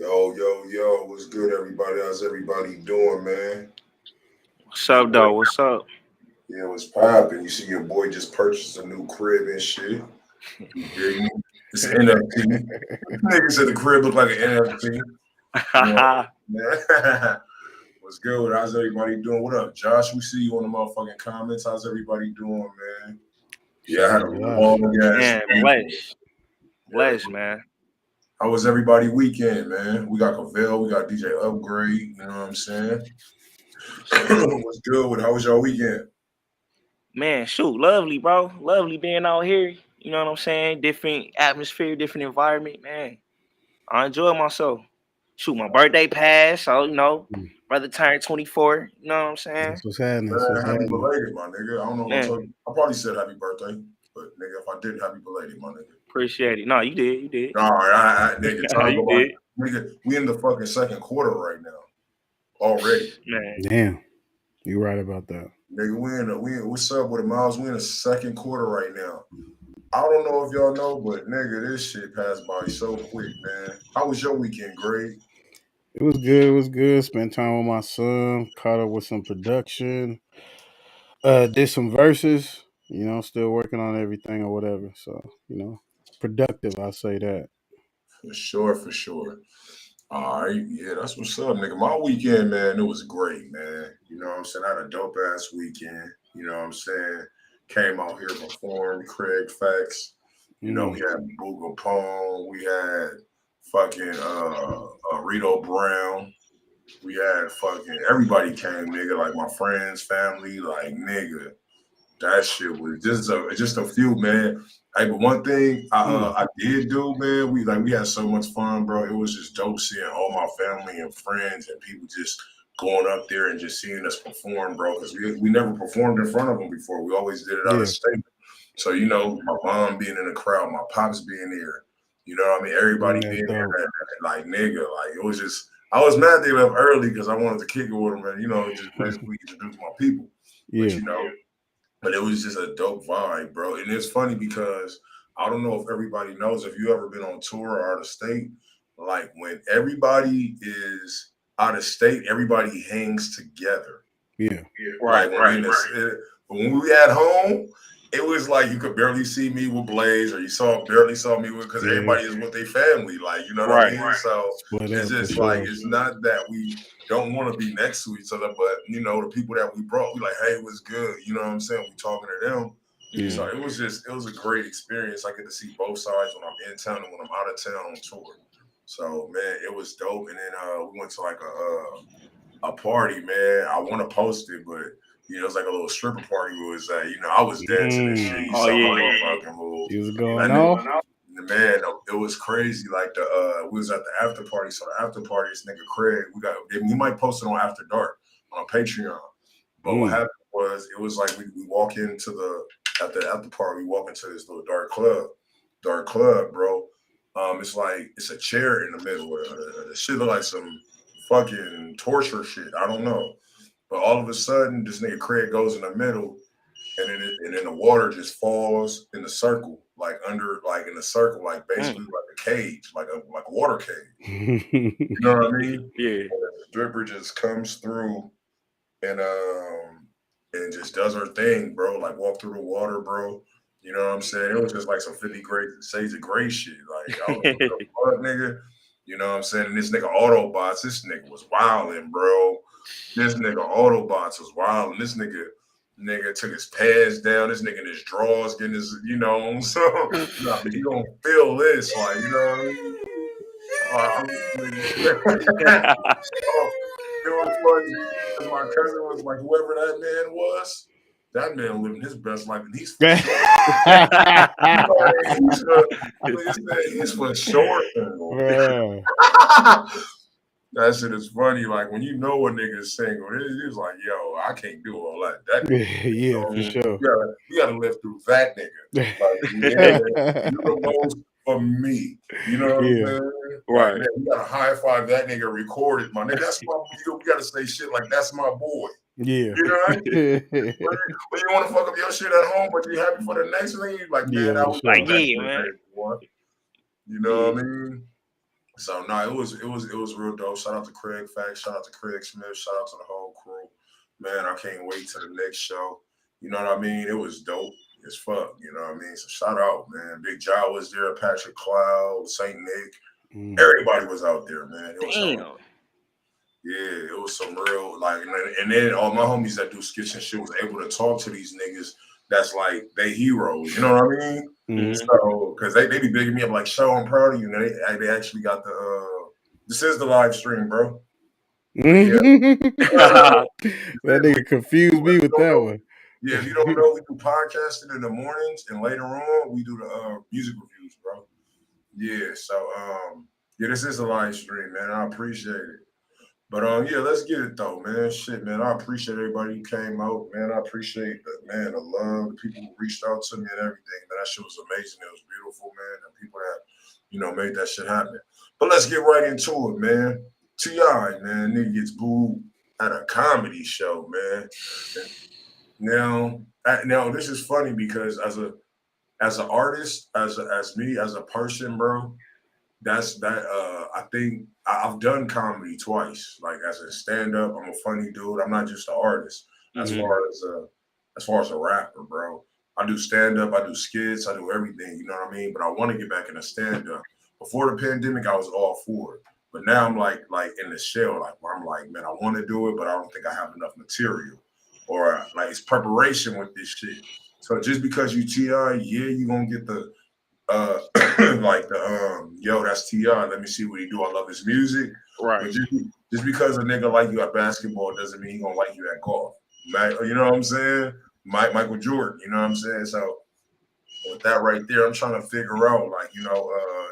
Yo, what's good, everybody? How's everybody doing, man? What's up, though? What's up? Yeah, what's poppin'? You see your boy just purchased a new crib and shit. You dig me? It's an NFT. Nigga said the crib look like an NFT. You know, man. What's good? How's everybody doing? What up, Josh? We see you on the motherfucking comments. How's everybody doing, man? Yeah, I had a long ass Man, weekend. bless, man. How was everybody weekend, man? We got Cavell, we got DJ Upgrade, you know what I'm saying? What's good? How was your weekend? Man, shoot, lovely, bro. Lovely being out here. You know what I'm saying? Different atmosphere, different environment, man. I enjoy myself. Shoot, my birthday passed, so brother turned 24. You know what I'm saying? That's what's happening. Man, happy belated, my nigga. I don't know if I told you. I probably said happy birthday, but nigga, if I did, happy belated, my nigga. Appreciate it. No, you did. All right, nigga. Time you did. Nigga, we in the fucking second quarter right now. Already. Man. Damn. You right about that. Nigga, we in what's up with the Miles? We in the second quarter right now. I don't know if y'all know, but nigga, this shit passed by so quick, man. How was your weekend, Greg? It was good. It was good. Spent time with my son. Caught up with some production. Did some verses. Still working on everything or whatever. So, productive. I'll say that. For sure. All right, yeah, that's what's up, nigga. My weekend, man, it was great, man. You know what I'm saying? I had a dope ass weekend. You know what I'm saying? Came out here, performed, Craig Facts. You know, we had Booga Pong, we had fucking Rito Brown. We had fucking everybody came, nigga, like my friends, family, like nigga. That shit was just a few, man. Hey, but one thing I did do, man, we had so much fun, bro. It was just dope seeing all my family and friends and people just going up there and just seeing us perform, bro. Because we never performed in front of them before. We always did it out of state. So my mom being in the crowd, my pops being there, you know what I mean? Everybody being there, like nigga, like it was just. I was mad they left early because I wanted to kick it with them and just basically introduce my people. Yeah. But it was just a dope vibe, bro. And it's funny because I don't know if everybody knows, if you ever been on tour or out of state, like when everybody is out of state, everybody hangs together. Yeah. Right. But when we at home, it was like you could barely see me with Blaze, or you barely saw me with, because everybody is with their family, like, you know what I mean? So it's just like, it's not that we don't want to be next to each other, but the people that we brought, we like, hey, it was good, you know what I'm saying? We talking to them. Yeah. So it was a great experience. I get to see both sides when I'm in town and when I'm out of town on tour. So man, it was dope. And then we went to like a party, man. I want to post it, but it was like a little stripper party. We was at, I was dancing and shit. You saw my motherfucking move. You was going off? Man, it was crazy. Like we was at the after party. So the after party, this nigga Craig, we might post it on After Dark on Patreon. But what happened was, it was like we walk into at the after party, we walk into this little dark club, bro. It's a chair in the middle. The shit look like some fucking torture shit. I don't know. But all of a sudden, this nigga Craig goes in the middle, and then the water just falls in a circle, in a circle, like basically like a cage, like a water cage. You know what I mean? Yeah. And the stripper just comes through and just does her thing, bro. Like walk through the water, bro. You know what I'm saying? It was just like some 50 Shades of Grey shit. Like, I was like, what the fuck, nigga? You know what I'm saying? And this nigga Autobots, this nigga was wilding, bro. This nigga Autobots was wild, and this nigga took his pads down. This nigga in his drawers getting his, so you don't feel this, like, you know what I mean? It was funny because my cousin was like, whoever that man was, that man living his best life, and he's for sure. He's for sure. That shit is funny. Like when you know a nigga is single, he's like, yo, I can't do all that. That nigga, for sure. You gotta live through that nigga. Like, you're the most for me. You know what I'm saying? Right. Like, man, you gotta high five that nigga, record it, my nigga. That's my we gotta say shit like that's my boy. Yeah. You know what I mean? When you want to fuck up your shit at home, but you happy for the next thing, you like, man, I was like, yeah, man. You know what I mean? So no, it was real dope. Shout out to Craig Fact, shout out to Craig Smith, shout out to the whole crew. Man, I can't wait to the next show. You know what I mean? It was dope as fuck. You know what I mean? So shout out, man. Big Jaw was there, Patrick Cloud, Saint Nick. Everybody was out there, man. It was Damn. yeah, it was some real like, and then all my homies that do skits and shit was able to talk to these niggas. That's like they heroes. You know what I mean? Mhm. So, because they be bigging me up like, "Show, I'm proud of you." And they actually got the. This is the live stream, bro. Yeah. That nigga confused me with that one. Yeah, if you don't know, we do podcasting in the mornings, and later on we do the music reviews, bro. Yeah, so yeah, this is a live stream, man. I appreciate it. But yeah, let's get it though, man. Shit, man. I appreciate everybody who came out, man. I appreciate the love, the people who reached out to me and everything. Man, that shit was amazing. It was beautiful, man. The people that made that shit happen. But let's get right into it, man. T.I., man, nigga gets booed at a comedy show, man. Now this is funny because as an artist, as me, as a person, bro, I think I've done comedy twice. Like as a stand-up, I'm a funny dude. I'm not just an artist. As far as a rapper, bro. I do stand-up, I do skits, I do everything, you know what I mean? But I want to get back into stand-up. Before the pandemic, I was all for it. But now I'm like in the shell, like where I'm like, man, I want to do it, but I don't think I have enough material. Or like it's preparation with this shit. So just because you TI, yeah, you're gonna get the like the yo, that's T.I. Let me see what he do. I love his music. Right. But just because a nigga like you at basketball doesn't mean he gonna like you at golf. You know what I'm saying? Michael Jordan, you know what I'm saying? So with that right there, I'm trying to figure out, like,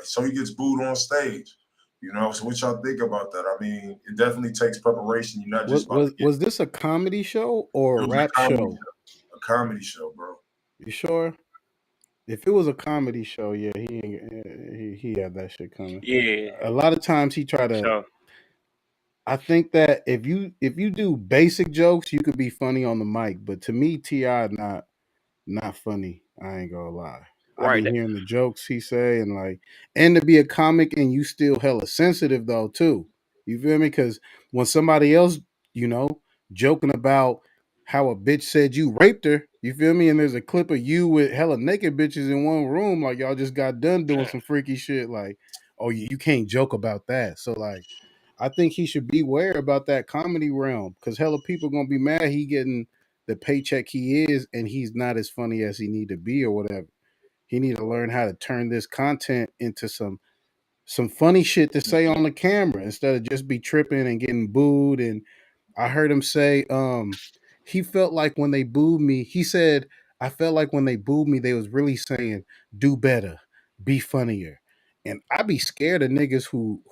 so he gets booed on stage. You know, so what y'all think about that? I mean, it definitely takes preparation. You're not just Was this a comedy show or a rap show? A comedy show, bro. You sure? If it was a comedy show, yeah, he had that shit coming. Yeah. A lot of times he try to. Sure. I think that if you do basic jokes, you could be funny on the mic. But to me, T.I. not funny. I ain't gonna lie. I Right. be hearing the jokes he say and to be a comic and you still hella sensitive though too. You feel me? Because when somebody else, joking about how a bitch said you raped her, you feel me? And there's a clip of you with hella naked bitches in one room, like y'all just got done doing some freaky shit. Like, oh, you can't joke about that. So like, I think he should beware about that comedy realm because hella people gonna be mad he getting the paycheck he is and he's not as funny as he need to be or whatever. He need to learn how to turn this content into some funny shit to say on the camera instead of just be tripping and getting booed. And I heard him say, he felt like when they booed me, he said, I felt like when they booed me, they was really saying, do better, be funnier. And I be scared of niggas who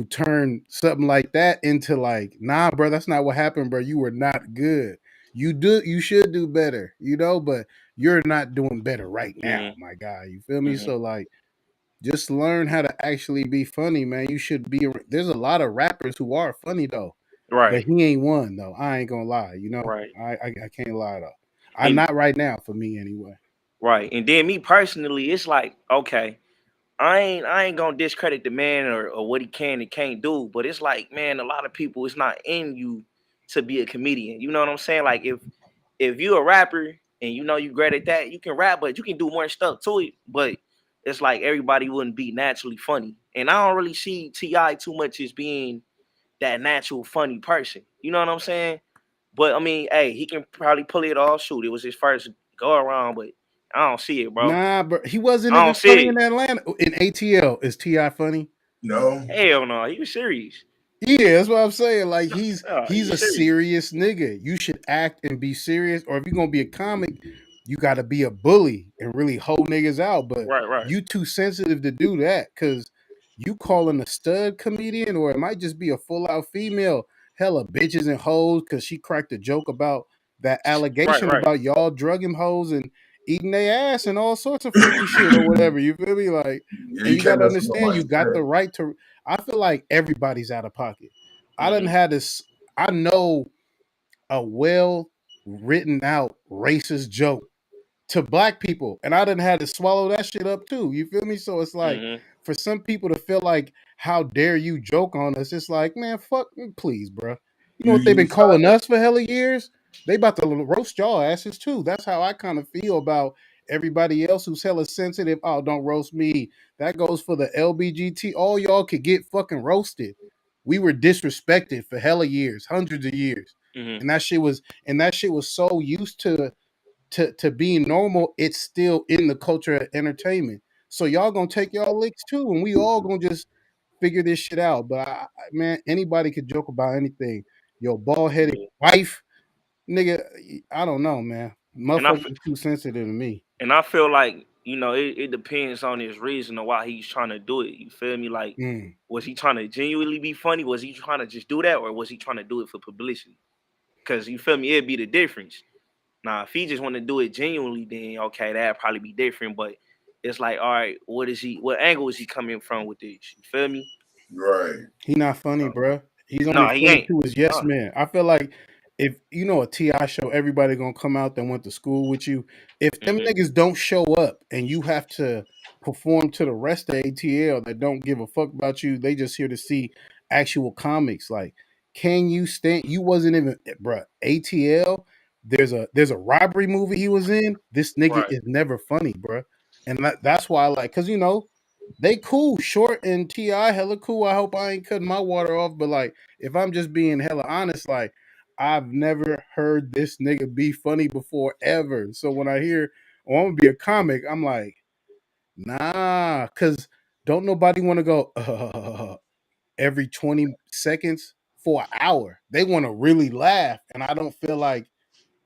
turn something like that into like, nah, bro, that's not what happened, bro. You were not good. You should do better, but you're not doing better right now, my guy. You feel me? So like, just learn how to actually be funny, man. You should be. There's a lot of rappers who are funny though, Right. but he ain't one though. I ain't gonna lie, Right. I can't lie though. I'm not right now for me anyway. Right. And then me personally, it's like, okay, I ain't gonna discredit the man or what he can and can't do, but it's like, man, a lot of people, it's not in you to be a comedian. You know what I'm saying? Like if you're a rapper and you great at that, you can rap, but you can do more stuff to it. But it's like everybody wouldn't be naturally funny. And I don't really see T.I. too much as being that natural funny person. You know what I'm saying? But I mean, hey, he can probably pull it off. Shoot, it was his first go around, but I don't see it, bro. Nah, bro, he wasn't I even don't funny see it. in Atlanta. In ATL, is T.I. funny? No. Hell no, he was serious. Yeah, that's what I'm saying. Like he's He a was serious. serious nigga. You should act and be serious. Or if you're gonna be a comic, you gotta be a bully and really hold niggas out. But Right. you too sensitive to do that because you calling a stud comedian, or it might just be a full out female, hella bitches and hoes because she cracked a joke about that allegation Right. about y'all drugging hoes and eating their ass and all sorts of freaky shit or whatever. You feel me? Like, Yeah, and you you can't gotta mess with understand, you nobody's got the head. right to. I feel like everybody's out of pocket. I done had this. I know a well written out racist joke to black people, and I done had to swallow that shit up too. You feel me? So it's like for some people to feel like, how dare you joke on us? It's like, man, fuck, please, bro. You know what they've been calling us for hella years? They about to roast y'all asses too. That's how I kind of feel about everybody else who's hella sensitive. Oh, don't roast me. That goes for the LBGT. All y'all could get fucking roasted. We were disrespected for hella years, hundreds of years. Mm-hmm. And that shit was so used to being normal, it's still in the culture of entertainment. So y'all gonna take y'all licks too, and we all gonna just figure this shit out. But man, anybody could joke about anything. Your bald headed wife, nigga, I don't know, man. And I Motherfuckers too sensitive to me. and I feel like, it depends on his reason of why he's trying to do it. You feel me? Like, was he trying to genuinely be funny? Was he trying to just do that, or was he trying to do it for publicity? Because you feel me, it'd be the difference. Now, if he just want to do it genuinely, then okay, that'd probably be different. But it's like, all right, what angle is he coming from with this? You feel me? Right. He not funny, bro. He's only No, he funny ain't. to his yes No. man. I feel like if you know a Ti show, everybody gonna come out that went to school with you. If them niggas don't show up and you have to perform to the rest of ATL that don't give a fuck about you, they just here to see actual comics. Like, can you stand? You wasn't even, bruh. ATL. There's a robbery movie he was in. This nigga Right. is never funny, bruh. And that's why I like, cause they cool, Short and Ti hella cool. I hope I ain't cutting my water off, but like, if I'm just being hella honest, like, I've never heard this nigga be funny before ever. So when I hear, oh, I'm gonna be a comic, I'm like, nah, cause don't nobody want to go every 20 seconds for an hour. They want to really laugh, and I don't feel like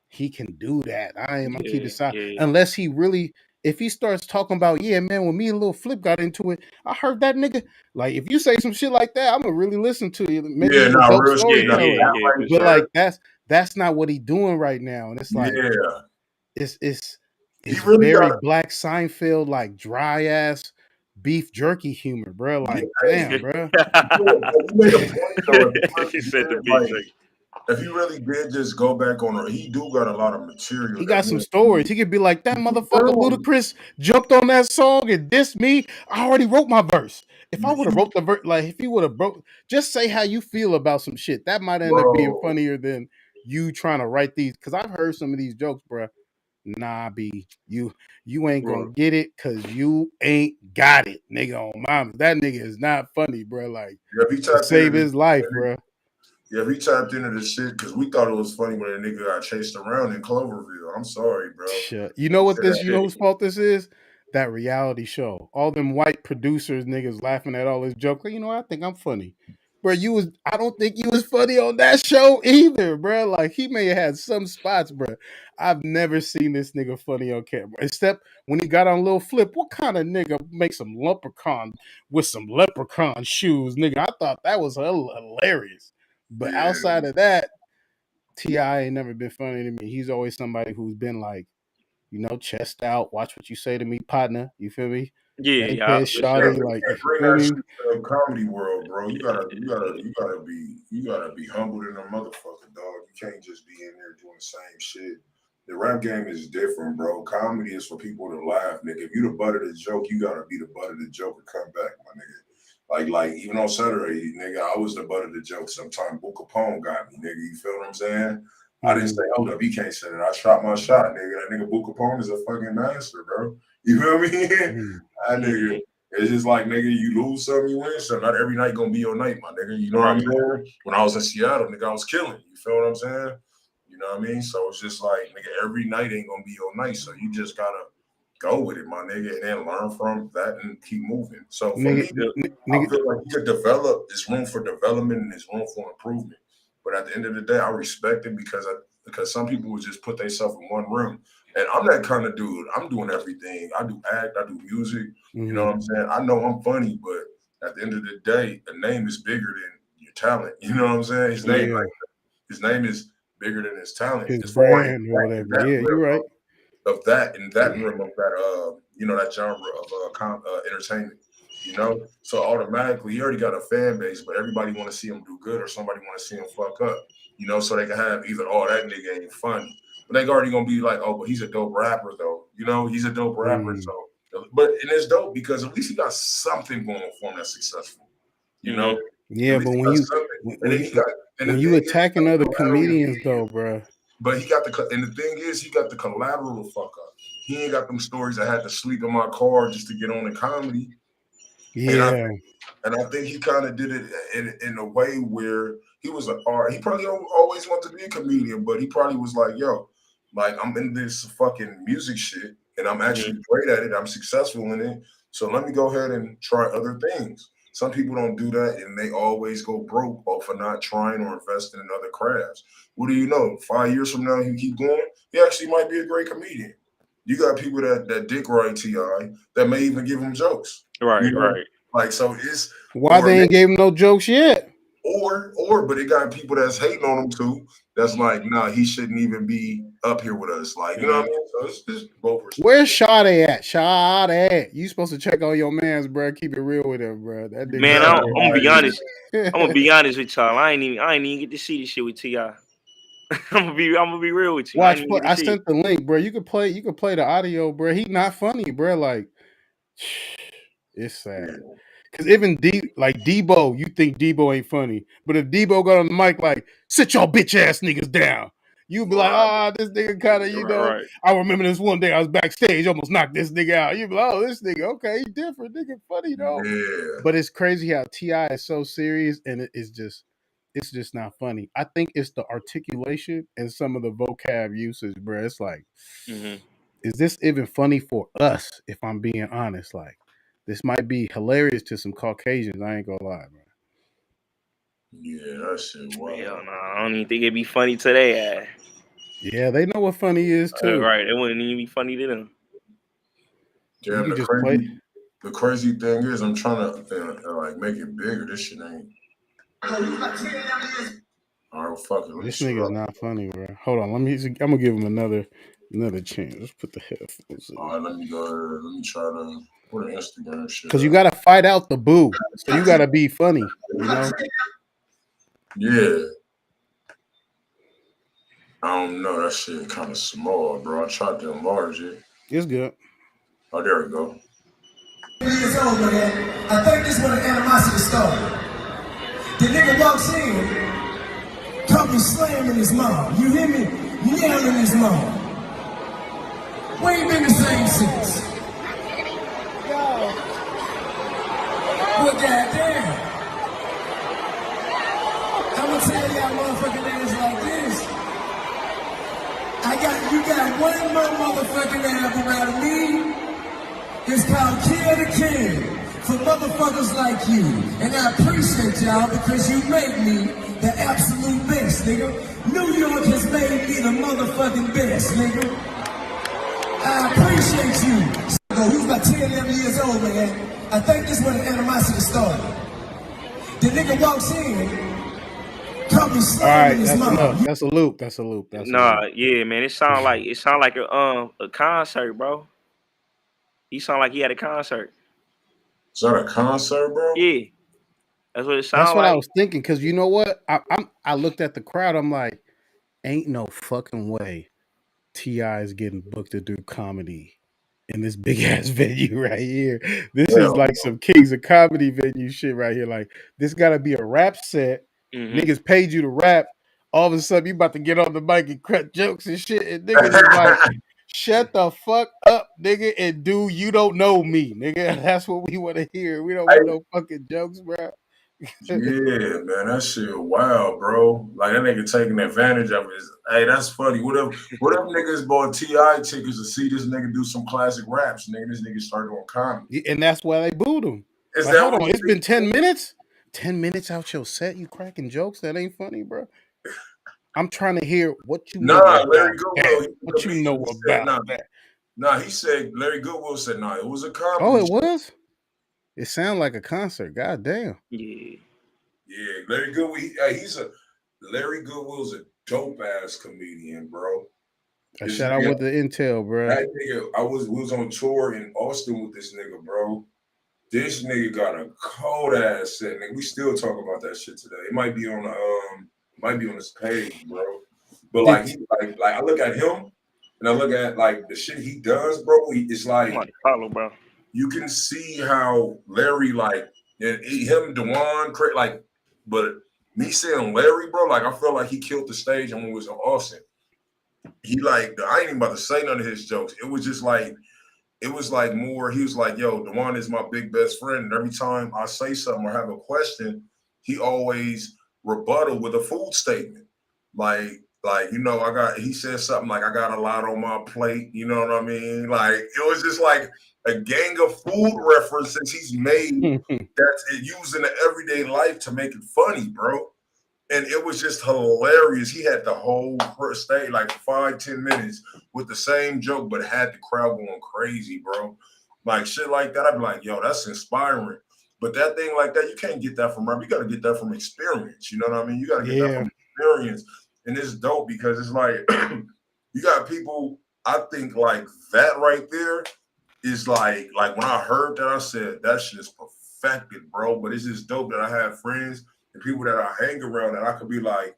he can do that. I'm keep it silent Yeah. unless he really. If he starts talking about, yeah, man, when me and Lil Flip got into it, I heard that nigga. Like, if you say some shit like that, I'm gonna really listen to you. Maybe Yeah, you a no, dope real shit. Now, storyteller. Yeah, for But sure. like, that's not what he doing right now. And it's like, Yeah. it's He it's really very got Black Seinfeld, like dry ass beef jerky humor, bro. Like, damn, bro. you made a point though. He said the big Like, thing. if he really did just go back on, he do got a lot of material He that got some stories. He could be like, that motherfucker Bro, Ludacris jumped on that song and dissed me. I already wrote my verse. If I would have he- wrote the verse, like if he would have broke, just say how you feel about some shit. That might end up being bro, funnier than you trying to write these. Cause I've heard some of these jokes, bro. Nah, B, you ain't gonna Bro. get it because you ain't got it, nigga. On mama, that nigga is not funny, bro. Like, yeah, if he to tapped into save this, his life, bro. yeah, if he tapped into this shit, because we thought it was funny when a nigga got chased around in Cloverville. I'm sorry, bro. You know what Yeah, this? You know whose fault this is? That reality show. All them white producers, niggas laughing at all his jokes. Like, I think I'm funny, bro. I don't think you was funny on that show either, bro. Like, he may have had some spots, bro. I've never seen this nigga funny on camera, except when he got on Lil Flip. What kind of nigga makes some leprechaun with some leprechaun shoes, nigga? I thought that was hilarious. But yeah, outside of that, Ti ain't never been funny to me. He's always somebody who's been like, chest out, watch what you say to me, partner. You feel me? Yeah, Bankhead for yeah, sure. shawty, but you like, you can't bring feel that me? shit to the comedy world, bro. You gotta be humble than a motherfucker, dog. You can't just be in there doing the same shit. The rap game is different, bro. Comedy is for people to laugh, nigga. If you the butt of the joke, you gotta be the butt of the joke and come back, my nigga. Like even on Saturday, nigga, I was the butt of the joke. Sometimes Boo Capone got me, nigga. You feel what I'm saying? I didn't say, hold up, he can't say that. I shot my shot, nigga. That nigga Boo Capone is a fucking master, bro. You feel me? Mm. That nigga. It's just like, nigga, you lose some, you win some. Not every night gonna be your night, my nigga. You know what I'm saying? When I was in Seattle, nigga, I was killing. You feel what I'm saying? You know what I mean? So it's just like, nigga, every night ain't gonna be your night. So you just gotta go with it, my nigga, and then learn from that and keep moving. So for me, I Nigga, feel like you could develop. There's room for development and there's room for improvement. But at the end of the day, I respect it because some people would just put themselves in one room. And I'm that kind of dude. I'm doing everything. I do act, I do music. You know what I'm saying? I know I'm funny, but at the end of the day, a name is bigger than your talent. You know what I'm saying? His name is bigger than his talent. his As far as brand or whatever. that Yeah, you're right. of that in that realm of that that genre of entertainment. So automatically he already got a fan base, but everybody want to see him do good or somebody want to see him fuck up. So they can have either, oh, that nigga ain't funny, but they already gonna be like, oh, but he's a dope rapper though. He's a dope rapper, so But and it's dope because at least he got something going for him that's successful. You know? Yeah, At least but he when got you something. And then he got and when the you thing is, attacking other collateral comedians media. though, bro. But he got the thing is he got the collateral to fuck up. He ain't got them stories I had to sleep in my car just to get on the comedy. Yeah. And I think he kind of did it in a way where he was an art. He probably always wanted to be a comedian, but he probably was like, yo, like I'm in this fucking music shit and I'm actually great at it. I'm successful in it. So let me go ahead and try other things. Some people don't do that and they always go broke off for not trying or investing in other crafts. What do you know? 5 years from now, you keep going, he actually might be a great comedian. You got people that dick ride T.I. that may even give him jokes. Right, you know? right. Like, so it's why they ain't gave him no jokes yet? But it got people that's hating on him too. That's like, nah, he shouldn't even be up here with us. Like, you know what I mean? So it's both perspectives. Where's Sade at? Sade, you supposed to check on your man's, bro. Keep it real with him, bro. That nigga. Man, I'm gonna be honest. I'm gonna be honest with y'all. I ain't even get to see this shit with T.I. I'm gonna be real with you. Watch, I I sent the link, bro. You could play the audio, bro. He not funny, bro. Like, it's sad. Yeah. Cause even Debo, you think Debo ain't funny, but if Debo got on the mic like, sit your bitch ass niggas down, you be like, this nigga kind of, you know. Right. I remember this one day I was backstage, almost knocked this nigga out. You be like, oh, this nigga, okay, he different, nigga, funny though. Yeah. But it's crazy how T.I. is so serious, and it's just not funny. I think it's the articulation and some of the vocab usage, bro. It's like, is this even funny for us? If I'm being honest, like. This might be hilarious to some Caucasians. I ain't gonna lie, bro. Yeah, that shit wild. Hell no, I don't even think it'd be funny today. Yeah, they know what funny is too. Right, it wouldn't even be funny to them. Damn, the crazy thing is, I'm trying to like make it bigger. This shit ain't. All right, fuck it. This nigga's not funny, bro. Hold on, I'm gonna give him another chance. Let's put the headphones in. All right, let me go. Let me try to put an Instagram shit. Because you gotta fight out the boo, so you gotta be funny, you know. Yeah. I don't know. That shit kind of small, bro. I tried to enlarge it. It's good. Oh, there we go. Years old, man. I think this is where the animosity started. The nigga walks in, caught me slamming his mom. You hear me? Yelling his mom. We ain't been the same since. Well, goddamn. I'ma tell y'all motherfucking ass like this. You got one more motherfucking album out of me. It's called Kill the King for motherfuckers like you. And I appreciate y'all because you make me the absolute best, nigga. New York has made me the motherfucking best, nigga. I appreciate you. He was about 10, 11 years old, man. I think this is where the animosity started. The nigga walks in. All right, that's a loop. Yeah, man. It sound like a concert, bro. He sound like he had a concert. Is that a concert, bro? Yeah, that's what it sound like. That's what I was thinking. Because you know what, I looked at the crowd. I'm like, ain't no fucking way T.I. is getting booked to do comedy in this big ass venue right here. This is like some Kings of Comedy venue shit right here. Like, this got to be a rap set. Niggas paid you to rap. All of a sudden, you about to get on the mic and crack jokes and shit. And niggas is like, shut the fuck up, nigga, and do You Don't Know Me, nigga. That's what we want to hear. We don't want no fucking jokes, bro. Yeah, man, that shit wild, bro. Like, that nigga taking advantage of it. Hey, that's funny. What if niggas bought T.I. tickets to see this nigga do some classic raps? Nigga, this nigga started on comedy. And that's why they booed him. Is like, that hold on, it's been 10 minutes? minutes? 10 minutes out your set, you cracking jokes? That ain't funny, bro. I'm trying to hear what you know about Larry Goodwill. What you know about that? Nah, he said, Larry Goodwill said, nah, it was a comedy. Oh, it was? It sounded like a concert. God damn. Yeah. Yeah, Larry Goodwill, Larry Goodwill's a dope ass comedian, bro. Shout out with the intel, bro. That nigga, we was on tour in Austin with this nigga, bro. This nigga got a cold ass set, nigga. We still talk about that shit today. It might be on his page, bro. But like I look at him and I look at like the shit he does, bro. It's like, follow, bro. you can see how Larry, like, and him, Dewan, like, but me saying Larry, bro, like, I felt like he killed the stage when we was in Austin. He, like, I ain't even about to say none of his jokes. It was just like, it was like more, he was like, yo, Dewan is my big best friend. And every time I say something or have a question, he always rebuttal with a food statement. Like, you know, he said something like, I got a lot on my plate. You know what I mean? Like, it was just like a gang of food references he's made that's used in the everyday life to make it funny, bro. And it was just hilarious. He had the whole stage, like 5-10 minutes with the same joke, but had the crowd going crazy, bro. Like shit like that. I'd be like, yo, that's inspiring. But that thing like that, you can't get that from rap. You got to get that from experience. You know what I mean? You got to get that from experience. And it's dope because it's like, you got people, I think like that right there is like when I heard that, I said, that shit is perfected, bro. But it's just dope that I have friends and people that I hang around that I could be like,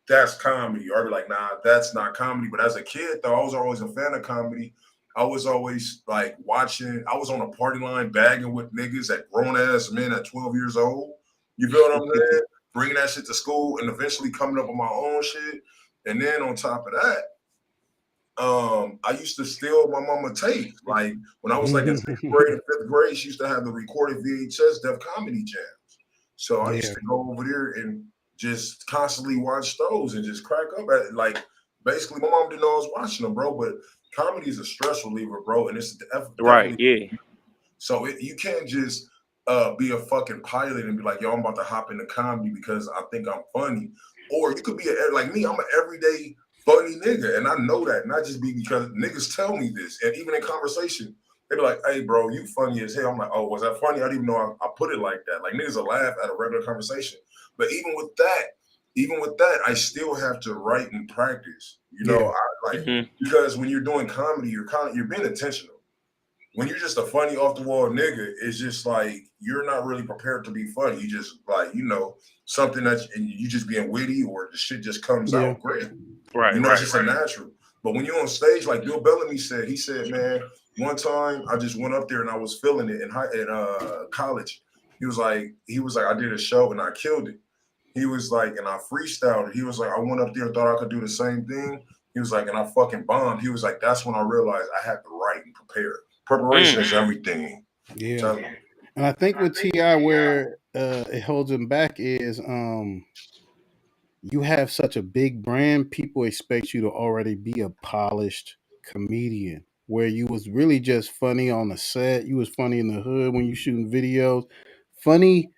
that's comedy. Or I'd be like, nah, that's not comedy. But as a kid, though, I was always a fan of comedy. I was always like watching, I was on a party line bagging with niggas at grown-ass men at 12 years old. You feel what I'm saying? Bringing that shit to school and eventually coming up with my own shit. And then on top of that, I used to steal my mama tapes. Like when I was like in 6th grade and 5th grade, she used to have the recorded VHS Def Comedy Jams. So I used to go over there and just constantly watch those and just crack up at it. Like basically my mom didn't know I was watching them, bro. But comedy is a stress reliever, bro. And it's right, yeah. So you can't just be a fucking pilot and be like, yo, I'm about to hop into comedy because I think I'm funny. Or you could be like me, I'm an everyday funny nigga, and I know that, not just because niggas tell me this, and even in conversation, they be like, "Hey, bro, you funny as hell." I'm like, "Oh, was that funny? I didn't even know I put it like that." Like niggas will laugh at a regular conversation, but even with that, I still have to write and practice. You know, because when you're doing comedy, you're being intentional. When you're just a funny off the wall nigga, it's just like you're not really prepared to be funny. You just like, you know, something that you just being witty or the shit just comes out great. Right. You know, it's just a natural. But when you're on stage, like Bill Bellamy said, he said, man, one time I just went up there and I was feeling it in college. He was like, I did a show and I killed it. He was like, and I freestyled it. He was like, I went up there and thought I could do the same thing. He was like, and I fucking bombed. He was like, that's when I realized I had to write and prepare. Preparation is everything. Yeah. And I think with T.I. where it holds him back is you have such a big brand, people expect you to already be a polished comedian. Where you was really just funny on the set, you was funny in the hood when you shooting videos, funny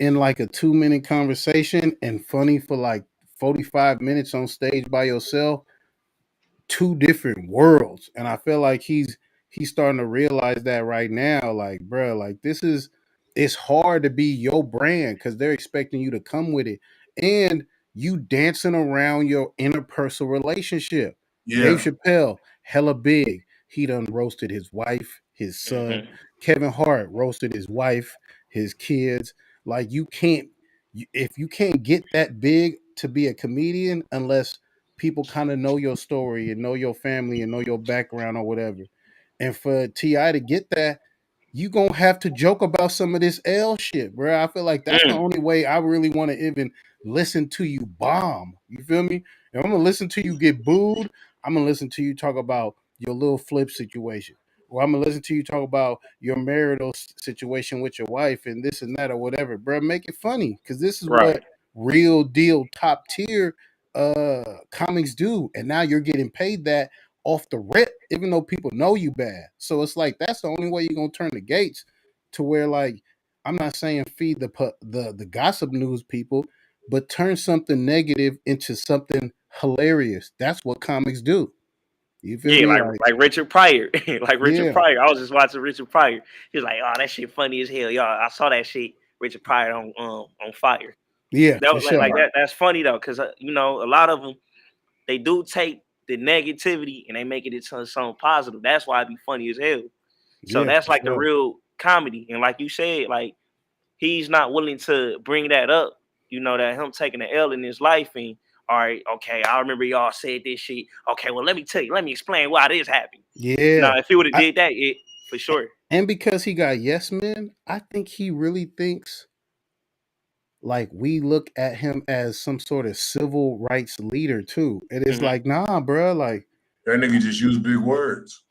in like a 2-minute conversation, and funny for like 45 minutes on stage by yourself. Two different worlds, and I feel like he's starting to realize that right now. Like, bro, like it's hard to be your brand because they're expecting you to come with it, and you dancing around your interpersonal relationship. Dave Chappelle, hella big. He done roasted his wife, his son. Kevin Hart roasted his wife, his kids. Like, if you can't get that big to be a comedian unless people kind of know your story and know your family and know your background or whatever. And for T.I. to get that, you gonna have to joke about some of this L shit, bro. I feel like that's the only way I really want to even listen to you bomb. You feel me? If I'm gonna listen to you get booed, I'm gonna listen to you talk about your little flip situation. Or I'm gonna listen to you talk about your marital situation with your wife and this and that or whatever, bro. Make it funny because this is what real deal top tier comics do, and now you're getting paid that off the rip, even though people know you bad. So it's like that's the only way you're gonna turn the gates to where, like, I'm not saying feed the gossip news people, but turn something negative into something hilarious. That's what comics do. You feel me? Like Richard Pryor. Richard Pryor. I was just watching Richard Pryor. He was like, "Oh, that shit funny as hell, y'all. I saw that shit. Richard Pryor on Fire." Yeah, that was like that. That's funny though, because you know, a lot of them, they do take the negativity and they make it into something positive. That's why it be funny as hell. So that's like the real comedy. And like you said, like he's not willing to bring that up. You know, that him taking the L in his life and all right, okay, I remember y'all said this shit. Okay, well let me explain why this happened. Yeah. Now if he would have did that, for sure. And because he got yes men, I think he really thinks like we look at him as some sort of civil rights leader too. It is like, nah, bro. Like That nigga just use big words.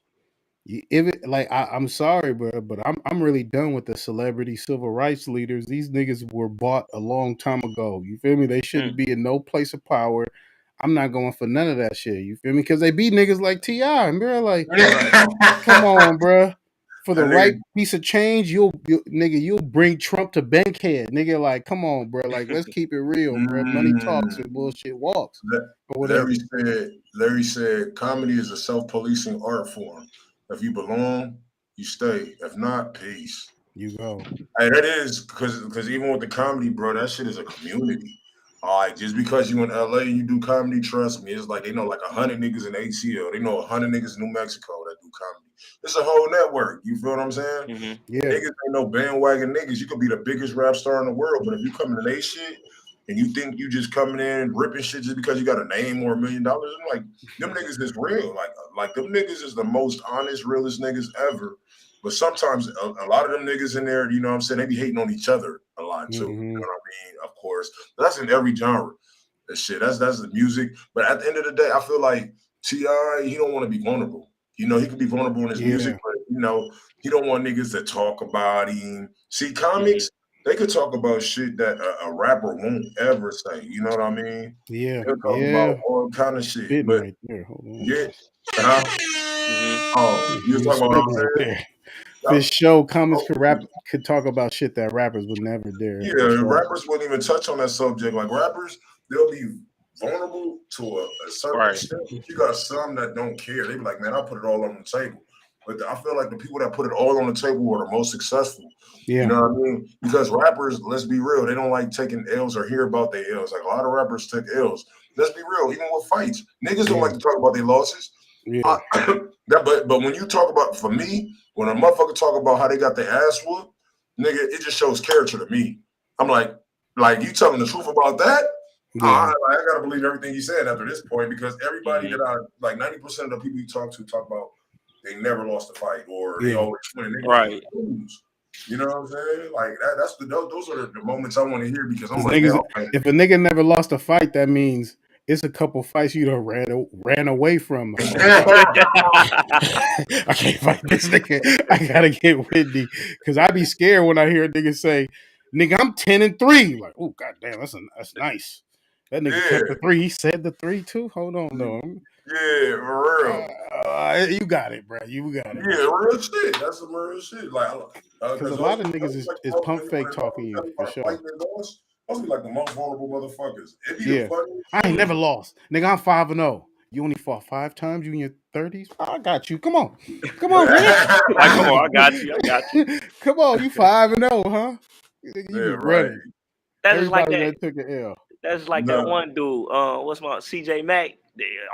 if it like I'm sorry, bro, but I'm really done with the celebrity civil rights leaders. These niggas were bought a long time ago. You feel me? They shouldn't be in no place of power. I'm not going for none of that shit. You feel me? Because they be niggas like T.I. and bro, like, come on, bro. For the right piece of change, you'll bring Trump to Bankhead, nigga. Like, come on, bro. Like, let's keep it real, bro. Money talks and bullshit walks, or whatever. Larry said, comedy is a self-policing art form. If you belong, you stay. If not, peace. You go. Hey, that is because even with the comedy, bro, that shit is a community. All right, just because you in LA and you do comedy, trust me, it's like they know like 100 niggas in ATL. They know 100 niggas in New Mexico that do comedy. It's a whole network. You feel what I'm saying? Yeah. Niggas ain't no bandwagon niggas. You could be the biggest rap star in the world, but if you come to they shit and you think you just coming in ripping shit just because you got a name or $1 million, I'm like, them niggas is real. Like them niggas is the most honest, realest niggas ever. But sometimes a lot of them niggas in there, you know what I'm saying, they be hating on each other a lot too. You know what I mean? Of course. But that's in every genre. That shit. That's the music. But at the end of the day, I feel like T.I., he don't want to be vulnerable. You know, he could be vulnerable in his music, but you know, he don't want niggas to talk about him. See, comics, they could talk about shit that a rapper won't ever say. You know what I mean? Yeah. They'll talk about all kind of shit. Spitting But right there. Hold on. yeah. Oh, you was talking about what I'm saying? There. For sure, comics could talk about shit that rappers would never dare. Yeah, rappers wouldn't even touch on that subject. Like rappers, they'll be vulnerable to a certain extent. You got some that don't care. They be like, man, I'll put it all on the table. But I feel like the people that put it all on the table are the most successful. Yeah. You know what I mean? Because rappers, let's be real, they don't like taking L's or hear about their L's. Like a lot of rappers take L's. Let's be real, even with fights. Niggas don't like to talk about their losses. Yeah. But when you talk about, for me, when a motherfucker talk about how they got their ass whooped, nigga, it just shows character to me. I'm like you telling the truth about that? I gotta believe everything you said after this point, because everybody that I like, 90% of the people you talk about, they never lost a fight or they always win. They lose. You know what I'm saying? Like those are the moments I want to hear, because I'm like, niggas, if a nigga never lost a fight, that means it's a couple fights you done ran away from. I can't fight this nigga. I gotta get Whitney, because I be scared when I hear a nigga say, "Nigga, I'm 10-3." Like, oh goddamn, that's nice. That nigga kept the 3. He said the 3 too. Hold on, though. Yeah, for real. You got it, bro. You got it. Yeah, real shit. That's some real shit. Like, because a lot of niggas is pump fake talking you for sure. Those be like the most vulnerable motherfuckers. I ain't never lost. Nigga, I'm 5-0. You only fought 5 times. You in your 30s? I got you. Come on, man. Come on, I got you. Come on, you 5-0, huh? You be running. That's just like that. Took an L. That's like that one dude. What's my CJ Mack?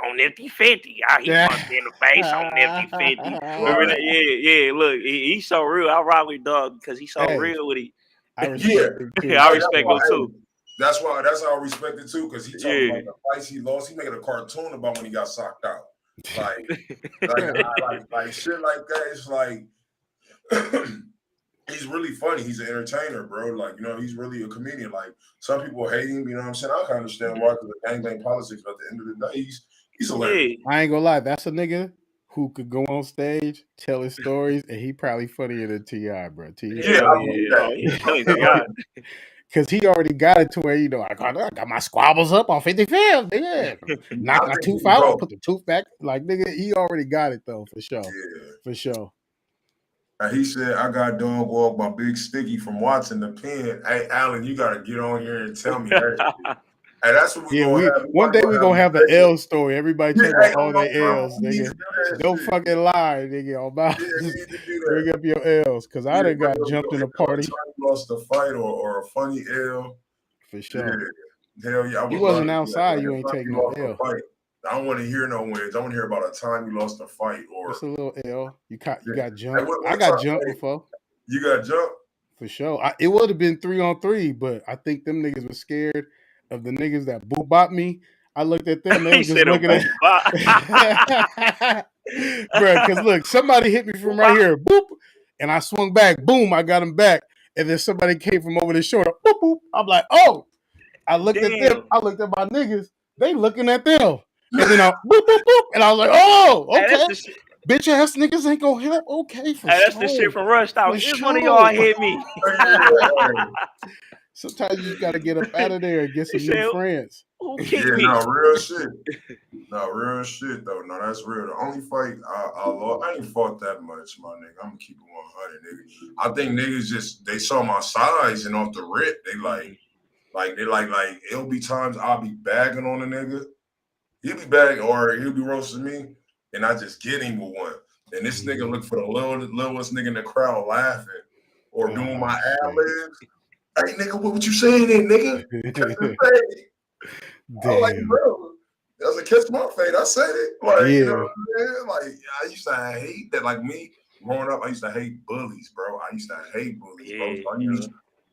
On Nifty 50. He punched me in the face on Nifty 50. Remember that? Yeah. Look, he's so real. I rock with dog because he's so real with it. I respect him too. I respect him too. That's how I respect it too, because he talking about the fights he lost. He making a cartoon about when he got socked out. Like shit like that. It's like he's really funny. He's an entertainer, bro. Like, you know, he's really a comedian. Like, some people hate him, you know what I'm saying? I can understand why, because the gangbang politics, but at the end of the day, he's hilarious. I ain't gonna lie, that's a nigga who could go on stage, tell his stories, and he probably funnier than T.I., bro. Because he already got it to where, you know, I got my squabbles up on 55th. Yeah. Knock my tooth out, put the tooth back. Like, nigga, he already got it, though, for sure. Yeah. For sure. And he said, I got dog walk by Big Sticky from watching the pen. Hey, Alan, you got to get on here and tell me that. Hey, that's what we're going to have. One day we're going to have the L story. Everybody talk about all their L's, nigga. Don't fucking lie, nigga. Bring up your L's, because I done got jumped in a party. Lost a fight or a funny L. For sure. Yeah. Hell yeah. You wasn't outside, you ain't taking no L. I don't want to hear no wins. I want to hear about a time you lost a fight or just a little L. You got jumped. I got jumped before. You got jumped? For sure. It would have been 3-on-3, but I think them niggas were scared of the niggas that boop-bop me. I looked at them, they were just looking at bro, because look, somebody hit me from right here. Boop. and I swung back. Boom, I got him back. And then somebody came from over the shoulder. Boop, boop. I'm like, oh. I looked at them. I looked at my niggas. They looking at them. And then I boop, boop, boop. And I was like, oh, okay. Hey, bitch ass niggas ain't gonna help. Okay, for hey, sure. that's the shit from Rush Hour. For If sure. one of y'all hit me. Sometimes you just gotta get up out of there and get some new friends. Who kicked me? No, real shit. No, real shit though. No, that's real. The only fight I ain't fought that much, my nigga. I'm gonna keep it 100, nigga. I think niggas just they saw my size and off the rip, they like it'll be times I'll be bagging on a nigga. He'll be bagging or he'll be roasting me, and I just get him with one. And this nigga look for the littlest nigga in the crowd laughing or doing my ad-libs. Hey, nigga, what you saying then, nigga? I'm like, bro, that was a catch my fade. I said it. Like, you know what I'm saying? Like, I used to hate that. Like me, growing up, I used to hate bullies, bro. I used to hate bullies, bro. So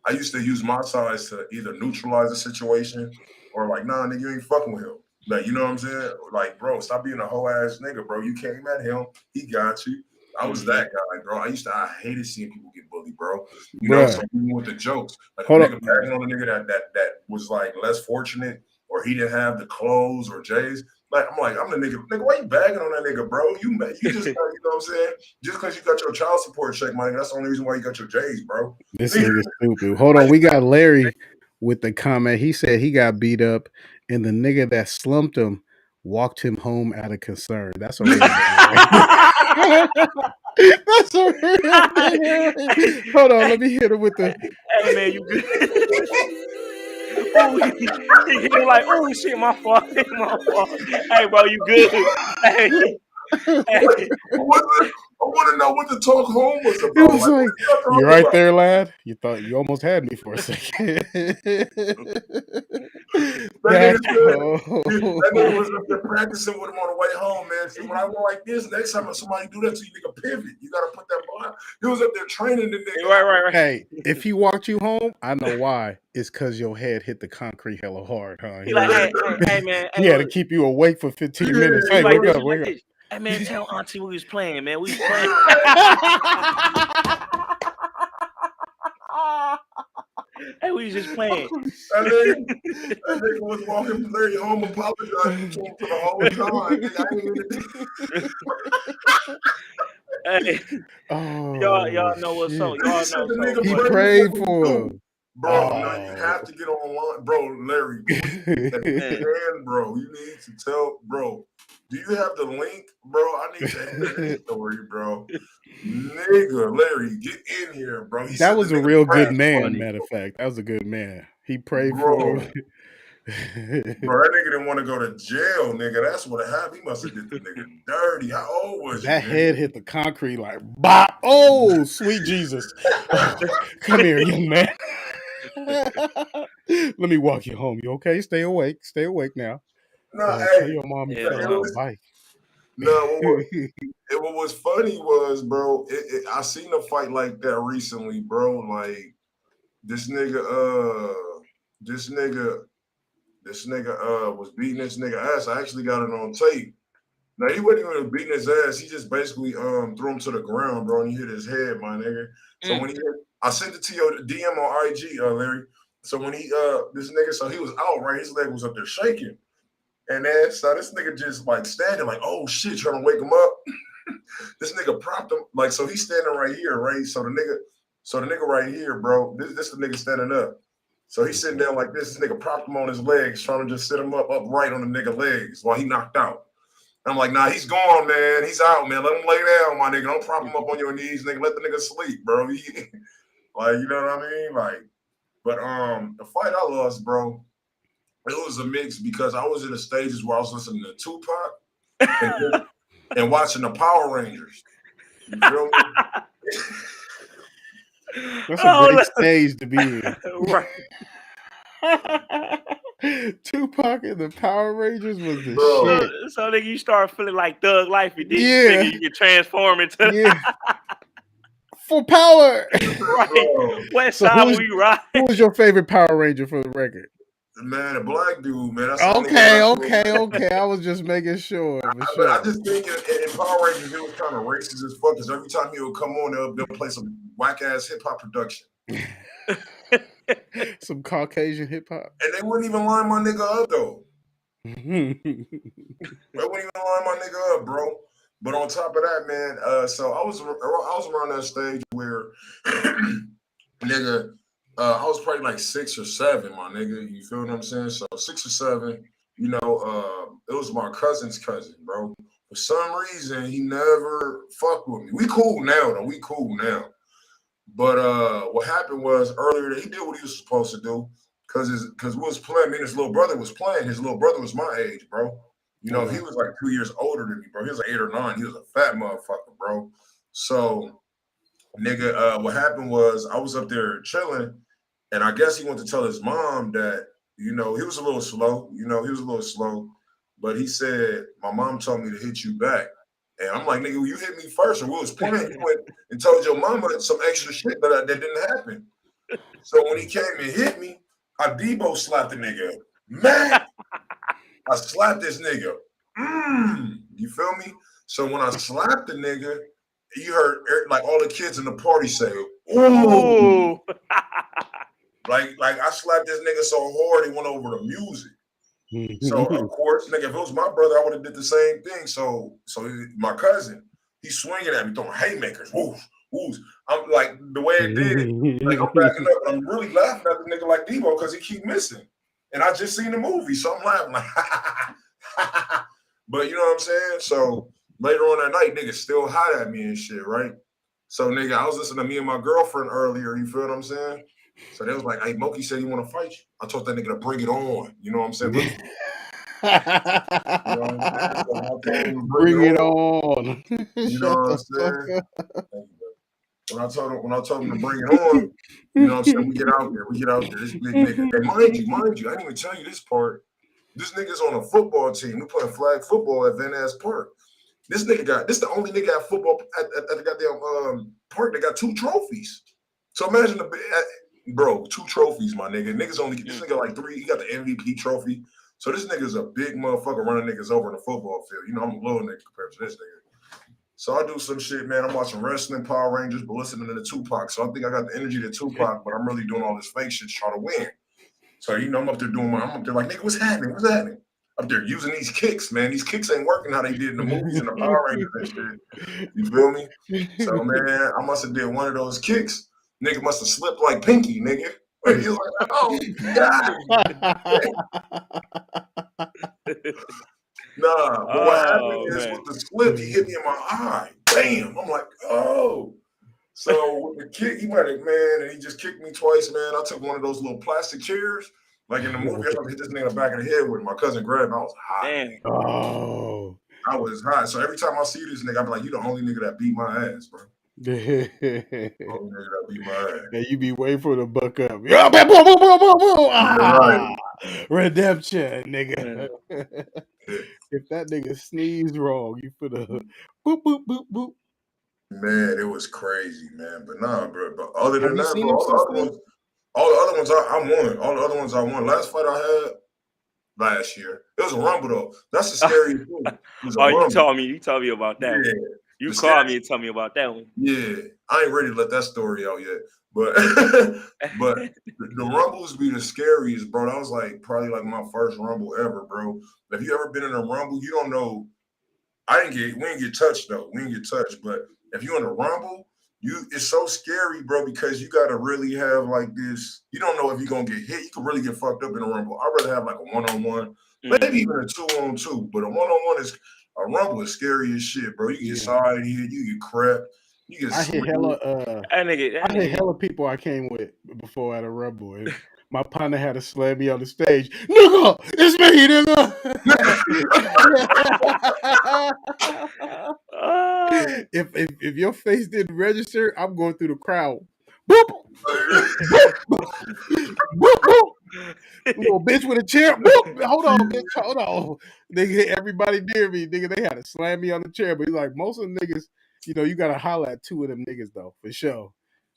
I used to use my size to either neutralize the situation or like, nah, nigga, you ain't fucking with him. Like, you know what I'm saying? Like, bro, stop being a whole ass nigga, bro. You came at him. He got you. I was that guy, bro. I hated seeing people get bullied, bro. You know, so even with the jokes, like a nigga bagging on a nigga that was like less fortunate or he didn't have the clothes or J's. Like, I'm the nigga, why you bagging on that nigga, bro? You just, you know what I'm saying? Just because you got your child support check, my nigga, that's the only reason why you got your J's, bro. This nigga's stupid. Hold on, we got Larry with the comment. He said he got beat up and the nigga that slumped him walked him home out of concern. That's a real thing. That's a real thing. Hold on, let me hit him with the. Hey man, you good? Oh, he hit him like, oh shit, my fault, my fault. Hey bro, you good? Hey. I want to know what the talk home was about. It was like, you right there, lad? You thought you almost had me for a second. That nigga was up there practicing with him on the way home, man. See, when I go like this, next time somebody do that to you, nigga, pivot. You got to put that behind. He was up there training the nigga. Right. Hey, if he walked you home, I know why. It's because your head hit the concrete hella hard, huh? He like, hey man. He had to keep you awake for 15 minutes. Hey, like wake up. Hey man, tell Auntie we was playing, man. We was playing. Hey, we was just playing. That nigga was walking Larry home apologizing to him for the whole time. Hey, y'all know what's up. Y'all know. He prayed for him. Bro, no, you have to get online. Bro, Larry, bro, you need to tell, bro. Do you have the link, bro? I need to hear this story, bro. Nigga, Larry, get in here, bro. That was a real good man, matter of fact. That was a good man. He prayed for him. Bro, that nigga didn't want to go to jail, nigga. That's what happened. He must have did the nigga dirty. How old was he? That head hit the concrete like, bop. Oh, sweet Jesus. Come here, young man. Let me walk you home. You okay? Stay awake. Stay awake now. No, tell your mom you fell on the bike. No, what was funny was, bro, I seen a fight like that recently, bro. Like this nigga was beating this nigga ass. I actually got it on tape. Now he wasn't even beating his ass. He just basically threw him to the ground, bro, and he hit his head, my nigga. So when I sent it to your DM on IG, Larry. So when he this nigga, so he was out, right? His leg was up there shaking. And then so this nigga just like standing like, oh shit, trying to wake him up. This nigga propped him, like, so he's standing right here, right? So the nigga right here, bro, this the nigga standing up. So he's sitting down like this nigga propped him on his legs, trying to just sit him upright on the nigga legs while he knocked out. I'm like, nah, he's gone, man. He's out, man. Let him lay down, my nigga. Don't prop him up on your knees, nigga. Let the nigga sleep, bro. Like, you know what I mean? Like, but the fight I lost, bro, it was a mix because I was in the stages where I was listening to Tupac and watching the Power Rangers. You feel me? That's a great stage to be in. Right. Tupac and the Power Rangers was the shit. So then you start feeling like Thug Life. You you can transform into for power. Right. West Side, we ride. Who was your favorite Power Ranger for the record? Man, a black dude, man. That's the only one I know. Okay. I was just making sure. For But sure. I just think in Power Rangers, it was kind of racist as fuck. Because every time he would come on, they'll play some whack ass hip hop production. Some Caucasian hip hop. And they wouldn't even line my nigga up though. They wouldn't even line my nigga up, bro. But on top of that, man, so I was around that stage where, nigga, I was probably like 6 or 7, my nigga. You feel what I'm saying? So 6 or 7, you know, it was my cousin's cousin, bro. For some reason, he never fucked with me. We cool now, though. We cool now. But what happened was earlier, he did what he was supposed to do. Cause we was playing, me and his little brother was playing. His little brother was my age, bro. You know, he was like 2 years older than me, bro. He was like 8 or 9. He was a fat motherfucker, bro. So, nigga, what happened was I was up there chilling, and I guess he went to tell his mom that, you know, he was a little slow. You know, he was a little slow. But he said, my mom told me to hit you back. And I'm like, nigga, you hit me first, or we was playing. You went and told your mama some extra shit that didn't happen. So when he came and hit me, I Debo slapped the nigga. Man, I slapped this nigga. You feel me? So when I slapped the nigga, you heard like all the kids in the party say, "Ooh!" like I slapped this nigga so hard he went over the music. So of course, nigga, if it was my brother, I would have did the same thing. So my cousin, he's swinging at me, throwing haymakers. Whoosh, whoosh. I'm like the way it did. Like I'm backing up, and I'm really laughing at the nigga like Debo because he keep missing. And I just seen the movie, so I'm laughing like, but you know what I'm saying? So later on that night, niggas still hot at me and shit, right? So nigga, I was listening to me and my girlfriend earlier, you feel what I'm saying? So they was like, hey, Moki said he want to fight you. I told that nigga to bring it on. You know what I'm saying? You know what I'm saying? So bring it on. You know what I'm saying? When I told him to bring it on, you know what I'm saying? We get out there. This big nigga. And mind you, I didn't even tell you this part. This nigga's on a football team. We playing flag football at Van Ness Park. This the only nigga at football at the goddamn park that got 2 trophies. So imagine bro, 2 trophies, my nigga. Niggas only this nigga like 3. He got the MVP trophy. So this nigga's a big motherfucker running niggas over in the football field. You know, I'm a little nigga compared to this nigga. So I do some shit, man. I'm watching wrestling, Power Rangers, but listening to the Tupac. So I think I got the energy to Tupac, but I'm really doing all this fake shit to try to win. So, you know, I'm up there like, nigga, what's happening? What's happening? Up there using these kicks, man. These kicks ain't working how they did in the movies and the Power Rangers and shit. You feel me? So, man, I must have did one of those kicks. Nigga must have slipped like Pinky, nigga. And he was like, oh, God. Nah, but what happened is with the slip, he hit me in my eye. Bam! I'm like, oh. So with the kick, he went it, man, and he just kicked me twice, man. I took one of those little plastic chairs, like in the movie. I hit this nigga in the back of the head with my cousin grabbed me. I was hot. Damn. Oh. I was hot. So every time I see this nigga, I be like, you the only nigga that beat my ass, bro. Only nigga that beat my ass. Yeah, you be waiting for the buck up. Boom, boom, boom, boom, boom, boom. Ah, redemption, nigga. If that nigga sneezed wrong, you put a boop, boop, boop, boop. Man, it was crazy, man. But nah, bro. But other than that, bro, all the other ones I won. All the other ones I won. Last fight I had last year. It was a rumble though. That's the scary thing. You told me about that. Yeah. You called me and told me about that one. Yeah. I ain't ready to let that story out yet. But the rumbles be the scariest, bro. That was like probably like my first rumble ever, bro. If you ever been in a rumble, you don't know. We ain't get touched though. We ain't get touched. But if you in a rumble, it's so scary, bro, because you gotta really have like this. You don't know if you're gonna get hit. You could really get fucked up in a rumble. I'd rather have like a 1-on-1, maybe even a 2-on-2. But a 1-on-1 is a rumble is scary as shit, bro. You get side hit, you get crept. I hit hella people I came with before at a rumble. And my partner had to slam me on the stage. Nigga, it's me, nigga. If your face didn't register, I'm going through the crowd. Boop, boop, boop, boop. Little bitch with a chair. Boop. Hold on, bitch. Hold on. Nigga, everybody near me, nigga, they had to slam me on the chair. But he's like, most of them niggas, you know, you gotta holler at 2 of them niggas though, for sure.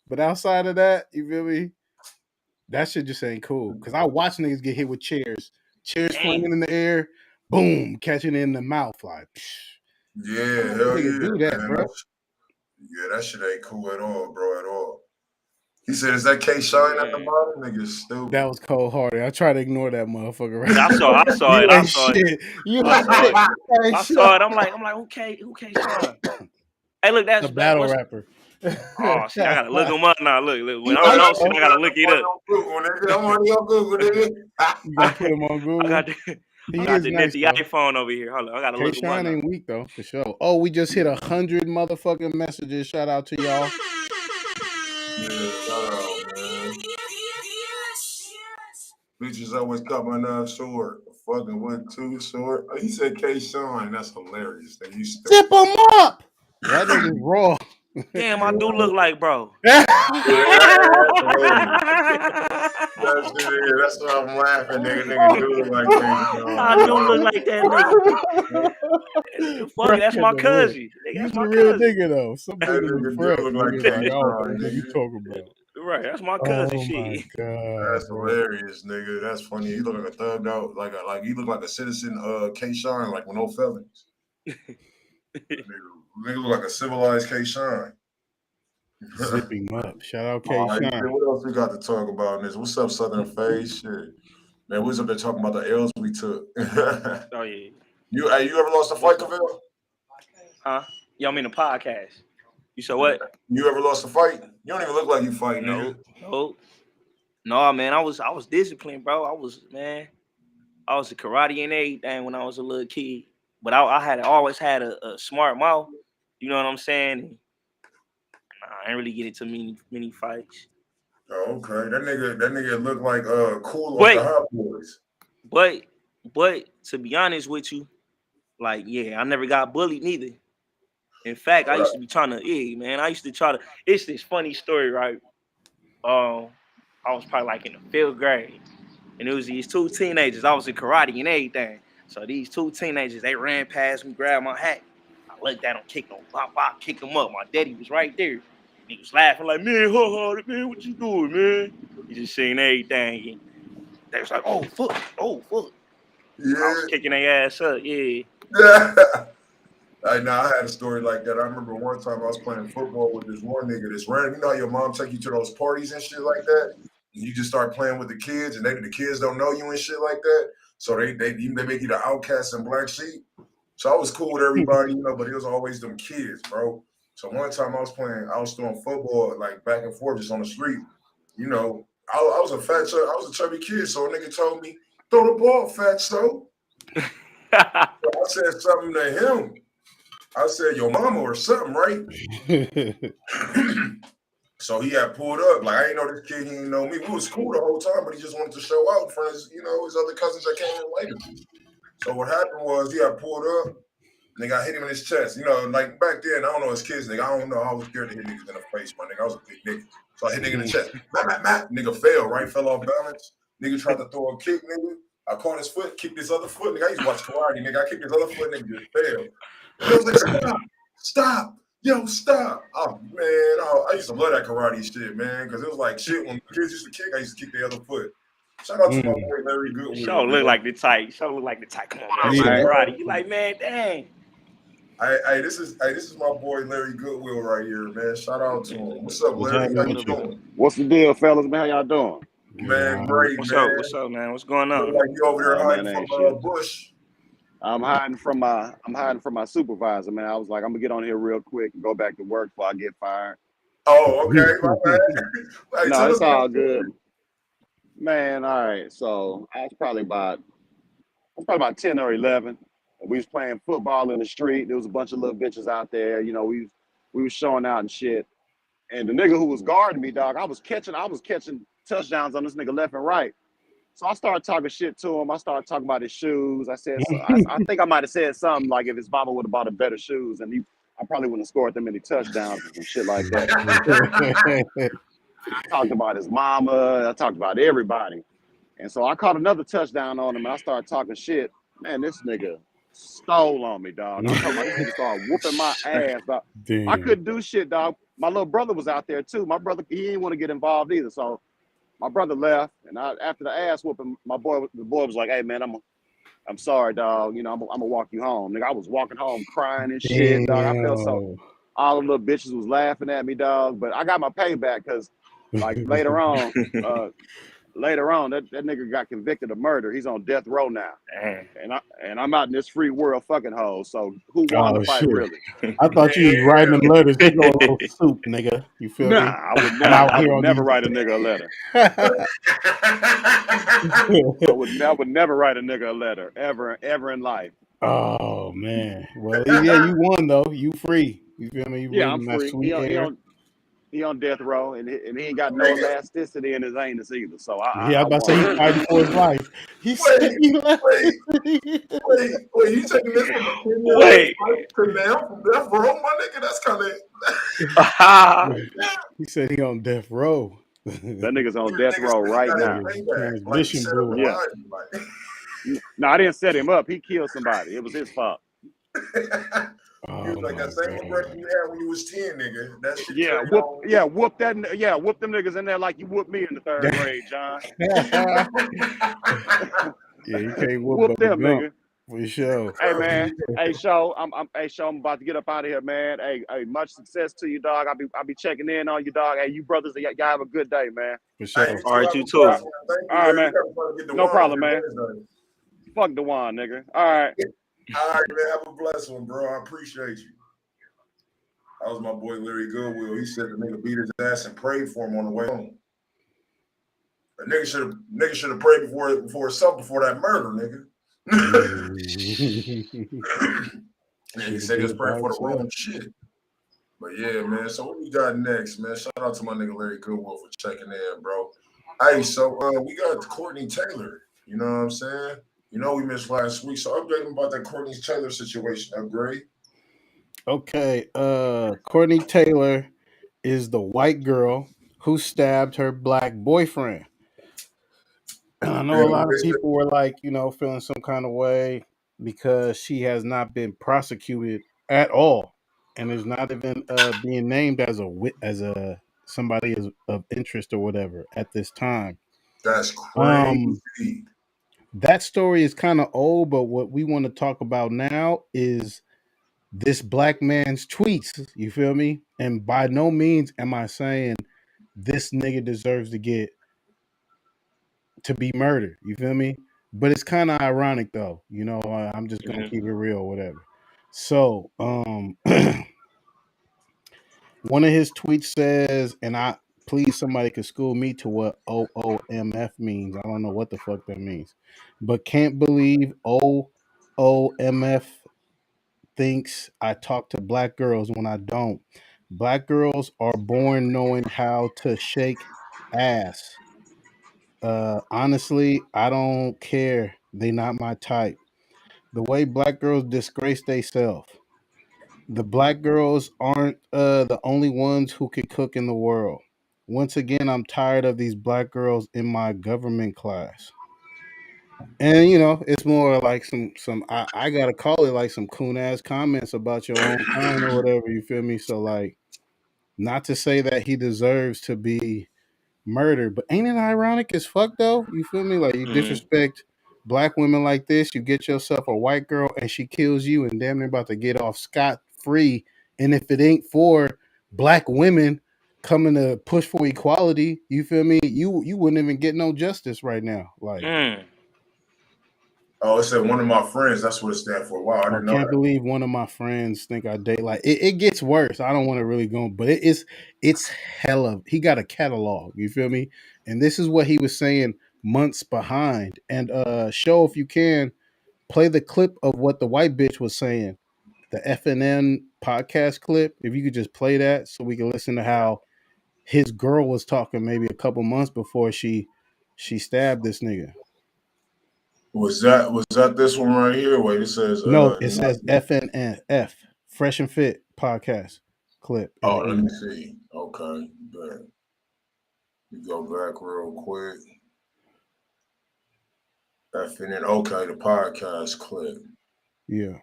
But outside of that, you feel me? That shit just ain't cool. Because I watch niggas get hit with chairs Damn. flying in the air, boom, catching it in the mouth. Like, Yeah, hell nigga do yeah, that, man. bro. That shit ain't cool at all, bro, at all. He said, "Is that K Shine at the bottom?" Nigga, stupid. That was cold hearted. I try to ignore that motherfucker. Right? I saw You it. I ain't saw it. shit. You I ain't saw shit. it. You ain't I shit. saw it. I'm like, who Sean? Hey, look, The battle what's, rapper. oh shit, I gotta look him up now. Look. When I I don't know shit, know. I gotta look it up. I'm on your Google, nigga. You gonna put him on Google? I got He the is nice, nifty though. iPhone over here. Hold on, I gotta K look him up Shine now. ain't weak though, for sure. Oh, we just hit 100 motherfucking messages. Shout out to y'all. Yeah, shout out, man. Bitches always cut my knife short. Fucking with too short. Oh, he said K Shine. That's hilarious. That you Zip them up. That nigga's raw. Damn, I do look like bro. That's why I'm laughing, nigga. Nigga do look like K Shine. I do look like that nigga. Fuck it, that's my cousin. Nigga, You's that's a my real cousin. nigga though. Some That niggas nigga be do fresh. look like Niggas K like, I don't know Shine, what you nigga. talking about. Right, that's my cousin. Oh my Shit. god, That's bro. hilarious, nigga. That's funny. He look like a thugged out, like he look like a citizen K Shine, like with no felons. Nigga look like a civilized K Shine. Zip him up. Shout out K All right, Shine. what else we got to talk about in this? What's up, Southern Phase? Shit. Man, we was up there talking about the L's we took. Oh yeah. You ever lost a fight, Cavell? Huh? Y'all mean the podcast? You said what? You ever lost a fight? You don't even look like you fight, nigga. No, man. I was disciplined, bro. I was a karate and everything when I was a little kid. But I had always had a smart mouth. You know what I'm saying? And, I didn't really get into many fights. Oh, okay. That nigga looked like cool But- off the Hot Boys. But to be honest with you, like, yeah, I never got bullied neither. In fact, I used to be trying to, it's this funny story, right? I was probably like in the 5th grade, and it was these two teenagers. I was in karate and everything. So these two teenagers, they ran past me, grabbed my hat. I looked at them, kicked them, bop, kicked them up. My daddy was right there. He was laughing like, man, man, what you doing, man? He just saying everything. And they was like, oh, fuck. Yeah. I was kicking their ass up, yeah. I had a story like that. I remember one time I was playing football with this one nigga that's random. You know how your mom take you to those parties and shit like that? And you just start playing with the kids, and the kids don't know you and shit like that. So they make you the outcast and black sheep. So I was cool with everybody, but it was always them kids, bro. So one time I was throwing football like back and forth just on the street. I was a chubby kid, so a nigga told me, throw the ball, fatso. So I said something to him. I said, your mama or something, right? So he had pulled up. Like, I didn't know this kid, he didn't know me. We was cool the whole time, but he just wanted to show out in front of his other cousins that came in later. So what happened was he had pulled up, and I hit him in his chest. Like back then, I don't know, as kids, nigga, I don't know. I was scared to hit niggas in the face, my nigga. I was a big nigga. So I hit nigga in the chest. Matt. Nigga fell, right? Fell off balance. Nigga tried to throw a kick, nigga. I caught his foot, kicked his other foot. Nigga, I used to watch karate, nigga. I kicked his other foot, nigga just fell. And I was like, stop. Yo, stop. Oh, man. I used to love that karate shit, man, because it was like shit. When kids used to kick, I used to kick the other foot. Shout out to my boy Larry Goodwill. Show look like the type. Come on, man. Karate. You like, man, dang. Hey, this is my boy Larry Goodwill right here, man. Shout out to him. What's up, Larry? How you doing? What's the deal, fellas? Man, how y'all doing? Man, great, What's man. up, man? What's going on? Look like you over there hiding from Bush. I'm hiding from my supervisor, man. I was like, I'm gonna get on here real quick and go back to work before I get fired. Oh, okay, my bad. Hey, no, it's all good. Man, all right. So I was probably about 10 or 11. We was playing football in the street. There was a bunch of little bitches out there. We was showing out and shit. And the nigga who was guarding me, dog, I was catching touchdowns on this nigga left and right. So I started talking shit to him. I started talking about his shoes. I said, I think I might have said something like if his mama would have bought him better shoes, and I probably wouldn't have scored that many touchdowns and shit like that. I talked about his mama. I talked about everybody. And so I caught another touchdown on him, and I started talking shit. Man, this nigga stole on me, dog. I'm talking about this nigga started whooping my ass, dog. I couldn't do shit, dog. My little brother was out there, too. My brother, he didn't want to get involved either. So my brother left, and after the ass whooping, the boy was like, "Hey man, I'm sorry, dog. You know, I'm gonna walk you home, nigga." I was walking home crying and shit, dog. I felt so. Damn. All the little bitches was laughing at me, dog. But I got my payback because, like, later on, that nigga got convicted of murder. He's on death row now, Damn. and I'm out in this free world fucking hole. So who won the Oh fight, shit! really? I thought you was writing them letters. Here go a little soup, nigga. You feel Nah, me? I would I'm never. out I here would on never these. write a nigga a letter. I would never write a nigga a letter ever in life. Oh man. Well, yeah, you won though. You free. You feel me? You Yeah, I'm breathing that free. sweet air. He on death row, and he ain't got no elasticity in his anus either. So Yeah, I I was about to say he's won. fighting for his life. He said Wait, he left. wait, wait, you taking this from a 10-year-old Wait. fight to now from death row, my nigga? That's kind of He said he on death row. That nigga's on nigga death row said he right got his now. Nigga, payback. Like he transmission set up blew and out. Yeah. lied. Like. No, I didn't set him up. He killed somebody. It was his fault. He was Oh like, my that same god. aggression you had when you was 10, nigga. That shit Yeah, carried on. whoop them niggas in there like you whooped me in the third grade, John. Yeah, you can't whoop Whoop Bubba them, Gump nigga. for sure. Hey man, hey show, I'm about to get up out of here, man. Hey, much success to you, dog. I'll be checking in on you, dog. Hey, you brothers, y'all have a good day, man. For Hey, sure. you All still right, have you a too. blessing. Thank you, All right, man. man. You gotta get the No wine problem, on your man. Wednesday. Fuck Dewan, nigga. All right. All right, man. Have a blessed one, bro. I appreciate you. That was my boy Larry Goodwill. He said the nigga beat his ass and prayed for him on the way home. A nigga should have prayed before that murder, nigga. Nigga said he was praying for the wrong shit. But yeah, man. So what we got next, man? Shout out to my nigga Larry Goodwill for checking in, bro. Hey, so we got Courtney Taylor. You know what I'm saying? You know we missed last week, so update him about that Courtney Taylor situation. Upgrade. Okay, Courtney Taylor is the white girl who stabbed her black boyfriend. I know a lot of people were like, feeling some kind of way because she has not been prosecuted at all, and is not even being named as a somebody of interest or whatever at this time. That's Um, crazy. that story is kind of old, but what we want to talk about now is this black man's tweets. You feel me? And by no means am I saying this nigga deserves to be murdered. You feel me? But it's kind of ironic though. I'm just gonna keep it real, whatever. So, one of his tweets says, and I please somebody could school me to what OOMF means. I don't know what the fuck that means, but can't believe OOMF thinks I talk to black girls when I don't. Black girls are born knowing how to shake ass. Honestly, I don't care. They not my type. The way black girls disgrace theyself. The black girls aren't the only ones who can cook in the world. Once again, I'm tired of these black girls in my government class. And it's more like some I gotta call it like some coon ass comments about your own kind or whatever. You feel me? So like, not to say that he deserves to be murdered, but ain't it ironic as fuck though? You feel me? Like you disrespect black women like this, you get yourself a white girl and she kills you and damn near about to get off scot free. And if it ain't for black women coming to push for equality, you feel me? You wouldn't even get no justice right now. Like. Oh, it said one of my friends. That's what it stands for. Wow, I didn't know Can't that. believe one of my friends think I date. Like it gets worse. I don't want to really go, but it's hella. He got a catalog. You feel me? And this is what he was saying months behind. And show if you can play the clip of what the white bitch was saying. The FNN podcast clip. If you could just play that, so we can listen to how his girl was talking maybe a couple months before she stabbed this nigga. Was that this one right here? Wait, it says No, it says FNF, Fresh and Fit podcast clip. Oh, let me see. Okay, but you go back real quick. FNN. Okay, the podcast clip. Yeah.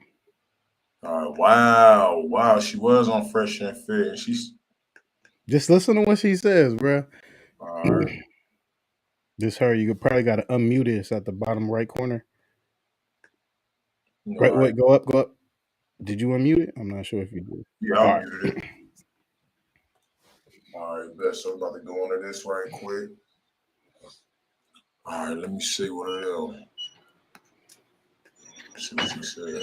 All right. Wow. She was on Fresh and Fit, and she's just listen to what she says, bro. all right. This her. You could probably got to unmute it. It's at the bottom right corner. All Right, right. wait, go up, go up. Did you unmute it? I'm not sure if you did. Yeah, All I right. muted it. All right, bet. So I'm about to go into this right quick. All right, let me see what it is. See what she said.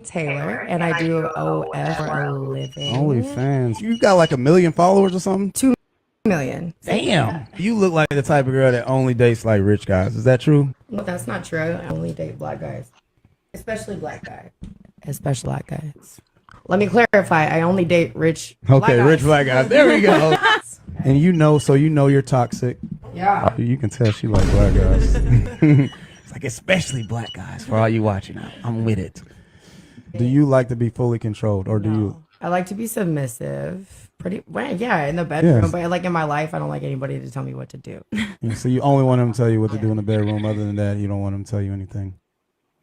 Taylor, and I do OF for a living. OnlyFans. You got like 1 million followers or something? 2 million. Damn. You look like the type of girl that only dates like rich guys. Is that true? No, that's not true. I only date black guys, especially black guys. Especially black guys. Let me clarify. I only date rich. Okay, black rich guys. black guys. There we go. And you know, so you know you're toxic. Yeah. You can tell she like black guys. It's like especially black guys. For all you watching, I'm with it. Do you like to be fully controlled, or do you? I like to be submissive. Pretty well, yeah, in the bedroom, Yes. but like in my life, I don't like anybody to tell me what to do. Yeah, so you only want him to tell you what to do in the bedroom. Other than that, you don't want him to tell you anything.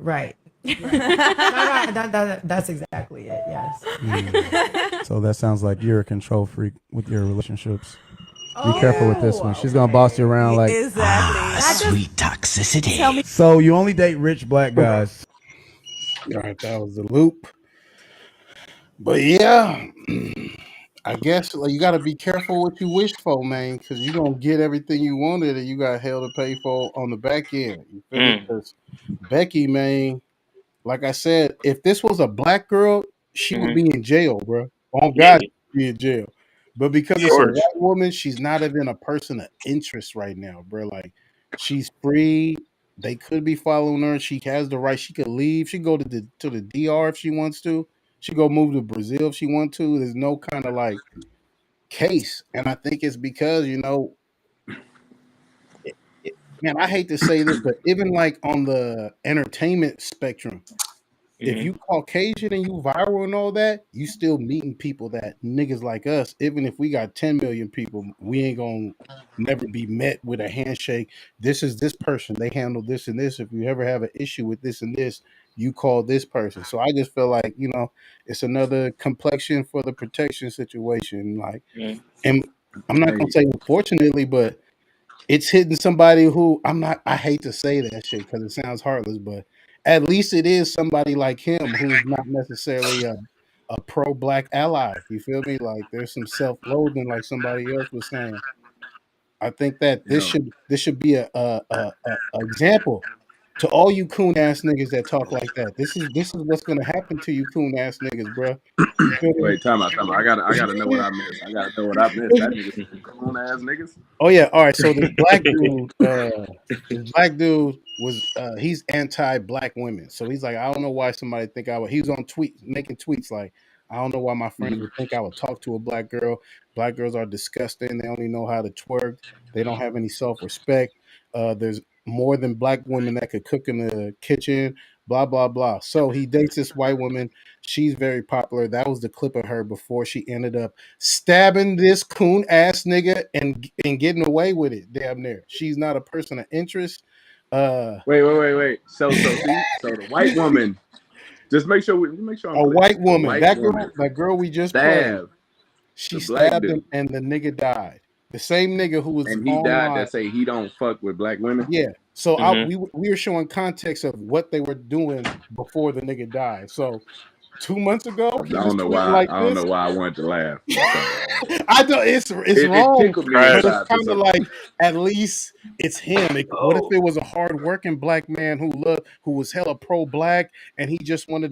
Right. That's exactly it. Yes. So that sounds like you're a control freak with your relationships. Be careful with this one. She's gonna boss you around like Sweet toxicity. So you only date rich black guys. All right, that was the loop. But yeah, I guess like, you got to be careful what you wish for, man, because you're going to get everything you wanted and you got hell to pay for on the back end. You feel me? Because Becky, man, like I said, if this was a black girl, she would be in jail, bro. On God, she'd be in jail. But because it's a white woman, she's not even a person of interest right now, bro. Like, she's free. They could be following her. She has the right. She could leave. She could go to the DR if she wants to. She go move to Brazil if she want to. There's no kind of like case, and I think it's because man, I hate to say this, but even like on the entertainment spectrum, if you Caucasian and you viral and all that, you still meeting people that niggas like us. Even if we got 10 million people, we ain't gonna never be met with a handshake. This is this person. They handle this and this. If you ever have an issue with this and this, you call this person. So I just feel like it's another complexion for the protection situation. Like, and I'm not gonna say unfortunately, but it's hitting somebody who I hate to say that shit because it sounds heartless, but at least it is somebody like him who's not necessarily a pro-black ally. You feel me? Like there's some self-loathing, like somebody else was saying. I think that this should be a example to all you coon ass niggas that talk like that. This is what's gonna happen to you coon ass niggas, bro. Wait, time out. I gotta know what I missed. That nigga coon ass niggas. Oh yeah, all right. So this black dude was he's anti-black women. So he's like, I don't know why somebody think I would. He was on making tweets like, I don't know why my friends would think I would talk to a black girl. Black girls are disgusting. They only know how to twerk. They don't have any self-respect. There's more than black women that could cook in the kitchen. Blah blah blah. So he dates this white woman. She's very popular. That was the clip of her before she ended up stabbing this coon ass nigga and getting away with it. Damn near. She's not a person of interest. Wait. So the white woman. Just make sure I'm a white woman. That girl we just played. She stabbed him and the nigga died. The same nigga who was and he online. died that say he don't fuck with black women. Yeah. So we were showing context of what they were doing before the nigga died. So 2 months ago, I don't know why I wanted to laugh. I don't. It's wrong. It but it's kind of like at least it's him. What if it was a hard-working black man who was hella pro-black and he just met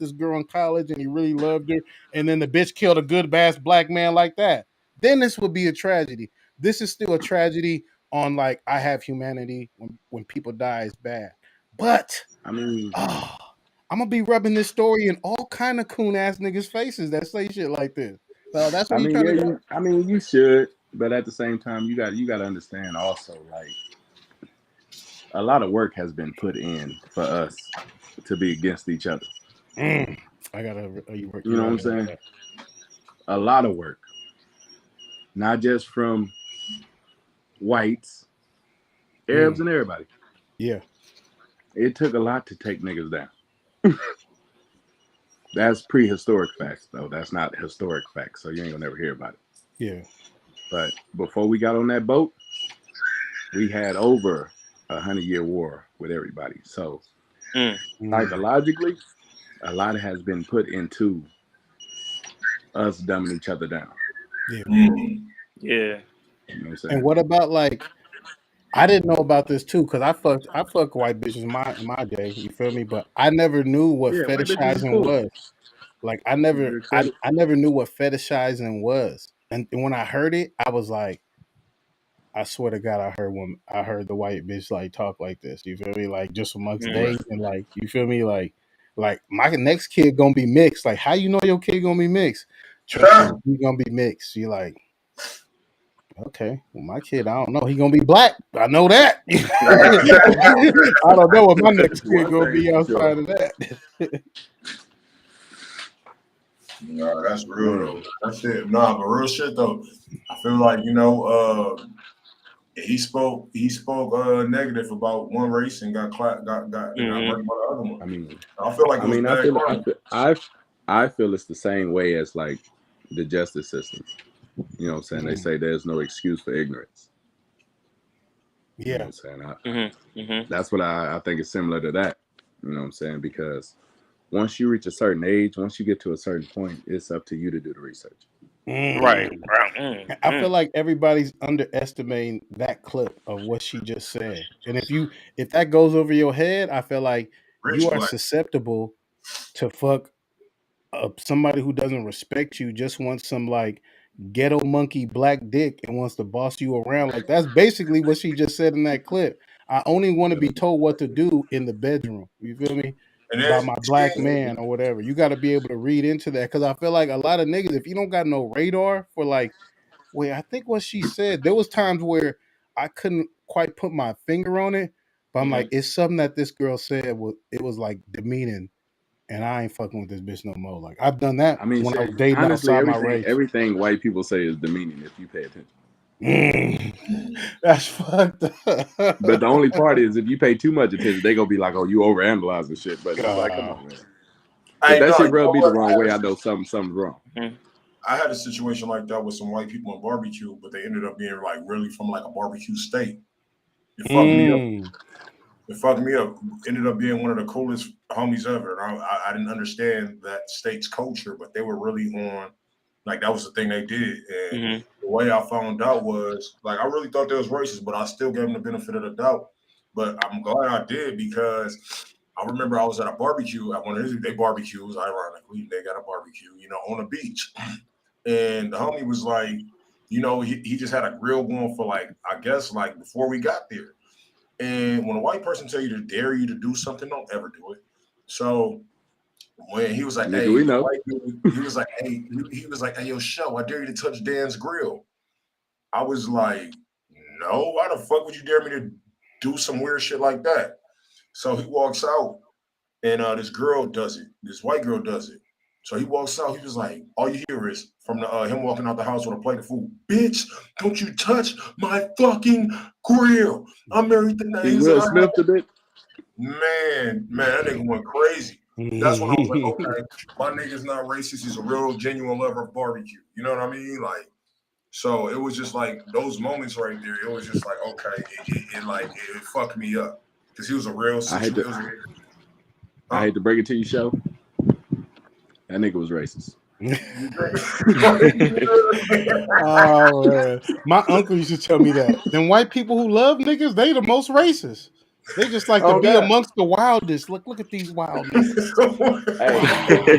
this girl in college and he really loved her, and then the bitch killed a good ass black man like that? Then this would be a tragedy. This is still a tragedy on like I Have Humanity when people die is bad, but I mean. I'm gonna be rubbing this story in all kind of coon ass niggas' faces that say shit like this. So that's what you should, but at the same time, you got to understand also, like a lot of work has been put in for us to be against each other. I gotta, you know what I'm saying? A lot of work, not just from whites, Arabs, and everybody. Yeah, it took a lot to take niggas down. That's prehistoric facts, though. That's not historic facts, so you ain't gonna never hear about it. Yeah. But before we got on that boat, we had over 100-year war with everybody. So Mm. psychologically, a lot has been put into us dumbing each other down. Yeah. Mm. Yeah. You know what I'm saying? And what about like? I didn't know about this too because I fucked white bitches in my day. You feel me? But I never knew what Yeah, white bitches is fetishizing cool. was. Like I never knew what fetishizing was. And when I heard it, I was like, I swear to God, I heard the white bitch like talk like this. You feel me? Like just amongst Mm. days and like you feel me? Like my next kid gonna be mixed. Like how you know your kid gonna be mixed? Trust me, he gonna be mixed. You like, okay, well my kid, I don't know. He gonna be black. I know that. I don't know what my next kid gonna be outside of that. Nah, that's real Man. though. That's it. Nah, but real shit though. I feel like he spoke negative about one race and got burnt by the other one. I mean, I feel like it was bad karma. I feel it's the same way as like the justice system. You know what I'm saying? They Mm. say there's no excuse for ignorance. You know Yeah. what I'm saying? That's what I think is similar to that. You know what I'm saying? Because once you reach a certain age, once you get to a certain point, it's up to you to do the research. Right. I feel like everybody's underestimating that clip of what she just said. And if that goes over your head, I feel like you Rich are black. susceptible to fuck somebody who doesn't respect you, just wants some like ghetto monkey black dick and wants to boss you around. Like that's basically what she just said in that clip. I only want to be told what to do in the bedroom. You feel me? And By then my black man or whatever. You got to be able to read into that because I feel like a lot of niggas, if you don't got no radar for like, wait, I think what she said, there was times where I couldn't quite put my finger on it, but I'm like, it's something that this girl said it was like demeaning, and I ain't fucking with this bitch no more. Like I've done that I mean, when I shit, was dating honestly, outside my race. everything white people say is demeaning if you pay attention. That's fucked up. But the only part is if you pay too much attention, they gonna be like, "Oh, you overanalyzing shit." But it's like, come on, man. If that shit rub me the wrong way, I know something's wrong. I had a situation like that with some white people in barbecue, but they ended up being like really from like a barbecue state. It fucked me up. It fucked me up. Ended up being one of the coolest homies ever. And I didn't understand that state's culture, but they were really on, like that was the thing they did. And the way I found out was like I really thought they was racist, but I still gave them the benefit of the doubt. But I'm glad I did because I remember I was at a barbecue at one of their barbecues. Ironically, they got a barbecue, on the beach. And the homie was like, he just had a grill going for like, I guess like before we got there. And when a white person tell you to dare you to do something, don't ever do it. So when he was like, Nigga, hey, we know. he was like, hey, yo, show, I dare you to touch Dan's grill. I was like, no, why the fuck would you dare me to do some weird shit like that? So he walks out and this girl does it. This white girl does it. So he walks out. He was like, all you hear is from him walking out the house with a plate of food. Bitch, don't you touch my fucking grill. I'm married to He Will Smith a bit. Man, that nigga went crazy. That's when I was like, okay, my nigga's not racist. He's a real, genuine lover of barbecue. You know what I mean? Like, so it was just like those moments right there. It was just like, okay, it fucked me up because he was a real. I hate to break it to you, show. That nigga was racist. Oh man, my uncle used to tell me that. Then white people who love niggas, they the most racist. They just like to be amongst the wildest. Look at these wild niggas. Hey,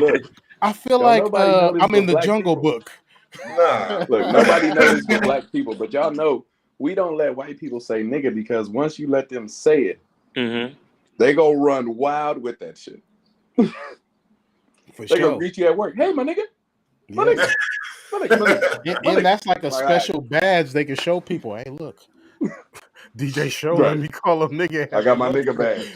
look, I feel like I'm in the Jungle Book. Nah, look, nobody knows this but black people, but y'all know we don't let white people say nigga because once you let them say it, they go run wild with that shit. For they sure. gonna greet you at work. Hey, my nigga. My nigga. And that's like a special badge they can show people. Hey, look. DJ Show, let me call him nigga. I got my nigga badge.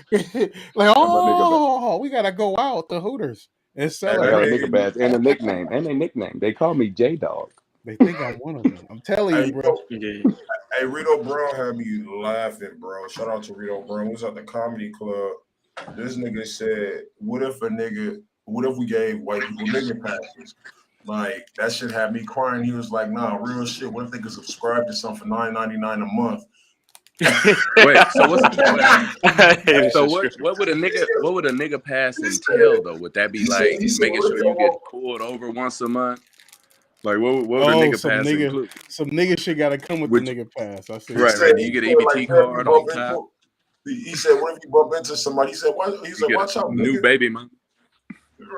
Like, we gotta go out to Hooters and celebrate. I got a nigga badge and a nickname. And a nickname. They call me J-Dog. They think I'm one of them. I'm telling you, bro. Hey, Rito Brown had me laughing, bro. Shout out to Rito Brown. We was at the comedy club. This nigga said, what if we gave white people nigga passes? Like, that shit had me crying. He was like, nah, real shit. What if they could subscribe to something for $9.99 a month? Wait, so what's This so is what true. what would a nigga pass entail though? Would that be like making sure you get pulled over once a month? Like what would a Oh, nigga pass include? some nigga shit got to come with the Which nigga pass. I see. He right, said, do you get an like, EBT what if you card on bump top? into? He said, what if you bump into somebody? He said, You get watch a out, new nigga. baby mom.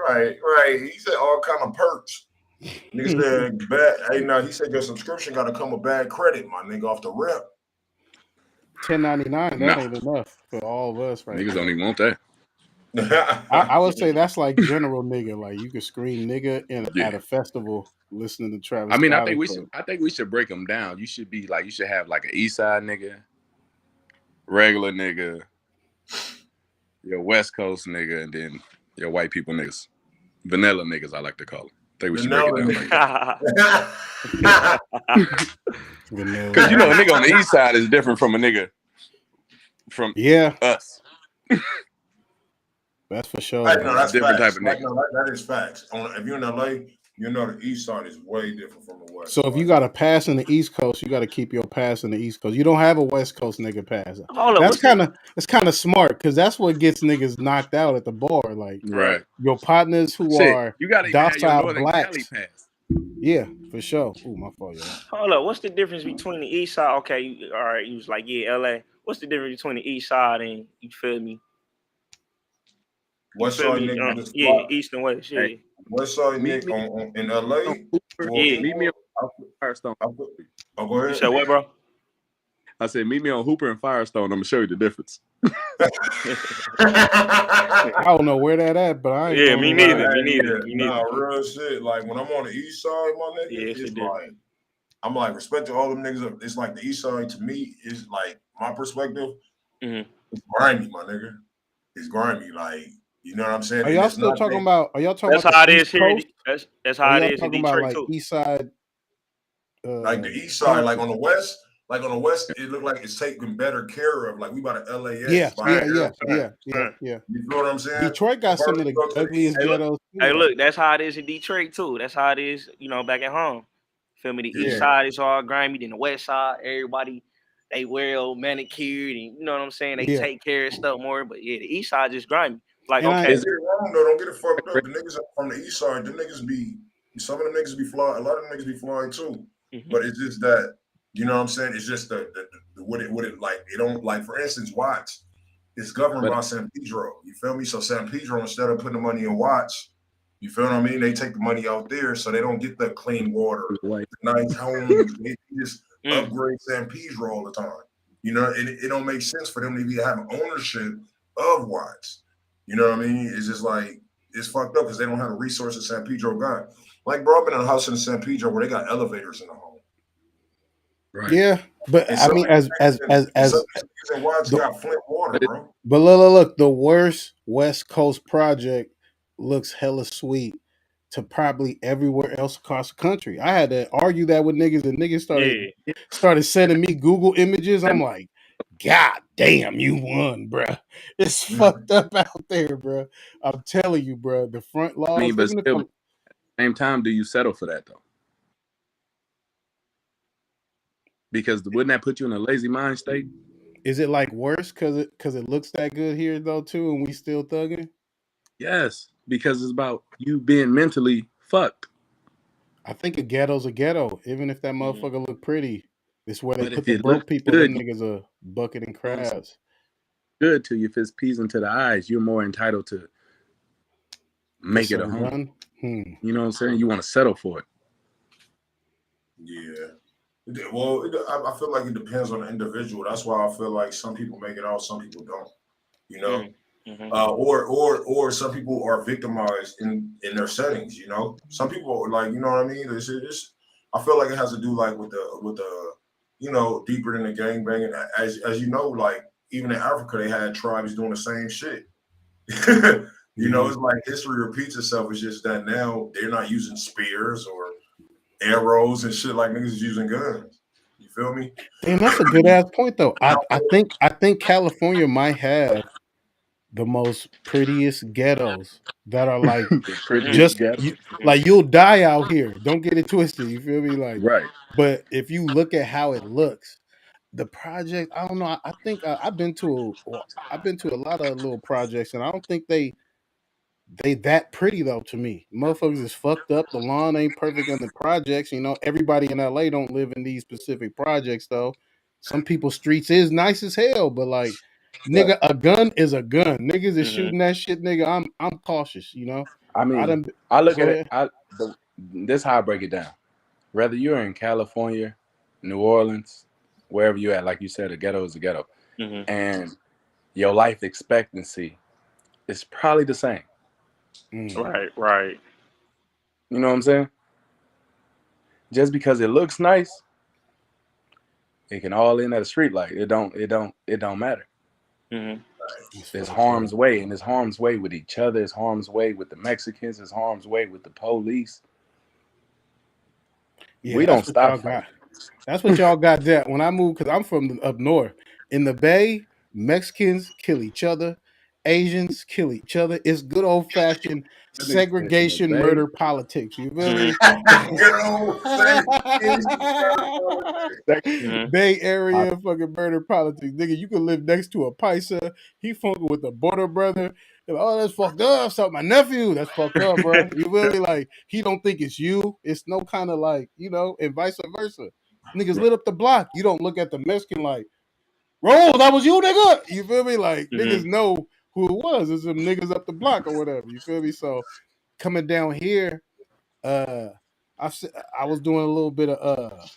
Right. He said all kind of perks. Nigga said bad. Hey, now he said your subscription got to come with bad credit, my nigga, off the rep. 1099. That Nah, ain't enough for all of us, right? niggas don't even want that. I would say that's like general nigga. Like you could scream nigga at a festival listening to Travis I mean, Scott. I think we should break them down. You should have like an East Side nigga, regular nigga, your West Coast nigga, and then your white people niggas, vanilla niggas. I like to call them. I think we should break it down like that. Because you know, a nigga on the East Side is different from a nigga from us. That's for sure. No, that's different facts. type of nigga. No, that is facts. If you're in LA, you know the East Side is way different from the West. So if you got a pass in the East Coast, you got to keep your pass in the East Coast. You don't have a West Coast nigga pass. That's kind of smart because that's what gets niggas knocked out at the bar. Like your partners who are you gotta docile blacks. Cali pass. Yeah, for sure. Ooh, my fault, y'all. Hold up, what's the difference between the East Side? Okay, all right, you was like, yeah, LA. What's the difference between the East Side and you feel me? West Side nigga, yeah, East and West, yeah. West Side nigga in LA. Meet me on Firestone. Oh, go ahead. You said what, bro? I said, meet me on Hooper and Firestone. I'm gonna show you the difference. I don't know where that at, but I ain't me neither. Nah, real shit. Like when I'm on the East Side, my nigga, it's like I'm like respecting all them niggas. It's like the East Side to me is like my perspective. It's grimy, my nigga. It's grimy, like. You know what I'm saying? Are y'all still talking about? Are y'all talking about? That's how it is here. That's how it is in Detroit like too. East Side, like the East Side, like on the West, it looked like it's taken better care of. Like we about to LAX. Yeah. You know what I'm saying? Detroit got some of the ugliest ghettos. Hey, look, that's how it is in Detroit too. That's how it is, back at home. Feel me? The East Side is all grimy. Then the West Side, everybody they well manicured, and you know what I'm saying. They take care of stuff more. But yeah, the East Side just grimy. Like, okay. Is it wrong though? Don't get it fucked up. The niggas from the East Side, some of the niggas be fly, a lot of them niggas be flying too. But it's just that, you know what I'm saying? It's just the what it like, it don't, like, for instance, Watts is governed by San Pedro. You feel me? So San Pedro, instead of putting the money in Watts, you feel what I mean? They take the money out there so they don't get the clean water, the nice homes. They just upgrade San Pedro all the time. You know, it don't make sense for them to be having ownership of Watts. You know what I mean? It's just like, it's fucked up because they don't have the resources San Pedro got. Like, bro, I've been in a house in San Pedro where they got elevators in the home. Right. Yeah, but I mean, as Watts got Flint water, bro. But look, the worst West Coast project looks hella sweet to probably everywhere else across the country. I had to argue that with niggas, and niggas started sending me Google images. I'm like, God damn, you won, bro. It's fucked up out there, bro. I'm telling you, bro. The front laws. I mean, but still, at the same time, do you settle for that though? Because wouldn't that put you in a lazy mind state? Is it like worse because it looks that good here though too, and we still thugging? Yes, because it's about you being mentally fucked. I think a ghetto's a ghetto, even if that motherfucker look pretty. It's where they put the broke people. Them niggas a bucket and crabs. Good to you if it's peas into the eyes. You're more entitled to make it a home. You know what I'm saying? You want to settle for it. Yeah. Well, I feel like it depends on the individual. That's why I feel like some people make it out, some people don't. You know, or some people are victimized in their settings. You know, some people are like, you know what I mean. I feel like it has to do like with the you know, deeper than the gangbanging. As you know, like even in Africa, they had tribes doing the same shit. You know, it's like history repeats itself. It's just that now they're not using spears or arrows and shit like niggas is using guns. You feel me? And that's a good ass point though. I think California might have the most prettiest ghettos that are like just like you'll die out here. Don't get it twisted. You feel me? Like, right. But if you look at how it looks, the project, I don't know. I think I've been to a lot of little projects, and I don't think they that pretty though to me. Motherfuckers is fucked up. The lawn ain't perfect in the projects. You know, everybody in LA don't live in these specific projects though. Some people's streets is nice as hell, but like, Right. nigga, a gun is a gun. Niggas is Mm-hmm. shooting that shit, nigga. I'm cautious. You know. I I mean, done. I look Go at it. ahead. This how I break it down. Whether you're in California, New Orleans, wherever you at, like you said, a ghetto is a ghetto, Mm-hmm. and your life expectancy is probably the same. Right. You know what I'm saying? Just because it looks nice, it can all end at a street light. It don't matter. Mm-hmm. There's harm's way, and there's harm's way with each other. There's harm's way with the Mexicans. There's harm's way with the police. Yeah, We don't that's what y'all stop got. fighting. That's what y'all got there. When I moved, because I'm from up north. In the Bay, Mexicans kill each other. Asians kill each other. It's good old fashioned That nigga said in the segregation Bay. murder politics. You feel Mm-hmm. me? Good old Mm-hmm. Bay I, Area fucking murder politics. Nigga, you can live next to a paisa. He fucking with a border brother. And, oh, that's fucked up. So my nephew, that's fucked up, bro. You feel me? Like, he don't think it's you. It's no kind of like, you know, and vice versa. Niggas lit up the block. You don't look at the Mexican like, Roll, that was you, nigga. You feel me? Like, niggas Mm-hmm. know who it was. It's some niggas up the block or whatever. You feel me? So coming down here, uh, I was doing a little bit of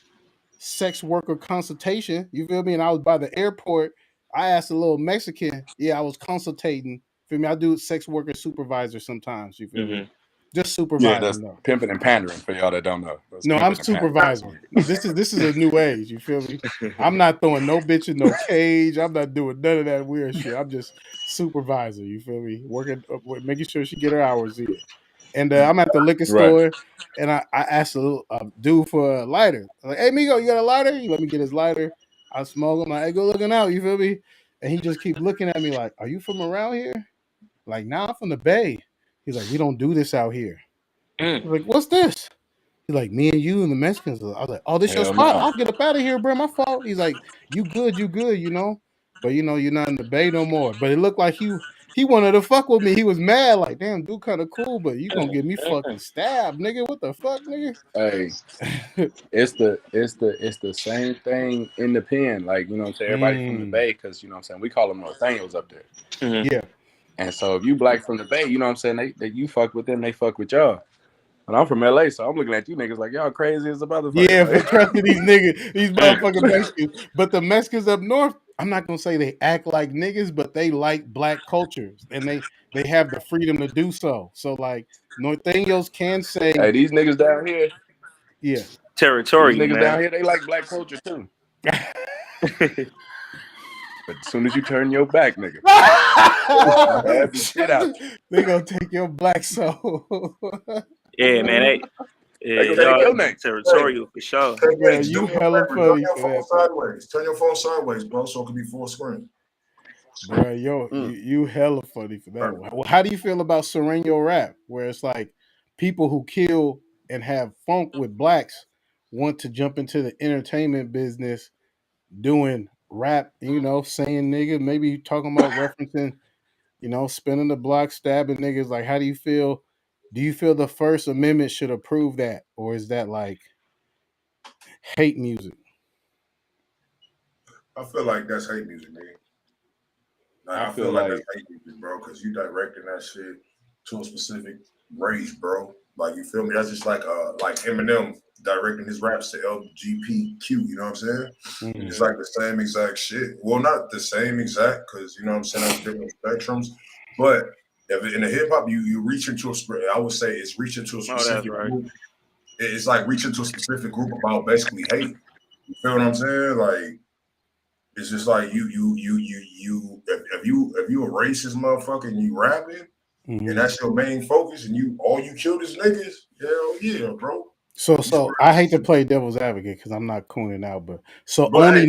sex worker consultation. You feel me? And I was by the airport. I asked a little Mexican. Yeah, I was consultating. Feel me? I do sex worker supervisor sometimes. You feel me? Mm-hmm. Just yeah, that's supervising though. pimping and pandering for y'all that don't know. That's No, I'm pimping and pandering. supervising. This is a new age. You feel me? I'm not throwing no bitch in no cage. I'm not doing none of that weird shit. I'm just supervisor. You feel me? Working, making sure she get her hours in. And I'm at the liquor Right. store, and I asked a little dude for a lighter. I'm like, hey, Migo, you got a lighter? He let me get his lighter. I smoke. I'm like, hey, good looking out. You feel me? And he just keep looking at me like, are you from around here? Like, nah, I'm from the Bay. He's like, we don't do this out here. I was like, what's this? He's like, me and you and the Mexicans. I was like, oh, this your Hell spot? no. I'll get up out of here, bro. My fault. He's like, you good, you know. But you know, you're not in the Bay no more. But it looked like he wanted to fuck with me. He was mad, like, damn, dude kind of cool, but you gonna get me fucking stabbed, nigga. What the fuck, nigga? Hey, it's the same thing in the pen. Like, you know what I'm saying? Everybody from the Bay, because, you know what I'm saying, we call them Norteños up there. Mm-hmm. Yeah. And so if you black from the Bay, you know what I'm saying, they you fuck with them, they fuck with y'all. And I'm from LA, so I'm looking at you niggas like y'all crazy as a motherfucker. Yeah, Like, for trusting these niggas, these motherfucking Mexicans. But the Mexicans up north, I'm not gonna say they act like niggas, but they like black cultures, and they have the freedom to do so. So like Norteños can say, hey, these niggas down here, yeah. Territorial, man. they like black culture too. But as soon as you turn your back, nigga, have the shit out. They gonna take your black soul. Yeah, man. They gonna take Y'all your name. territorial for sure. Yeah, you hella Turn funny your for phone that, sideways. Turn your phone sideways, bro, so it can be full screen. bro. Yo, you hella funny for that. Well, how do you feel about Sereno rap, where it's like people who kill and have funk with blacks want to jump into the entertainment business doing rap, you know, saying nigga, maybe talking about referencing, you know, spinning the block, stabbing niggas. Like, how do you feel? Do you feel the First Amendment should approve that, or is that like hate music? I feel like that's hate music, man. Like, I I feel feel like like that's hate music, bro, because you directing that shit to a specific race, bro. Like, you feel me? That's just like Eminem directing his raps to LGBTQ. You know what I'm saying? Mm-hmm. It's like the same exact shit. Well, not the same exact, because you know what I'm saying, that's different spectrums. But if in the hip hop, you reach into I would say it's reaching to a specific group. It's like reaching to a specific group about basically hate. You feel what I'm saying? Like, it's just like if you a racist motherfucker and you rapping, and that's your main focus, and all you killed is niggas, hell yeah, bro. So I hate to play devil's advocate because I'm not cooning out, but so But only hey,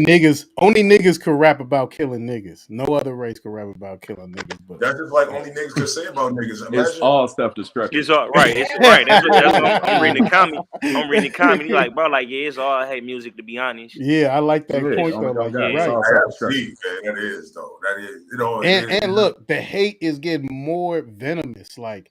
niggas could rap about killing niggas. No other race could rap about killing niggas, but that's just like only niggas could say about niggas. It's Imagine. all self-destruction. It's all right. It's right. That's what I'm reading the comment. I'm reading the comment. He like, bro, like, yeah, it's all hate music to be honest. yeah, I like that Yeah, point though. oh Like you're God, it's Yeah. right. all Hey, that's self-destruction. deep, man. That is though. That is, you know, it, And look, the hate is getting more venomous. Like,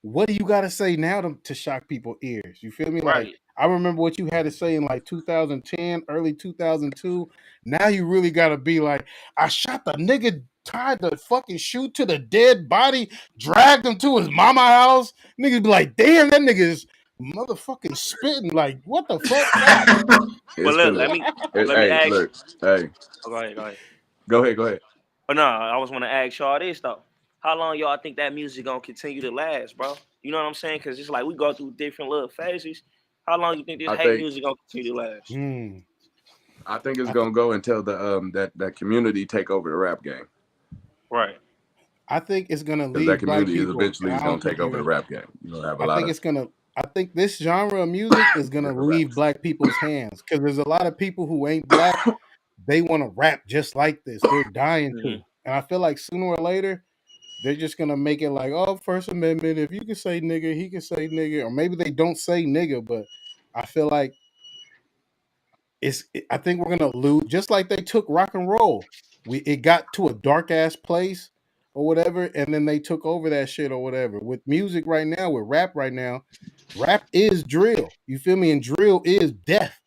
what do you got to say now to shock people's ears? You feel me? Like, Right. I remember what you had to say in like 2010, early 2002. Now you really got to be like, I shot the nigga, tied the fucking shoe to the dead body, dragged him to his mama house. Niggas be like, damn, that nigga is motherfucking spitting. Like, what the fuck? Like, But It's look, finna. let me Hey, ask. look. Hey, Oh, go ahead, go ahead. go ahead. But no, I was want to ask y'all this though. How long y'all think that music gonna continue to last, bro? You know what I'm saying? Because it's like we go through different little phases. How long you think this I hate think music gonna continue to last? I think it's gonna go until the that community take over the rap game. Right. I think it's gonna Because that leave black community is people. eventually And I gonna don't think take they're over the gonna. rap game. You gonna have a I lot think of it's gonna. I think this genre of music is gonna different leave rappers. black people's hands because there's a lot of people who ain't black. They want to rap just like this. They're dying Mm-hmm. to, and I feel like sooner or later they're just gonna make it like, oh, First Amendment. If you can say nigga, he can say nigga, or maybe they don't say nigga, but I feel like I think we're gonna lose, just like they took rock and roll. It got to a dark ass place or whatever, and then they took over that shit or whatever. With music right now, with rap right now, rap is drill. You feel me? And drill is death.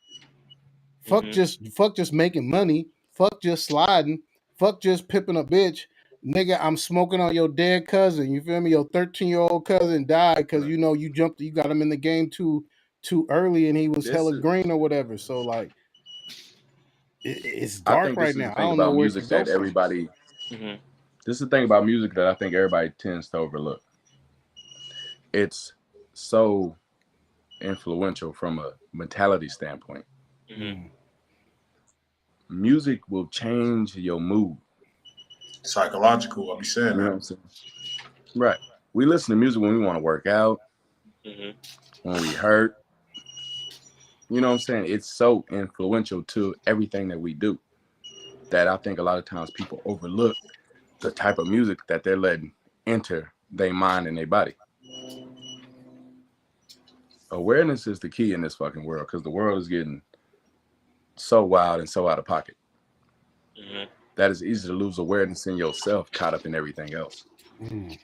Mm-hmm. Fuck just making money. Fuck just sliding. Fuck just pimping a bitch. Nigga, I'm smoking on your dead cousin. You feel me? Your 13-year-old cousin died because you know you got him in the game too early and he was This hella is, green or whatever. So like it's I dark think right this is now. the I thing don't know about where it music could go that from. everybody. Mm-hmm. This is the thing about music that I think everybody tends to overlook. It's so influential from a mentality standpoint. Mm-hmm. Music will change your mood. psychological. I'll be saying You know what that. I'm saying? Right. We listen to music when we want to work out, Mm-hmm. when we hurt. You know what I'm saying? It's so influential to everything that we do that I think a lot of times people overlook the type of music that they're letting enter their mind and their body. Awareness is the key in this fucking world because the world is getting so wild and so out of pocket Mm-hmm. that it's easy to lose awareness in yourself caught up in everything else. Mm.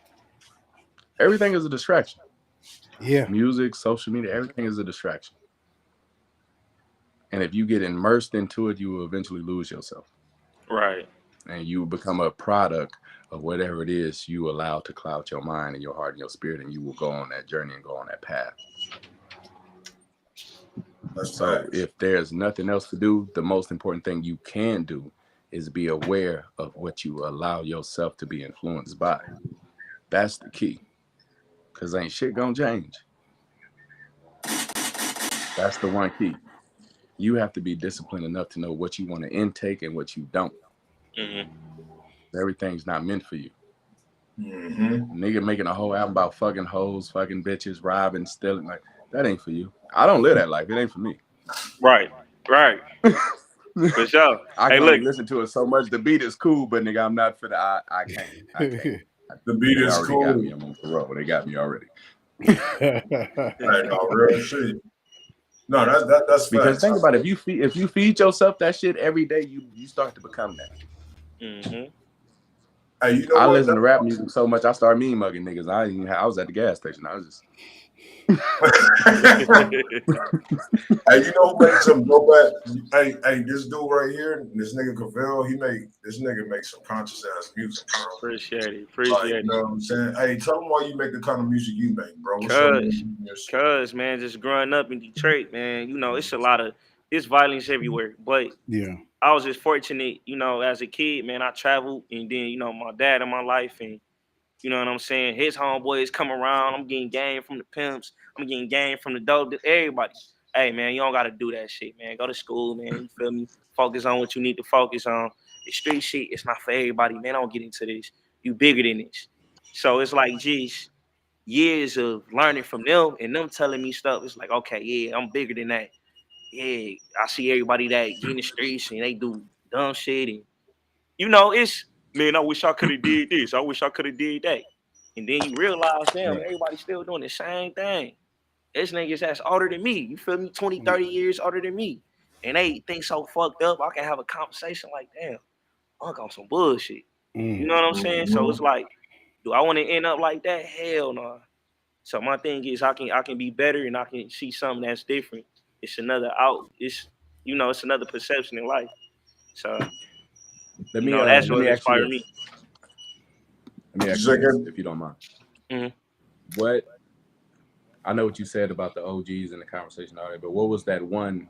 Everything is a distraction. Yeah. Music, social media, everything is a distraction. And if you get immersed into it, you will eventually lose yourself. Right. And you will become a product of whatever it is you allow to cloud your mind and your heart and your spirit, and you will go on that journey and go on that path. That's So facts. if there's nothing else to do, the most important thing you can do is be aware of what you allow yourself to be influenced by. That's the key. Because ain't shit gonna change. That's the one key. You have to be disciplined enough to know what you want to intake and what you don't. Mm-hmm. Everything's not meant for you. Mm-hmm. Nigga making a whole album about fucking hoes, fucking bitches, robbing, stealing, like that ain't for you. I don't live that life. It ain't for me. Right. Right. For sure. I Hey, can look. only listen to it so much. The beat is cool, but nigga, I'm not for the. I can't. The beat They is already got cool. me. I'm on parole. They got me already. Hey, no, real shit. No, that's Because facts. think about it, if you feed yourself that shit every day, you start to become that. Mm-hmm. Hey, you know I what? listen to rap music so much, I start mean mugging niggas. I was at the gas station. I was just. Hey, you know who made some dope ass? Hey, this dude right here, this nigga Cavell, this nigga make some conscious ass music, bro. Appreciate it. Like, Appreciate you know what I'm saying? Hey, tell them why you make the kind of music you make, bro. What's your it. main? Cause man, just growing up in Detroit, man, you know, it's violence everywhere. But Yeah. I was just fortunate, you know, as a kid, man, I traveled and then, you know, my dad in my life and you know what I'm saying? His homeboys come around. I'm getting game from the pimps. I'm getting game from the dope. Everybody. Hey, man, you don't got to do that shit, man. Go to school, man. You feel me? Focus on what you need to focus on. The street shit, it's not for everybody, man. Don't get into this. You bigger than this. So it's like, geez, years of learning from them and them telling me stuff. It's like, okay, yeah, I'm bigger than that. Yeah, I see everybody that get in the streets and they do dumb shit, and it's, man, I wish I could have did this. I wish I could have did that. And then you realize, damn, Right. everybody's still doing the same thing. This niggas that's older than me. You feel me? 20, 30 years older than me. And they think so fucked up. I can have a conversation like, damn, I'm on some bullshit. You know what I'm saying? So it's like, do I want to end up like that? Hell no. So my thing is I can be better and I can see something that's different. It's another it's another perception in life. So Let me that's let what me ask you inspired this. me. Let me ask you this, if you don't mind. What, I know what you said about the OGs and the conversation all that, but what was that one,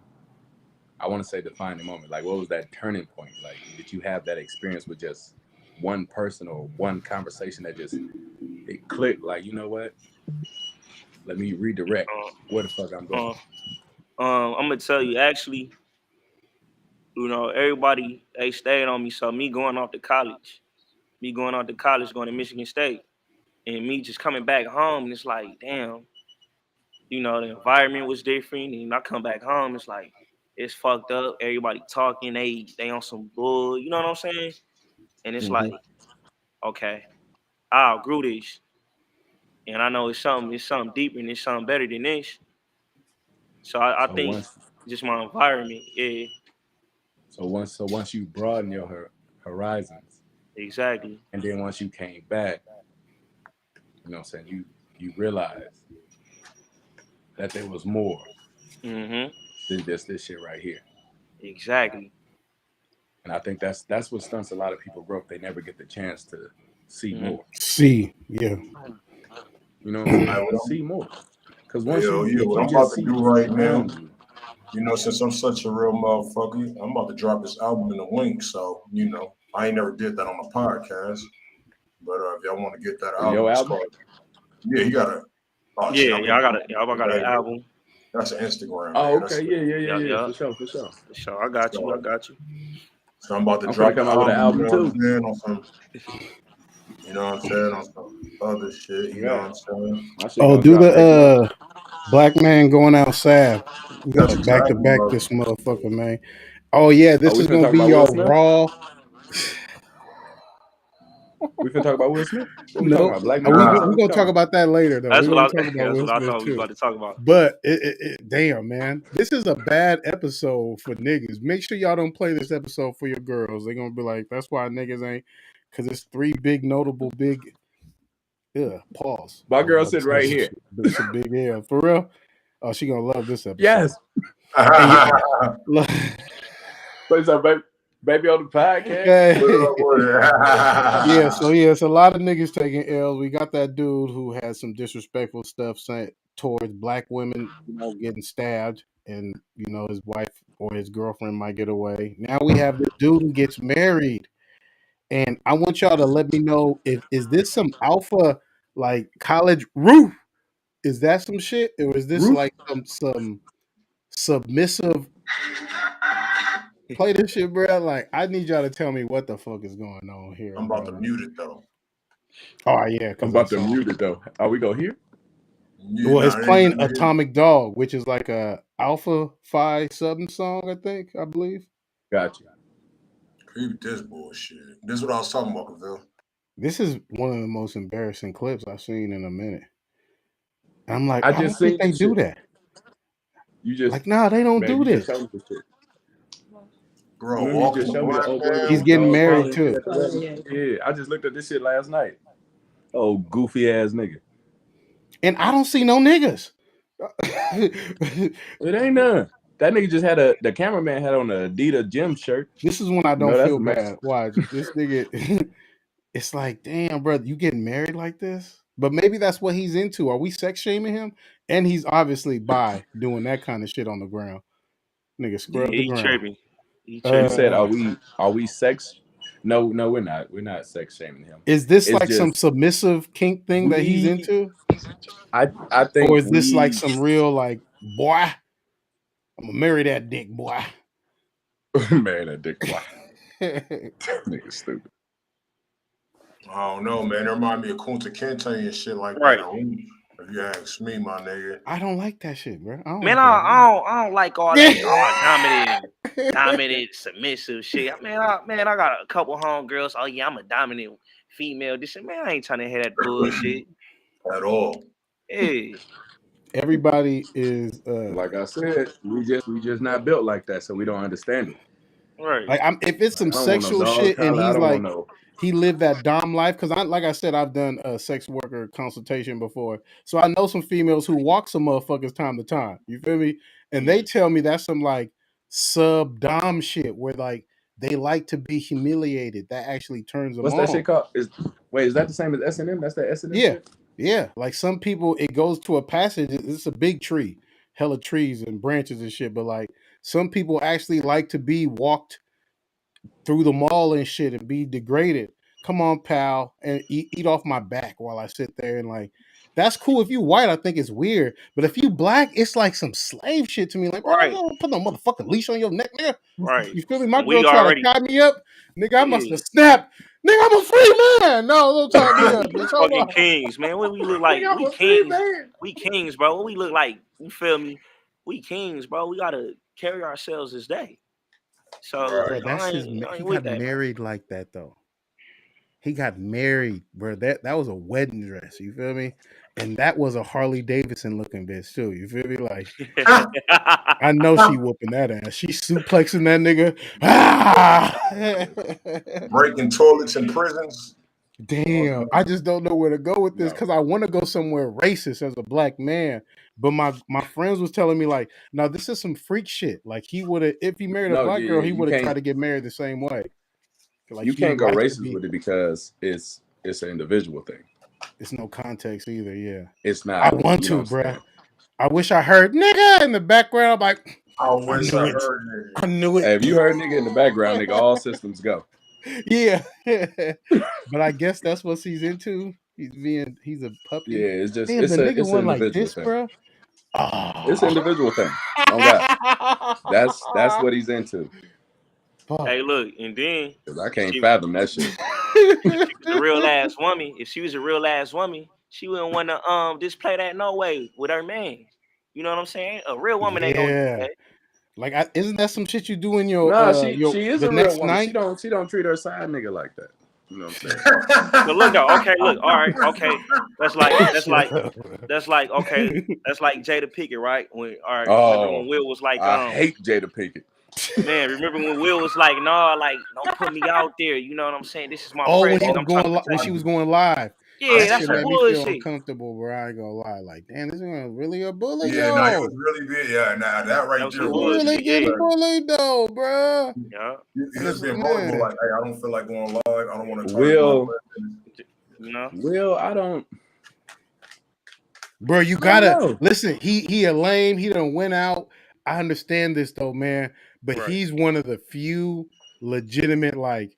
I want to say, defining moment? Like, what was that turning point? Like, did you have that experience with just one person or one conversation that just, it clicked? Like, you know what? Let me redirect where the fuck I'm going. I'm gonna tell you, actually, everybody they stayed on me. So me going off to college, going to Michigan State, and me just coming back home, and it's like, damn, the environment was different, and I come back home, it's like it's fucked up. Everybody talking, they on some bull, you know what I'm saying? And it's like, okay, I outgrew this, and I know it's something deeper and it's something better than this. So I So think once, just my environment, yeah, so once you broaden your horizons, exactly. and then once you came back, you know what I'm saying, you realized that there was more than just this shit right here. Exactly. And I think that's what stunts a lot of people growth. They never get the chance to see more. See, yeah. You know what I'm saying? See more. Because once Yo, if what you I'm about just to see do what's right now, around since I'm such a real motherfucker, I'm about to drop this album in a link. So, I ain't never did that on a podcast. But if y'all want to get that you, album, your it's album. called. Yeah, you gotta. Oh shit, Yeah, I got an album. That's an Instagram. Oh, Man. okay, yeah, for sure. For sure. I got you. So I'm about to I'm drop finna the come out with an album. album too. On some. You know what I'm saying? On some other shit. You know what I'm saying? My shit Oh, gonna do drop next month. the black man going outside. We That's got back to exactly back what this motherfucker, man. Oh yeah, Oh, this we is finna gonna talk be about Will y'all Smith? raw. We finna talk about Will Smith? What we talking Nope. about? Black We man? What gonna we talk about that later though. That's We're gonna what talk about that's Will what I Smith thought we was too. about to talk about. But damn, man, this is a bad episode for niggas. Make sure y'all don't play this episode for your girls. They're gonna be like, that's why niggas ain't, because it's three big notable big. Yeah, pause. My I was girl about to sitting say right some here. shit, but it's a big L for real. Oh, she gonna love this episode. Yes. Hey, look. What's up, baby on the podcast? Yeah, it's a lot of niggas taking L's. We got that dude who had some disrespectful stuff sent towards black women, getting stabbed, and his wife or his girlfriend might get away. Now we have this dude who gets married, and I want y'all to let me know if is this some alpha like college roof? Is that some shit, or is this like some submissive? Play this shit, bro. Like, I need y'all to tell me what the fuck is going on here. I'm about bro. to mute it though. Oh yeah, I'm about to mute it though. Are we go here? Yeah, Well, it's playing Atomic Dog, which is like a Alpha Phi Southern song, I believe. Gotcha. Creep this bullshit. This is what I was talking about, Cavell. This is one of the most embarrassing clips I've seen in a minute. And I'm like, I I just don't think seen they this do shit. that. You just Like, nah, they don't man, do you this. just showed me this shit. Bro, Remember you just walking showed me the black old boy with He's the getting dog married collar and too. shit at the wedding? Yeah, I just looked at this shit last night. Oh, goofy ass nigga. And I don't see no niggas. It ain't none. That nigga just had the cameraman had on a Adidas gym shirt. This is when I don't that's feel the bad. Watch this nigga. It's like, damn, bro, you getting married like this? But maybe that's what he's into. Are we sex shaming him? And he's obviously bi doing that kind of shit on the ground. Nigga, scrub the He ground. tripping. He You tripping. said, are we sex? No, we're not. We're not sex shaming him. Is this It's like some just submissive kink thing that he's into? I Or think is this like some real like, boy, I'm gonna marry that dick, boy. man, that dick boy. Nigga stupid. I don't know, man. It remind me of Kunta Kinte and shit like Right. that. If you ask me, my nigga. I don't like that shit, bro. I don't Man, like that. I don't like all that dominant, submissive shit. I got a couple homegirls. Oh yeah, I'm a dominant female. This shit, man, I ain't trying to hear that bullshit At all. Hey, Everybody is Like I said, we just not built like that, so we don't understand it. right. like if it's some I don't want no sexual dog shit and collar. I he's don't want like no. he lived that dom life, because like I said, I've done a sex worker consultation before, so I know some females who walk some motherfuckers time to time. You feel me? And they tell me that's some like sub dom shit where like they like to be humiliated. That actually turns them What's on. that shit called? Is that the same as S&M? That's that S&M Yeah, shit? yeah. Like some people, it goes to a passage. It's a big tree, hella trees and branches and shit. But like some people actually like to be walked through the mall and shit and be degraded. Come on, pal, and eat off my back while I sit there and like. That's cool. If you white, I think it's weird. But if you black, it's like some slave shit to me. Like, bro, I Right, don't put no motherfucking leash on your neck, nigga. right. You feel me? My And girl we tried to already tie me up. Nigga, I must yeah. have snapped. Nigga, I'm a free man. No, don't tie me up, bitch. Hold Fucking on. kings, man. What we look like? I'm We a free kings. man. We kings, bro. What we look like? You feel me? We kings, bro. We gotta carry ourselves as they. So Bro, that's his. I He ain't got with that, man. married like that though. He got married, bro. That was a wedding dress. You feel me? And that was a Harley Davidson looking bitch too. You feel me? Like I know she whooping that ass. She suplexing that nigga. Ah! Breaking toilets in prisons. Damn, I just don't know where to go with this No, because I want to go somewhere racist as a black man. But my friends was telling me like, no, this is some freak shit. Like he would have, if he married a no, black girl, he you would have tried can't to get married the same way. Like you he can't would go like to racist be. with it because it's an individual thing. It's no context either. Yeah, It's I not. want You know to, what I'm bruh. saying? I wish I heard nigga in the background. I'm like, I I wish knew I it. heard I knew Hey, if you it. heard nigga in the background, nigga, all systems go. Yeah, but I guess that's what he's into. He's a puppy. Yeah, Damn, the nigga it's an went like individual this, thing. bro. It's an Oh, individual thing. Oh God, that's what he's into. Hey, fuck. look, and then 'Cause I if can't she fathom that shit. was a real ass woman, if she was a real ass woman, she wouldn't want to display that no way with her man. You know what I'm saying? A real woman ain't gonna do Yeah, that. like isn't that some shit you do in Nah, your she is the a real next woman. night? She don't treat her side nigga like that. You know what I'm saying? But look though, okay, look, all right, okay. That's like Shut up. that's like okay, that's like Jada Pinkett, right? When all right, remember when Oh, Will was like, I hate Jada Pinkett. man, remember when Will was like, no, like, don't put me out there. You know what I'm saying? This is my Oh, president. I'm talking when to she was going live, yeah, that that's shit some made me feel bullshit. uncomfortable, bro. I ain't gonna lie. Like, damn, this is really a bully, Yeah, no, it was yo. really big. Yeah, nah, that That right was there some You was really bullshit. Yeah, getting disrespect. bullied though, bro. yeah. He And was it's being vulnerable, man, like, hey, I don't feel like going live. I don't want to tarnish my Will, presence. You know, I don't bro. You gotta know. listen. He a lame. He done went out. I understand this though, man. But right? he's one of the few legitimate like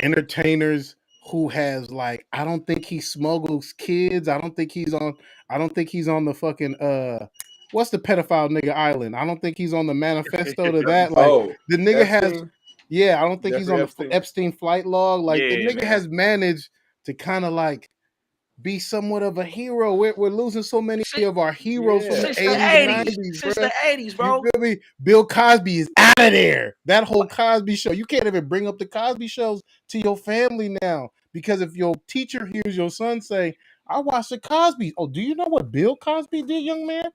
entertainers who has like I don't think he smuggles kids. I don't think he's on the fucking what's the pedophile nigga island? I don't think he's on the manifesto to that. Like Oh, the nigga has Epstein, yeah, I don't think he's Jeffrey on the Epstein. Epstein flight log. Like the Yeah, nigga man. has managed to kind of like be somewhat of a hero. We're losing so many of our heroes from the Yeah, Since the 80s and '80s, 90s, since the bro. '80s, You bro. feel me? Bill Cosby is out of there. That whole Cosby show. You can't even bring up the Cosby shows to your family now. Because if your teacher hears your son say, I watched the Cosby. Oh, do you know what Bill Cosby did, young man?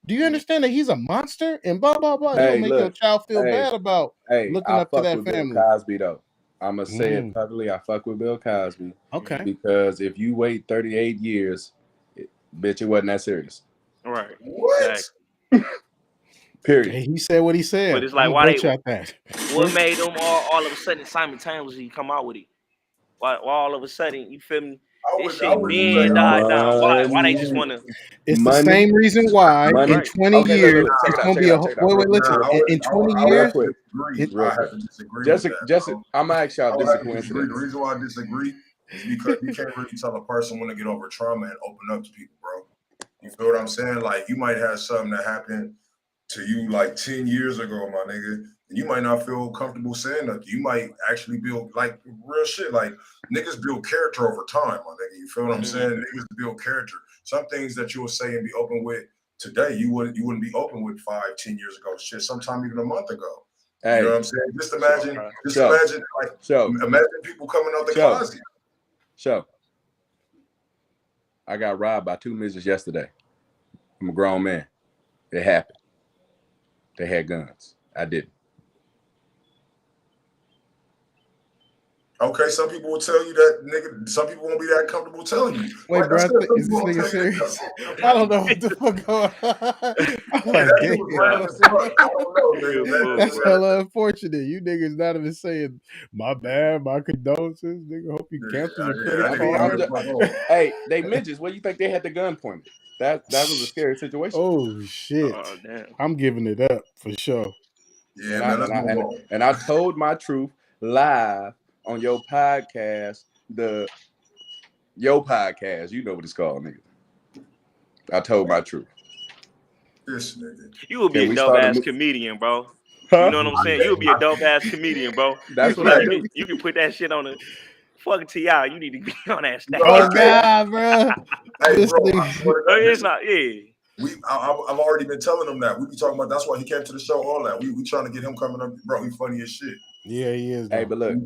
Do you understand that he's a monster? And blah, blah, blah. You'll Hey, make your look. child feel Hey, bad about hey, looking I up to fuck that with Bill family. Cosby though. I'ma say it Mm, publicly. I fuck with Bill Cosby okay. because if you wait 38 years, bitch, it wasn't that serious. Right. What? Exactly. Period. Hey, he said what he But said. it's I'm like, gonna why go they? check that. What made them all of a sudden simultaneously come out with it? Why all of a sudden you feel me? This I shit would been say, died down. Why they just Money, wanna It's the money, same reason why in money. right? 20 Okay, years look. Check it's it out. gonna Check be it a out. Check it out. wait, Real wait, quick. listen. nah, In I 20 would Real have years, to quick. disagree. it Real I have quick. to disagree with Just, that, just. bro. I'm gonna ask y'all I would just a have to disagree. The coincidence. reason why I disagree is because you can't really tell a person when to get over trauma and open up to people, bro. You feel what I'm saying? Like you might have something that happened to you like 10 years ago, my nigga, you might not feel comfortable saying that. You might actually build like real shit. Like niggas build character over time, my nigga. You feel what I'm saying? Niggas build character. Some things that you will say and be open with today, you wouldn't be open with 5, 10 years ago. Shit, sometime even a month ago. Hey, you know what I'm saying? Just imagine, imagine people coming out the closet. I got robbed by 2 midgets yesterday. I'm a grown man. It happened. They had guns. I didn't. Okay, some people will tell you that, nigga. Some people won't be that comfortable telling you. Wait, bro, is this nigga serious? I don't know what the fuck going on. I'm like, damn. That's hella unfortunate. You niggas not even saying my bad, my condolences. Nigga, hope you cancel your credit card. Hey, they midgets. What do you think they had the gun pointed? That was a scary situation. Oh shit! Oh, damn. I'm giving it up for sure. Yeah, and I told my truth live on your podcast. Your podcast, you know what it's called, nigga. I told my truth. This nigga. You would be a dope ass comedian, bro. Huh? You know what I'm saying? You would be a dope ass comedian, bro. That's what I do. You can put that shit on the fucking TI. You need to be on that stage. Oh God, bro. Hey, bro. It's not. Yeah. I've already been telling him that. We be talking about. That's why he came to the show. All that. We trying to get him coming up, bro. He funny as shit. Yeah, he is. Though. Hey, but look,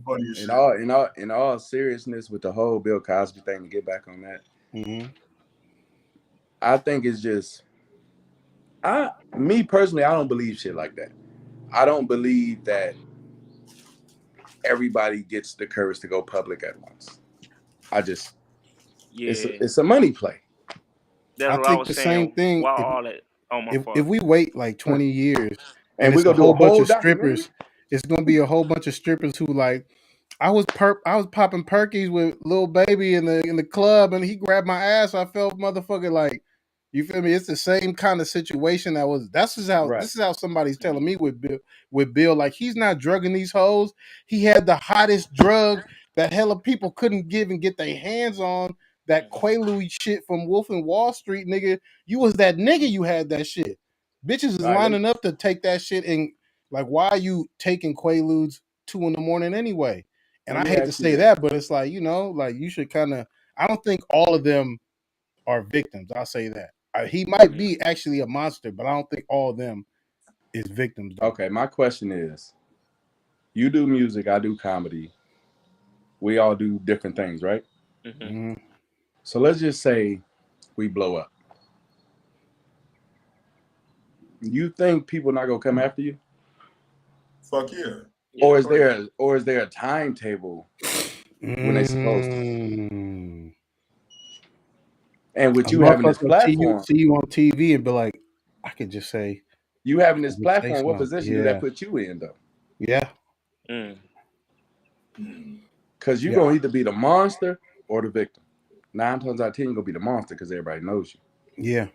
in all seriousness, with the whole Bill Cosby thing, to get back on that, I think it's just, me personally, I don't believe shit like that. I don't believe that everybody gets the courage to go public at once. It's a money play. That's what I was saying. Same thing. If we wait like 20 years and we gonna do a whole bunch of strippers, it's gonna be a whole bunch of strippers who like, I was popping perkies with Lil Baby in the club, and he grabbed my ass. I felt motherfucker like, you feel me? It's the same kind of situation this is how somebody's telling me with Bill, like he's not drugging these hoes. He had the hottest drug that hella people couldn't get their hands on. That Quaalude shit from Wolf and Wall Street, nigga. You was that nigga. You had that shit. Bitches is lining up to take that shit, and like, why are you taking Quaaludes 2 a.m. anyway? And I hate to say that, but it's like, you know, like you should kind of. I don't think all of them are victims. I'll say that. He might be actually a monster, but I don't think all of them is victims. Though. Okay, my question is, you do music, I do comedy. We all do different things, right? Mm-hmm. So let's just say we blow up. You think people not gonna come after you? Fuck yeah. Or is there a timetable when they supposed to? And with you having this platform, see you on TV and be like, I could just say, you having this platform, what position did that put you in, though? Yeah. Because you're going to either be the monster or the victim. 9 times out of 10, you're going to be the monster because everybody knows you. Yeah.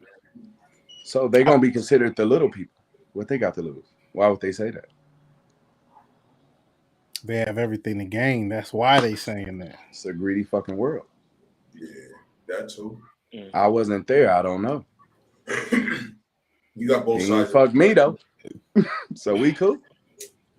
So they're going to be considered the little people. What they got to lose? Why would they say that? They have everything to gain. That's why they saying that. It's a greedy fucking world. Yeah, that too. I wasn't there. I don't know. You got both sides. Fuck me though. So we cool.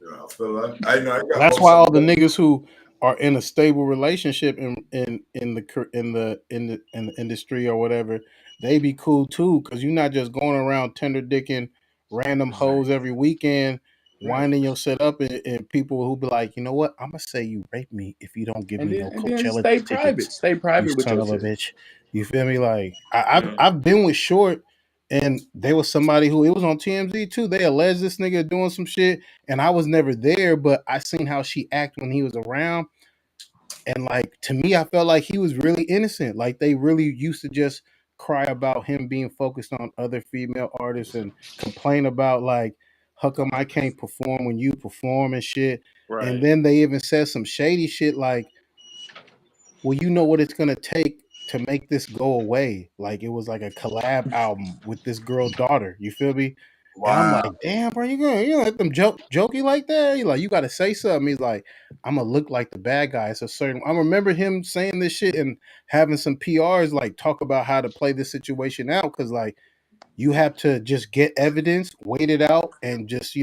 Yeah, I feel like I know. That's why all the niggas who are in a stable relationship in the industry or whatever, they be cool too, because you're not just going around tender dicking random hoes every weekend, winding your shit up, and people who be like, you know what, I'm gonna say you raped me if you don't give me no Coachella tickets. Stay private with son of a bitch. You feel me? Like I've been with Short, and there was somebody who, it was on TMZ too. They alleged this nigga doing some shit, and I was never there, but I seen how she acted when he was around. And like, to me, I felt like he was really innocent. Like they really used to just cry about him being focused on other female artists and complain about like, how come I can't perform when you perform and shit. Right. And then they even said some shady shit like, well, you know what it's gonna take to make this go away. Like it was like a collab album with this girl's daughter. You feel me? Wow. And I'm like, damn, bro, you gonna let them jokey like that? He like, you gotta say something. He's like, I'm gonna look like the bad guy. It's a certain. I remember him saying this shit and having some PRs like talk about how to play this situation out, because like You have to just get evidence, wait it out, and just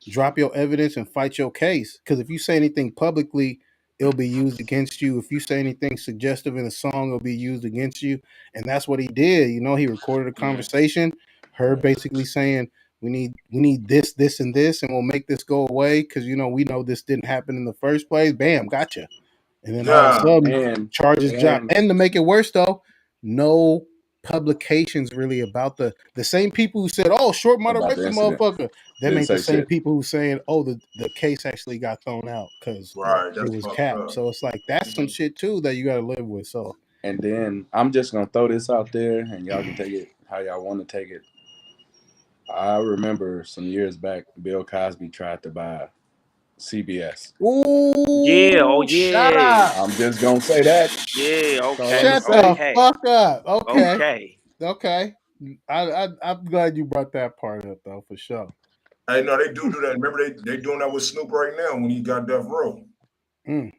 drop your evidence and fight your case. Because if you say anything publicly, it'll be used against you. If you say anything suggestive in a song, it'll be used against you. And that's what he did. He recorded a conversation, her basically saying, we need this, this, and this, and we'll make this go away because we know this didn't happen in the first place. Bam, gotcha. And then all of a Yeah. sudden, And charges drop. And to make it worse, though, no publications really about the same people who said, "Oh, short might have about raped the the incident. motherfucker." Them Didn't ain't the say same shit. people who saying, "Oh, the case actually got thrown out because Right. it That's was fucked capped." up. So it's like that's some shit too that you got to live with. So And then I'm just gonna throw this out there, and y'all can take it how y'all want to take it. I remember some years back, Bill Cosby tried to buy CBS. Yeah, oh ooh, shut yeah. up. I'm just gonna say that. Yeah, That's all I'm gonna okay, Shut say. the okay, fuck up. Okay. okay. Okay. I'm glad you brought that part up though, for sure. Hey, no, they do that. Remember, they doing that with Snoop right now when he got Death Row. Mm.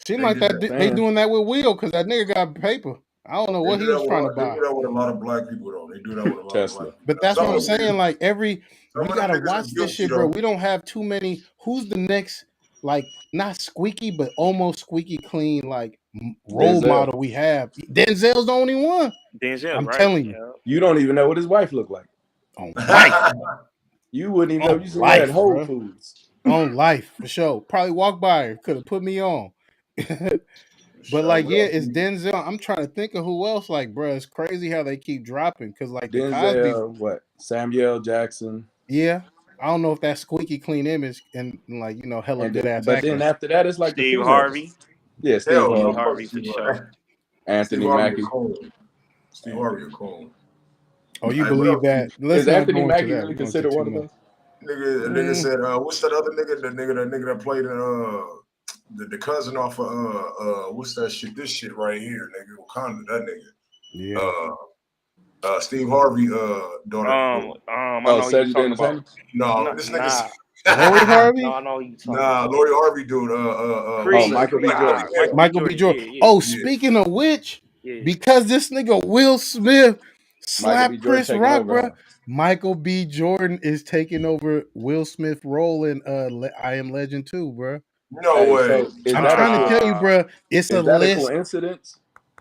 Seem They like did that that. they Saying doing that with Will because that nigga got paper. I don't know They what do he that was with a trying to lot. They buy. do that with a lot of black people though. They do that with a lot of black Tesla. people. But that's Some what of I'm them saying. niggas, Like some we of them gotta niggas watch are this guilty shit, bro. though. We don't have too many. Who's the next, like not squeaky, but almost squeaky clean, like role Denzel. model we have? Denzel's the only one. Denzel, I'm right? telling you, Yeah. You don't even know what his wife looked like. on life, You wouldn't even know if on you seen her at life, Whole bro, Foods. on life for sure. Probably walk by her, could have put me on. But Sure, like, what yeah, else? it's Denzel. I'm trying to think of who else. Like, bro, it's crazy how they keep dropping because like the Cosby's. Denzel, what? Samuel Jackson. Yeah, I don't know if that's squeaky clean image and like hella And good ass but then actors. after that, it's like the Steve females. Harvey. Yeah, Steve Hell Steve no, Harvey, fuck Harvey for Steve sure. Harvey. Steve Anthony Harvey a Mackie. coon. Steve Harvey a coon. Oh, you Hey, what believe else? that? Let's Is not Anthony go into Mackie that. really We're going to considered too one of much. those? Nigga said, what's that other nigga? The nigga that played in the cousin off of what's that shit? This shit right here, nigga. Wakanda, that nigga. Yeah. Steve Harvey daughter. I Oh, know who you Cedric the talking about. Entertainer? No, Nah, this nigga. nah. Lori No, Harvey, I know who you talking Nah, about. Lori Harvey dude. Oh, Creed. Michael B. Jordan. Michael B. Michael B. Jordan. Jordan. Yeah, yeah, Oh, Yeah. speaking of which, yeah. because this nigga Will Smith Michael B. slapped Jordan Chris taking Rock, over, bro. huh? Michael B. Jordan is taking over Will Smith role in I Am Legend 2, bro. No Hey, way. so is I'm that a trying to tell you, bro. It's a is that a list. coincidence?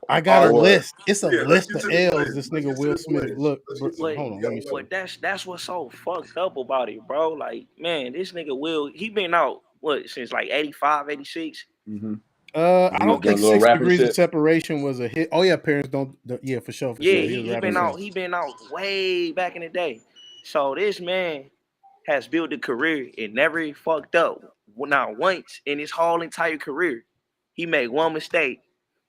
I got All a right, Or list. It's a yeah, let's list get of to this L's. list. This Let's nigga get to Will this Smith. list. Look, Let's bro, get to But this. hold We on. Let got me a see. but that's what's so fucked up about it, bro. Like, man, this nigga Will, he been out since like 85, 86? mm-hmm. I He was don't think doing little 6 rapping Degrees of shit. Separation was a hit. Oh yeah, parents don't. Yeah, for sure, for Yeah, sure. He was he rapping been then. out. He been out way back in the day. So this man has built a career and never fucked up. Not once in his whole entire career, he made one mistake,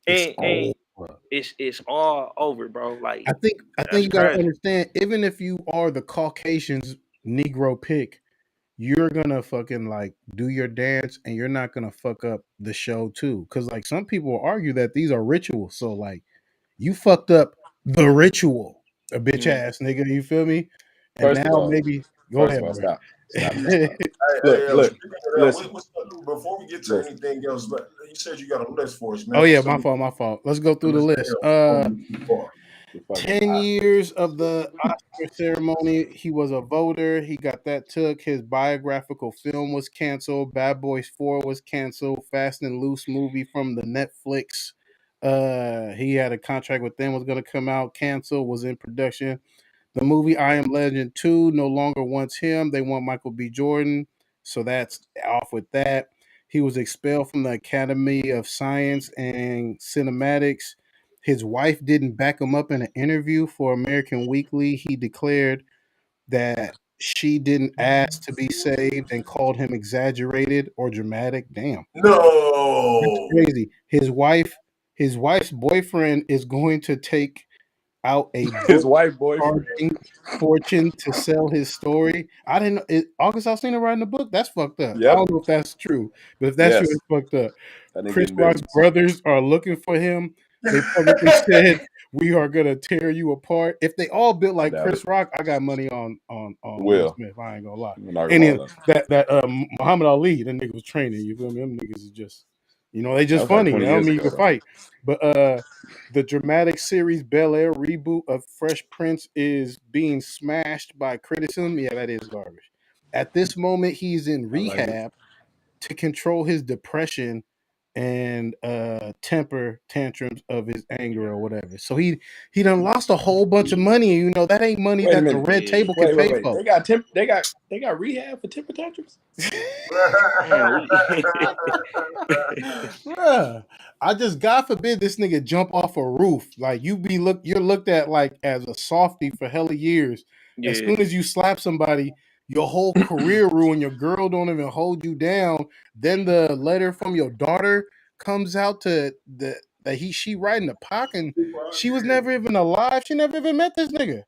It's and over. it's all over, bro. Like I think that's you gotta crazy. understand. Even if you are the Caucasian's Negro pick, you're gonna fucking like do your dance, and you're not gonna fuck up the show too. Because like some people will argue that these are rituals. So like you fucked up the ritual, a bitch Mm. ass nigga. You feel me? And First of now all, maybe go ahead, bro. stop. Stop. Hey, Look, look, speaking of that, listen, before we get to listen. anything else, you said you got a list for us, Oh man. yeah, What's my the fault, my fault. Let's go through the list list. before we get too far? The fucking 10 years of the Oscar ceremony. He was a voter. He got that took. His biographical film was canceled. Bad Boys 4 was canceled. Fast and Loose movie from the Netflix. He had a contract with them, was going to come out, canceled, was in production. The movie I Am Legend 2 no longer wants him. They want Michael B. Jordan. So that's off with that. He was expelled from the Academy of Science and Cinematics. His wife didn't back him up in an interview for American Weekly. He declared that she didn't ask to be saved and called him exaggerated or dramatic. Damn. That's No. crazy. His wife's boyfriend is going to take out a his book white boyfriend. charging fortune to sell his story. I didn't know August Alsina writing the book. That's fucked up. I Yep. don't know if that's true, but if that's true, Yes. it's fucked up. That nigga Chris getting Rock's billions. brothers are looking for him. They publicly said we are gonna tear you apart. If they all built I like doubt Chris it. Rock, I got money on Will Will. Smith. I ain't gonna lie. I'm not And gonna then lie. that Muhammad Ali, that nigga was training. You feel me? Them niggas is just You know, they just That was like funny. 20 I don't years mean you ago, can fight. But the dramatic series Bel Air reboot of Fresh Prince is being smashed by criticism. Yeah, that is garbage. At this moment, he's in I like it. rehab to control his depression and temper tantrums of his anger or whatever. So he done lost a whole bunch of money. You know, that ain't money Wait a that the minute. red table can Wait. pay for. They got rehab for temper tantrums. Man, we Bruh, I just God forbid this nigga jump off a roof. Like you're looked at like as a softie for hella years. As yeah. soon as you slap somebody, your whole career ruined. Your girl don't even hold you down. Then the letter from your daughter comes out to she right in the pocket. She was never even alive. She never even met this nigga.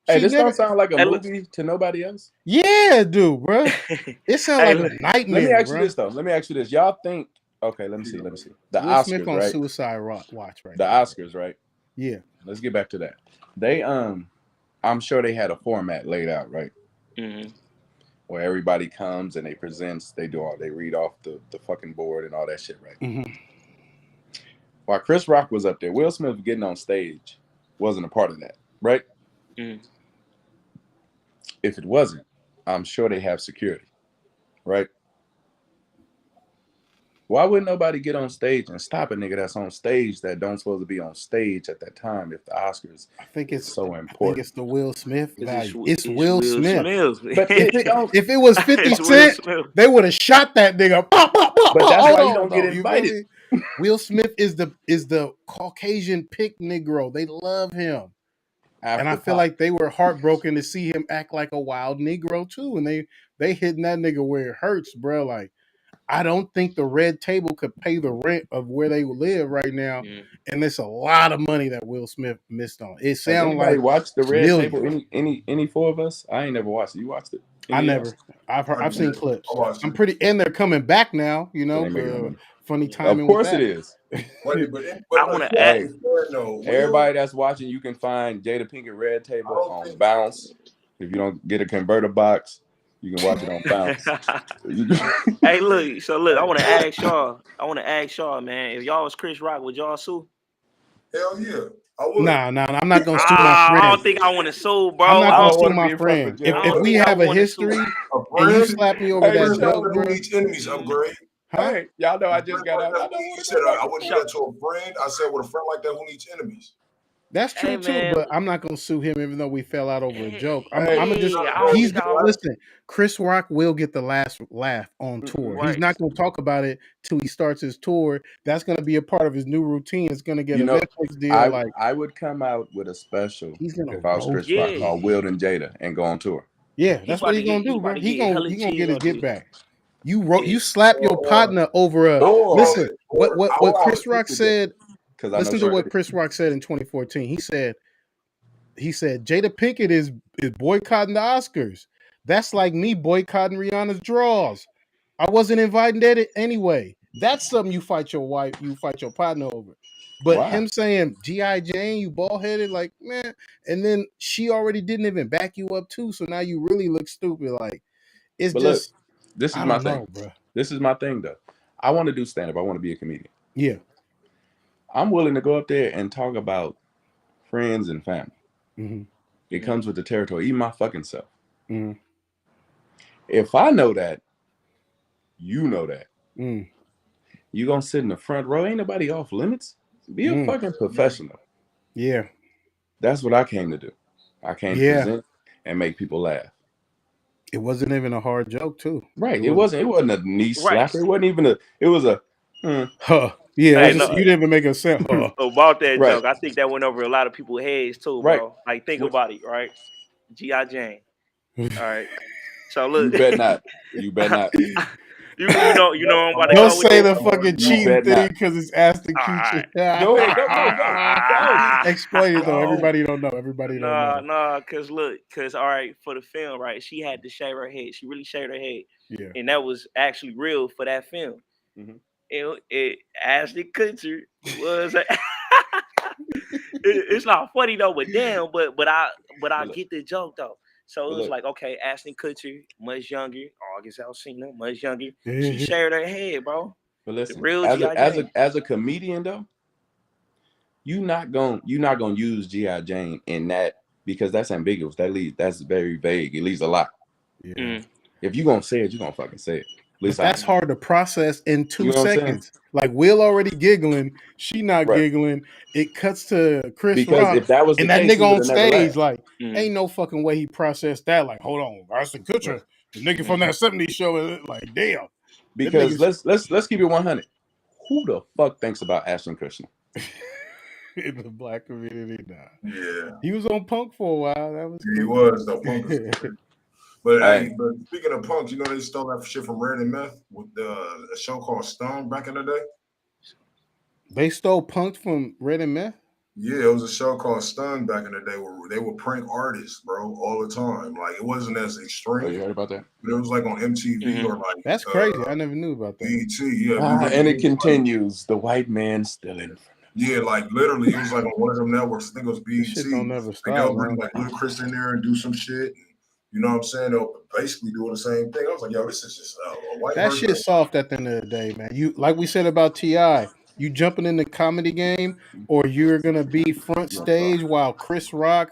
Hey, She this never. don't sound like a Hey, look. movie to nobody else. Yeah, dude, bruh. It sounds Hey, like look. a nightmare. Let me ask you bruh. this though. Let me ask you this. Y'all think? Okay, let me see. The Will Smith Oscars, on right? Suicide Watch, right? The Oscars, right? Yeah. Let's get back to that. They I'm sure they had a format laid out, right? Mm-hmm. Where everybody comes and they read off the fucking board and all that shit, right? Mm-hmm. While Chris Rock was up there, Will Smith getting on stage wasn't a part of that, right? Mm-hmm. If it wasn't, I'm sure they have security, right? Why wouldn't nobody get on stage and stop a nigga that's on stage that don't supposed to be on stage at that time if the Oscars is so important? I think it's the Will Smith value. It's Will Smith. But if it was 50 It's Will Cent, Smith. they would have shot that nigga. Pop, pop, pop, But pop. that's Hold why you on, don't get though. You feel invited. me? Will Smith is the Caucasian pick Negro. They love him. And I feel like they were heartbroken to see him act like a wild Negro too. And they hitting that nigga where it hurts, bro. Like, I don't think the red table could pay the rent of where they live right now. Mm. And it's a lot of money that Will Smith missed on. It Has sounds anybody like watched the Red millions. Table? Any four of us? I ain't never watched it. You watched it? I Any of never. y'all? I've seen clips. I watched I'm it. pretty, and they're coming back now. You know, They making no money. funny Of timing. With course that. it is. But I want to Hey, ask. everybody that's watching, you can find Jada Pinkett Red Table on Bounce. If you don't get a converter box, you can watch it on Bounce. Hey, look. So look, I want to ask y'all, man. If y'all was Chris Rock, would y'all sue? Hell yeah, I would. Nah, I'm not gonna sue my I friend. don't think I want to sue, bro. I'm not I gonna don't sue wanna my be in front of a friend. judge. If we have a history and you slap me over Hey, that listen, joke, Who bro. needs enemies? Upgrade. Huh? Hey, y'all know I just got out. I don't He want to said, go back I to wouldn't do jail. that to a friend. I said, with a friend like that, who needs enemies? That's true Hey, too, man. but I'm not gonna sue him even though we fell out over a joke. I'm Hey. gonna just I don't think I listen. Chris Rock will get the last laugh on tour. He's Right. not gonna talk about it till he starts his tour. That's gonna be a part of his new routine. It's gonna get You a know, Netflix deal. I would come out with a special He's gonna if I was Chris roast Rock Yeah. called Wild and Jada and go on tour. Yeah, He that's about what to he's get- gonna he do, about bro. to He get hella gonna cheese get his on get this. back. You slap your partner over a listen. What Chris Rock said. Listen to what Chris Rock said in 2014. He said Jada Pinkett is boycotting the Oscars. That's like me boycotting Rihanna's draws. I wasn't invited it anyway. That's something you fight your partner over. But Wow. him saying G.I. Jane, you bald headed, like, man, and then she already didn't even back you up too. So now you really look stupid. Like, it's But just, look, this is I my don't thing. know, bro. This is my thing, though. I want to do stand up. I want to be a comedian. Yeah. I'm willing to go up there and talk about friends and family. Mm-hmm. It comes with the territory, even my fucking self. Mm-hmm. If I know that, you know that. Mm. You gonna sit in the front row? Ain't nobody off limits. Be a fucking professional. Yeah. That's what I came to do. I came to present and make people laugh. It wasn't even a hard joke, too. Right. It wasn't a knee slapper. Right. It wasn't even it was a huh. Yeah, Hey, you didn't even make a sense. Huh. About that Right. joke, I think that went over a lot of people's heads too, Right. bro. Like, think about it, right? G.I. Jane. All right. So You look, bet not. You bet not. you know I'm about to Don't go with say this. the fucking You cheating bet thing not. because it's Aston All Kutcher. right. Go ahead. Go. Explain it though. Go. Everybody don't know. Everybody don't know. Nah, cause all right, for the film, right? She had to shave her head. She really shaved her head. Yeah. And that was actually real for that film. Mhm. It Ashley Kutcher was it's not funny though, but damn, but I get the joke though. So it was like, okay, Ashton Kutcher, much younger, August Alsina, much younger. She shaved her head, bro. But listen, real as G.I. a as Jane. a as a comedian though, you not gonna use G.I. Jane in that because that's ambiguous. That's very vague. It leaves a lot. Yeah. If you gonna say it, you gonna fucking say it. At But least that's hard to process in 2 You know what I'm saying? seconds. Like Will already giggling, she not Right. giggling. It cuts to Chris Because Rock if that was the and that case, he nigga would on have never stage. laughed. Like, ain't no fucking way he processed that. Like, hold on, Ashton Kutcher, the nigga from that '70s show. Like, damn. Because let's keep it 100. Who the fuck thinks about Ashton Kutcher? In the black community, nah. Yeah. He was on Punk for a while. That was Yeah, he cool. was. The Punk is great. But Hey. hey, but speaking of punks, you know they stole that shit from Red and Meth with a show called Stone back in the day. They stole Punk from Red and Meth? Yeah, it was a show called Stun back in the day where they would prank artists, bro, all the time. Like it wasn't as extreme. Oh, you heard about that? But it was like on MTV or like That's crazy. I never knew about that. BET. Yeah, And it continues. The white man stealing. Yeah, like literally, it was like on one of them networks. I think it was BET. This shit don't never Like stop, they'll bring man. like Little Chris in there and do some shit. And, you know what I'm saying? They'll basically do the same thing. I was like, yo, this is just a white That version. shit's soft at the end of the day, man. You like we said about T.I., you jumping in the comedy game, or you're gonna be front stage while Chris Rock,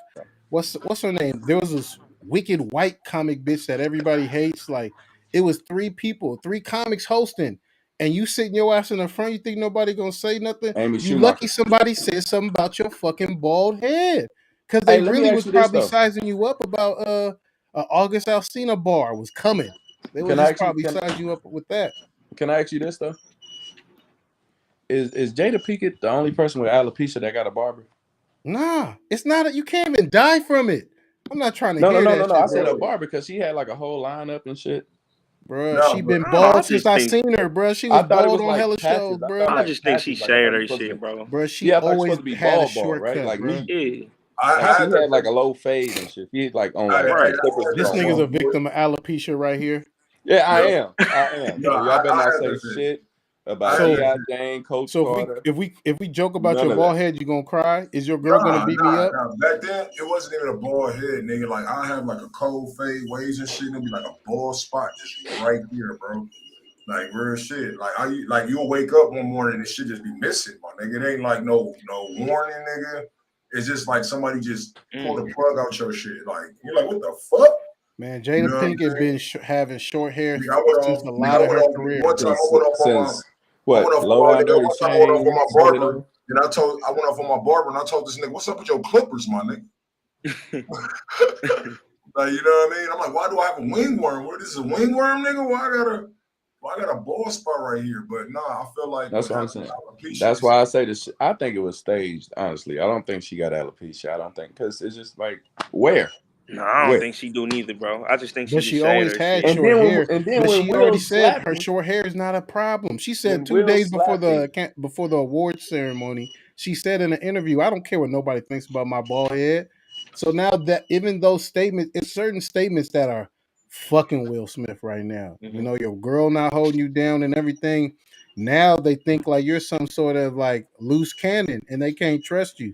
what's her name? There was this wicked white comic bitch that everybody hates. Like it was 3 people, 3 comics hosting, and you sitting your ass in the front. You think nobody gonna say nothing? Amy You Schumacher. lucky somebody said something about your fucking bald head because they Hey, let me really ask was you this, probably though. sizing you up about August Alsina bar was coming. They would Can I just actually- probably can- size you up with that. Can I ask you this though? Is Jada Pinkett the only person with alopecia that got a barber? Nah, it's not. You can't even die from it. I'm not trying to No. hear that shit, I said bro. a barber because she had like a whole lineup and shit. Bro, No, she but- been I bald since just I think- seen her, bro. She I was thought it bald was on like hella patches. shows, I bro. thought I like just think she patches, like, shared I her thought it was shit, bro. Bro, she Yeah, I thought it was always supposed to be had a bald, shortcut, right? Like bro. me. Yeah. I Like she had had like a low fade and shit. She like on like Right. Clippers This Jones. nigga's a victim of alopecia right here. Yeah, I Yeah. am. No, So y'all better I not had say that shit. shit about So- G.I. Jane, Coach So Carter. if we joke about None your of bald that. head, you gonna cry? Is your girl gonna beat me up? Nah. Back then, it wasn't even a bald head, nigga. Like I have like a cold fade waves and shit. It'll be like a bald spot just right here, bro. Like real shit. Like you'll wake up one morning and shit just be missing, my nigga. It ain't like no warning, nigga. It's just like somebody just pulled the plug out your shit. Like you're like, what the fuck? Man, Jada You know what I'm Pinkett been having short hair Nigga, I went since off. a Nigga, lot I of went her off career. one time. I went off on my. Since I what? went off Low on my down nigga. dirty One time I went off on my chain. barber, and I went off on my barber, and I told this nigga, "What's up with your clippers, my nigga?" Like, you know what I mean? I'm like, why do I have a wingworm? What is this, a wingworm, nigga? Why I got a bald spot right here? But nah, I feel like That's what I'm saying. alopecia That's is- why I say this. I think it was staged. Honestly, I don't think she got alopecia. I don't think because it's just like where. No, I don't Where? think she do neither, bro. I just think But she she just always shaved her had shit. short hair. And then But when she Will already said slapped her him, short hair is not a problem. She said When 2 Will days before slapped before the awards ceremony, she said in an interview, "I don't care what nobody thinks about my bald head." So now that even those statements, it's certain statements that are fucking Will Smith right now. You know, your girl not holding you down and everything. Now they think like you're some sort of like loose cannon and they can't trust you.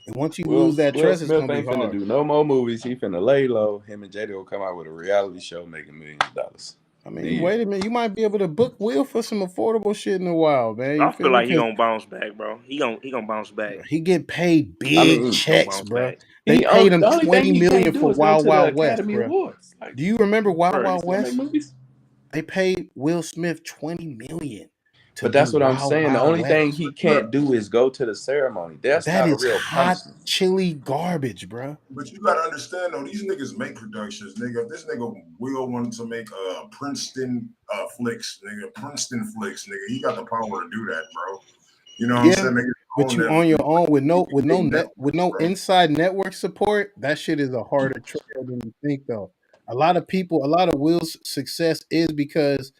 And once you lose that Will trust, it's Smith gonna be ain't finna hard. do no more movies. He finna lay low. Him and Jada will come out with a reality show making $millions of dollars. I mean, wait a minute. You might be able to book Will for some affordable shit in a while, man. You I feel like he 'Cause gonna bounce back, bro. He gonna bounce back. he get paid big I mean, checks, bounce bro. back. They paid him The only thing 20 he million can't do for is go Wild to the Wild West, Academy bro. Awards. Like, Do you remember Wild Bro, Wild still make West? movies. They paid Will Smith 20 million. But that's do what I'm Wild saying. The Wild only thing West. he can't do is go to the ceremony. That's That not a is real hot punishment. chili garbage, bro. But you gotta understand though, these niggas make productions, nigga. If this nigga Will wanted to make Princeton flicks, nigga, he got the power to do that, bro. You know what I'm Yeah, saying? Nigga, but you on your own with no bro. inside network support. That shit is a harder trail than you think, though. A lot of Will's success is because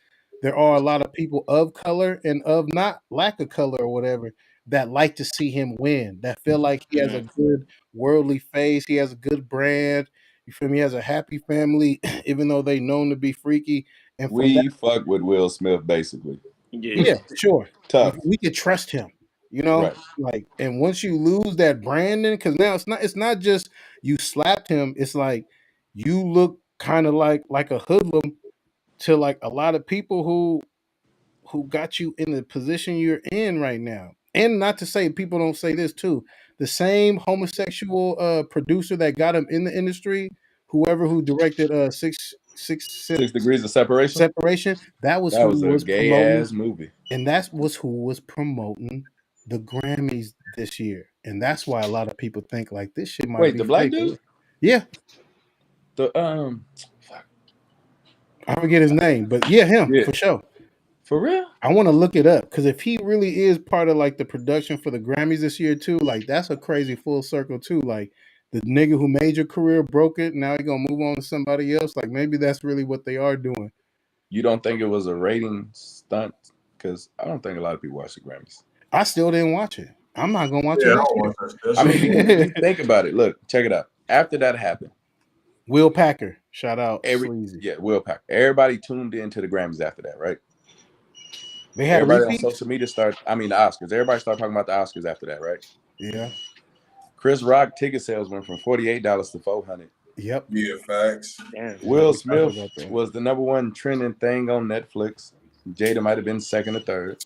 there are a lot of people of color and of not lack of color or whatever that like to see him win. That feel like he has a good worldly face. He has a good brand. You feel me? He has a happy family, even though they known to be freaky. And from that, We fuck with Will Smith, basically. yeah, sure. Tough. We could trust him, you know, Right. like, and once you lose that branding, because now it's not just you slapped him. It's like you look kind of like a hoodlum to like a lot of people who who got you in the position you're in right now. And not to say people don't say this too. The same homosexual producer that got him in the industry, whoever who directed Six 6 Degrees of Separation. Separation, that was who a was gay promoting, ass movie. and that was who was promoting the Grammys this year. And that's why a lot of people think like this shit might Wait, be the black fake. dude? Yeah, The fuck. I forget his name, but yeah, him Yeah. for sure. For real? I want to look it up because if he really is part of like the production for the Grammys this year too, like that's a crazy full circle too. Like the nigga who made your career broke it, now he gonna move on to somebody else. Like maybe that's really what they are doing. You don't think it was a rating stunt? Because I don't think a lot of people watch the Grammys. I still didn't watch it. I'm not gonna watch it. I Next don't year. watch that. I mean, you think about it. Look, check it out. After that happened, Will Packer, shout out Sleazy. Will Packer. Everybody tuned into the Grammys after that, right? They had Everybody on repeats? social media the Oscars. Everybody started talking about the Oscars after that, right? Yeah. Chris Rock ticket sales went from $48 to $400. Yep. Yeah, facts. Damn. Will Smith was the #1 trending thing on Netflix. Jada might have been second or third.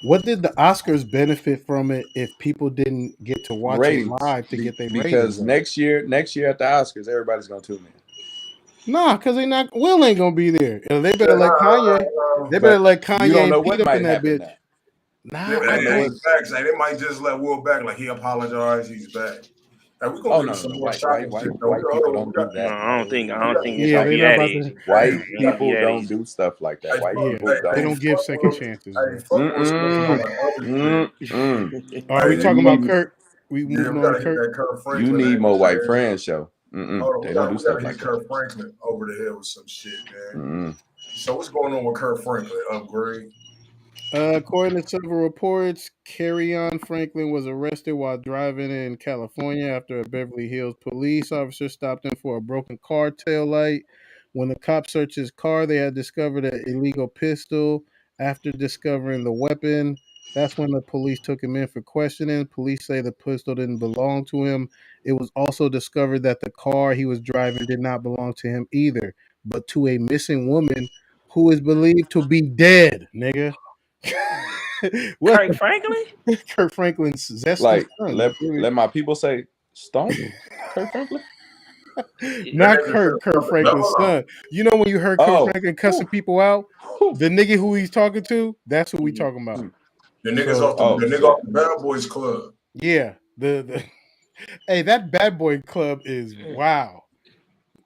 What did the Oscars benefit from it if people didn't get to watch Ratings. it live to get their ratings? Because up? next year at the Oscars, everybody's gonna tune in. Nah, because Will ain't gonna be there. They better let Kanye. They better let Kanye. You don't know and Pete what up might in that happen bitch. now. Nah, I know facts. Like, they might just let Will back. Like he apologized, he's back. Like we gonna get some more shocking shit. White people don't do that. No, I don't think Yeah, it's they're be not that about easy. to. White people don't do stuff like that. White people don't. They don't give second chances. Hey, fuck Will Smith on the other shit. Are we talking about Kurt? We moving on to Kurt. That Kurt Franklin. You need more white friends, show. Hold on, They don't do stuff like hit that. Kurt Franklin over the head with some shit, man. So what's going on with Kurt Franklin? Upgrade. According to several reports, Kerryon Franklin was arrested while driving in California after a Beverly Hills police officer stopped him for a broken car tail light. When the cops searched his car, they had discovered an illegal pistol. After discovering the weapon, that's when the police took him in for questioning. Police say the pistol didn't belong to him. It was also discovered that the car he was driving did not belong to him either, but to a missing woman who is believed to be dead, nigga. Kurt Franklin? Kurt Franklin's zesty Like, son. let my people say, Stomp Kurt Franklin? Not Kurt Franklin's son. You know when you heard Kurt Franklin cussing people out? The nigga who he's talking to, that's who we talking about. The niggas off the Bad Boys Club. Yeah. The hey, that Bad Boy Club is wow.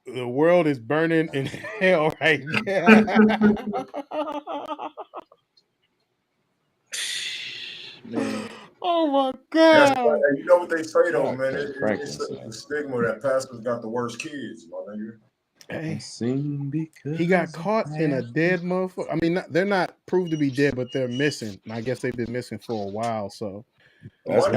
The world is burning in hell right now. Man. Oh my god! You know what they say though, man? It's the stigma that pastors got the worst kids, my nigga. Hey, he got caught in a dead motherfucker. I mean, they're not proved to be dead, but they're missing. And I guess they've been missing for a while. So why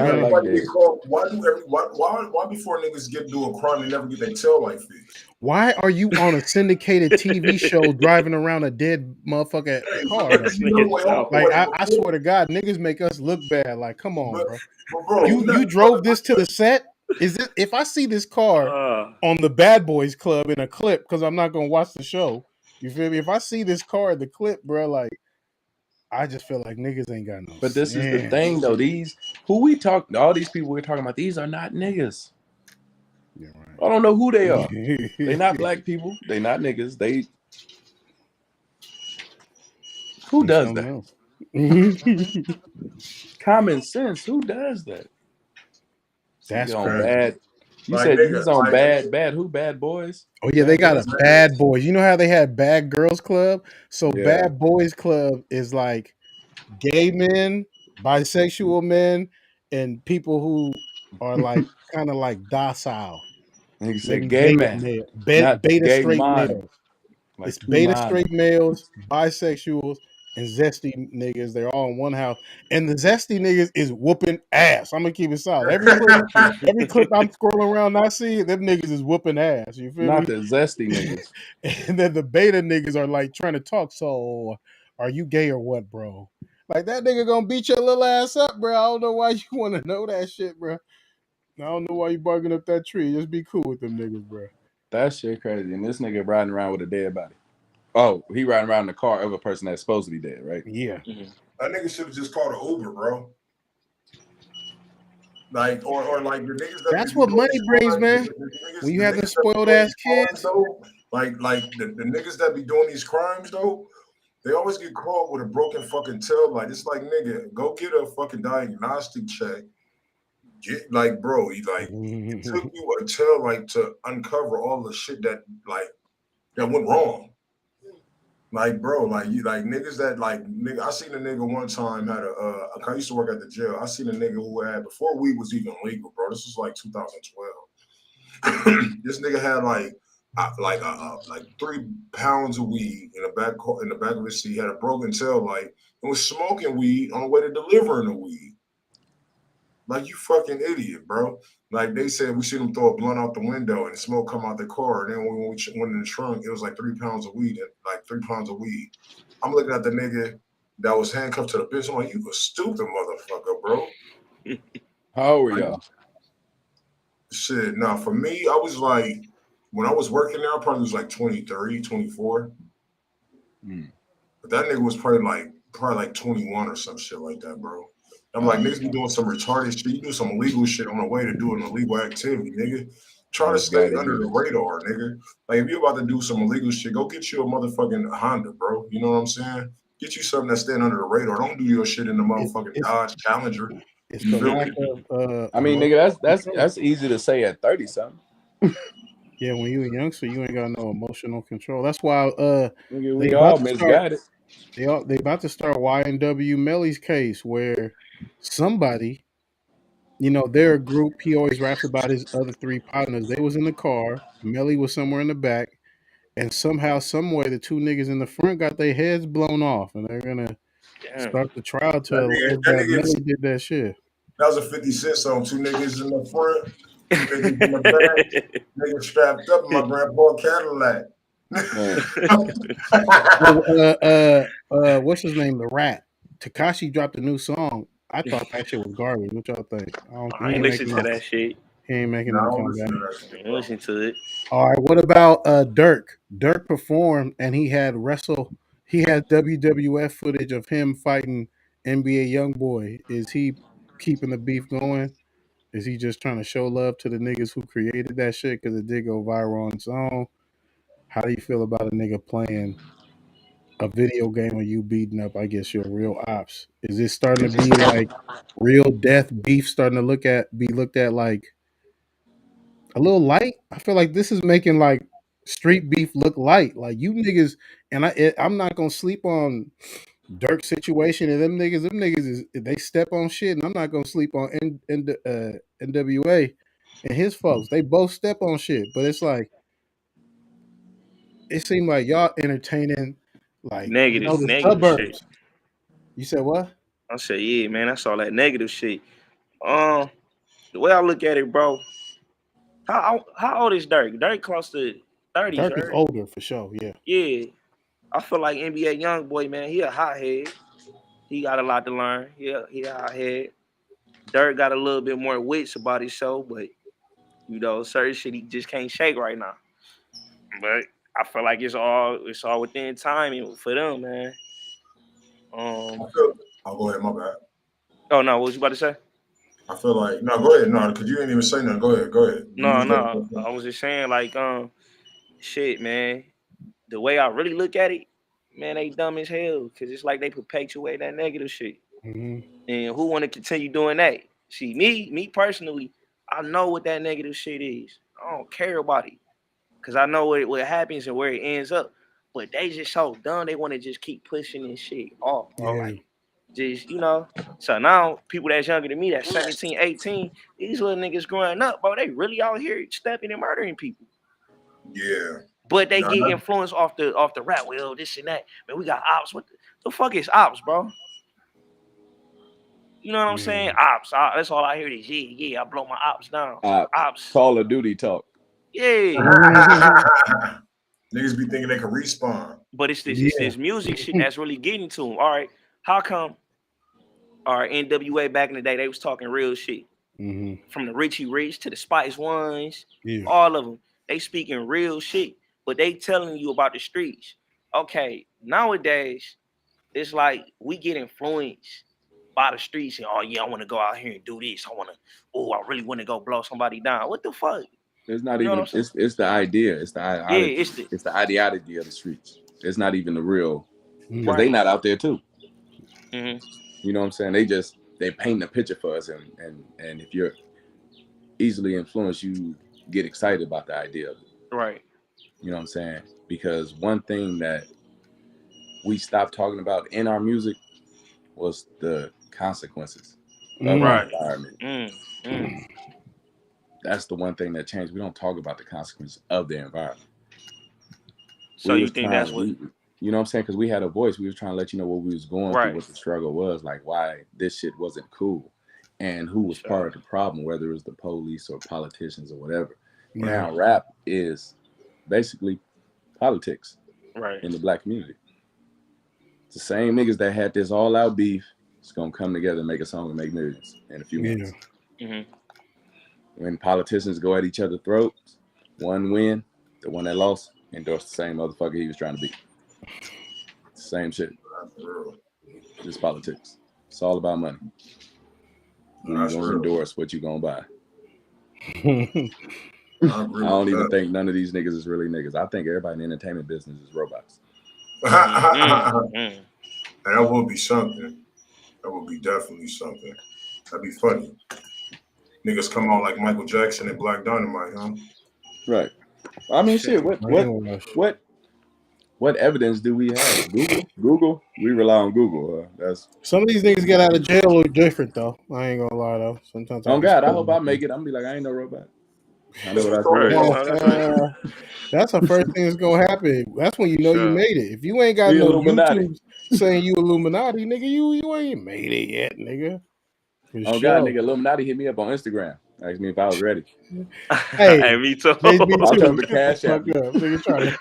before niggas get do a crime, they never get their tail light fixed? Why are you on a syndicated TV show driving around a dead motherfucker car? Like I swear to God, niggas make us look bad. Like, come on, bro. You drove this to the set? Is it? If I see this car on the Bad Boys Club in a clip, because I'm not gonna watch the show. You feel me? If I see this car in the clip, bro, like I just feel like niggas ain't got no. But this is the thing, though. All these people we're talking about, these are not niggas. Yeah, right. I don't know who they are. They not black people. They not niggas. Who does that? Common sense. Who does that? That's bad. You said he's on bad. Who Bad Boys? Oh yeah, they got a Bad Boys. You know how they had Bad Girls Club? So Bad Boys Club is like gay men, bisexual men, and people who are like kind of like docile. You said gay man, beta straight males. Like it's beta straight males, bisexuals, and zesty niggas. They're all in one house, and the zesty niggas is whooping ass. I'm gonna keep it solid. Every clip I'm scrolling around, I see them niggas is whooping ass. You feel me? Not the zesty niggas. And then the beta niggas are like trying to talk. So, are you gay or what, bro? Like that nigga gonna beat your little ass up, bro. I don't know why you want to know that shit, bro. I don't know why you barking up that tree. Just be cool with them niggas, bro. That shit crazy. And this nigga riding around with a dead body. Oh, he riding around in the car of a person that's supposed to be dead, right? Yeah. That nigga should have just called an Uber, bro. Like, or like the niggas that That's be what doing money these brings, crimes, man. When you have the spoiled ass kids, though, like the niggas that be doing these crimes though, they always get caught with a broken fucking tail light. It's like, nigga, go get a fucking diagnostic check. Get like, bro, it took you a tail light to uncover all the shit that went wrong. Like, bro, like niggas that nigga. I seen a nigga one time had I used to work at the jail. I seen a nigga who had, before weed was even legal, bro. This was like 2012. This nigga had like 3 pounds of weed in the back of his seat. Had a broken tail light and was smoking weed on the way to delivering the weed. Like, you fucking idiot, bro. Like, they said we seen him throw a blunt out the window and smoke come out the car. And then when we went in the trunk, it was like 3 pounds of weed. I'm looking at the nigga that was handcuffed to the bitch. I'm like, you a stupid motherfucker, bro. How old were y'all? Shit, nah, for me, I was like, when I was working there, I probably was like 23, 24. But that nigga was probably like 21 or some shit like that, bro. I'm like, niggas be doing some retarded shit. You do some illegal shit on the way to do an illegal activity, nigga. Try to stay under the radar, nigga. Like, if you're about to do some illegal shit, go get you a motherfucking Honda, bro. You know what I'm saying? Get you something that's staying under the radar. Don't do your shit in the motherfucking Dodge Challenger. It's the lack of. I mean, nigga, that's easy to say at 30 something. Yeah, when you a youngster, you ain't got no emotional control. That's why nigga, we all misguided. They about to start YNW Melly's case, where somebody, their group, he always raps about his other 3 partners. They was in the car, Melly was somewhere in the back, and somehow, someway, the 2 niggas in the front got their heads blown off, and they're gonna start the trial to allege that Melly did that shit. That was a 50 Cent song. 2 niggas in the front, 2 niggas in the back, niggas strapped up in my grandpa Cadillac. What's his name? The Rat. Tekashi dropped a new song. I thought that shit was garbage. What y'all think? I ain't listen to that shit. He ain't making no comeback. I ain't listen to it. All right. What about Dirk? Dirk performed and he had WWF footage of him fighting NBA YoungBoy. Is he keeping the beef going? Is he just trying to show love to the niggas who created that shit because it did go viral on its own? How do you feel about a nigga playing a video game of you beating up, I guess, your real ops? Is it starting to be like real death beef starting to be looked at like a little light? I feel like this is making like street beef look light. Like, you niggas, and I'm not gonna sleep on Dirk's situation and them niggas is, they step on shit, and I'm not gonna sleep on NWA and his folks. They both step on shit, but it's like, it seemed like y'all entertaining like negative suburbs. shit. You said what? I said, yeah, man, that's all that negative shit. The way I look at it, bro. How old is Dirk? Dirk close to 30s, Dirk right? is older for sure, yeah. Yeah. I feel like NBA YoungBoy, man, he a hothead. He got a lot to learn. He a hothead. Dirk got a little bit more wits about his show, but certain shit he just can't shake right now. But I feel like it's all within timing for them, man. I'll go ahead, my bad. Oh no, what was you about to say? I feel like go ahead, because you didn't even say nothing. Go ahead. No, I was just saying like shit, man. The way I really look at it, man, they dumb as hell because it's like they perpetuate that negative shit. Mm-hmm. And who want to continue doing that? See, me personally, I know what that negative shit is. I don't care about it because I know what happens and where it ends up. But they just so dumb. They want to just keep pushing this shit off, bro. Yeah. Like, just, So now people that's younger than me, that's 17, 18, these little niggas growing up, bro, they really out here stepping and murdering people. Yeah. But they get influenced off the rap. Well, this and that. Man, we got ops. What the fuck is ops, bro? You know what I'm saying? Ops. That's all I hear is, yeah, I blow my ops down. Ops. Call of Duty talk. Yeah. Niggas be thinking they can respawn. But it's this music shit that's really getting to them. All right. How come our NWA back in the day, they was talking real shit? Mm-hmm. From the Richie Rich to the Spice Ones, yeah. all of them. They speaking real shit. But they telling you about the streets. okay, nowadays it's like we get influenced by the streets and oh yeah, I want to go out here and do this. I really want to go blow somebody down. What the fuck? It's not You know what even. I'm saying? It's the idea. It's the Yeah, ideology. it's the It's the ideology of the streets. It's not even the real, because they right. not out there too. Hmm. You know what I'm saying? They paint a picture for us, and if you're easily influenced, you get excited about the idea of it. Right. You know what I'm saying? Because one thing that we stopped talking about in our music was the consequences of our Right. environment. That's the one thing that changed. We don't talk about the consequences of the environment. So you think that's what? You know what I'm saying? Because we had a voice. We was trying to let you know what we was going through, what the struggle was, like why this shit wasn't cool, and who was part of the problem, whether it was the police or politicians or whatever. Yeah. Now rap is basically politics Right. in the black community. It's the same niggas that had this all out beef. It's gonna come together and make a song and make millions in a few months. When politicians go at each other's throats, one win, the one that lost endorsed the same motherfucker he was trying to beat. Same shit. It's politics. It's all about money. Who you gonna endorse, what you gonna buy. I don't even think none of these niggas is really niggas. I think everybody in the entertainment business is robots. That would be something. That would be definitely something. That'd be funny. Niggas come on like Michael Jackson and Black Dynamite, huh? Right. I mean, shit. What evidence do we have? Google. We rely on Google. That's some of these niggas get out of jail look different though. I ain't gonna lie though. Sometimes. Oh God, I hope I make it. I'm gonna be like, I ain't no robot. I know what I do. That's the first thing that's gonna happen. That's when you know you made it. If you ain't got no YouTube saying you Illuminati, nigga, you ain't made it yet, nigga. Oh God, nigga, Illuminati hit me up on Instagram. Asked me if I was ready. Hey, me too. Me too. I'll tell the Cashapp. Nigga trying to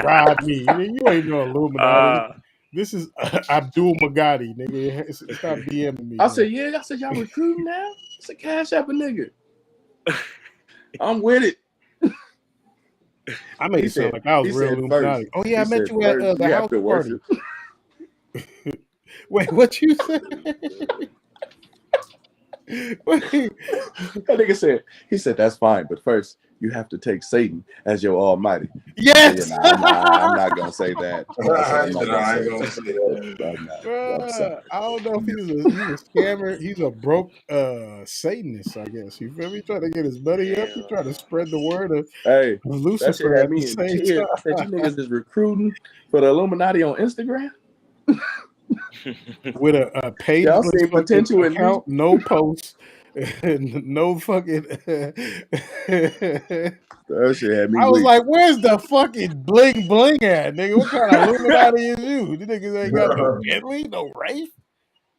rob me. Nigga, you ain't no Illuminati. This is Abdul Magadi, nigga. Stop DMing me. I said, yeah. I said, y'all recruiting now? I said, Cashapp a nigga. I'm with it. I made it sound like I was real Illuminati. Oh yeah, I met you at the house party. Wait, what you said? That nigga said, he said, that's fine, but first you have to take Satan as your almighty. Yes. Said, I'm not gonna say that. I don't know if he's a scammer. He's a broke Satanist, I guess. You feel me? Trying to get his money up. He's trying to spread the word of Lucifer that shit had at me the in same tears. time. I said, you niggas is recruiting for the Illuminati on Instagram? With a page potential account, no posts, no fucking. That shit had me. I was like, "Where's the fucking bling bling at, nigga? What kind of Illuminati is you? You niggas ain't got no Bentley, no Wraith.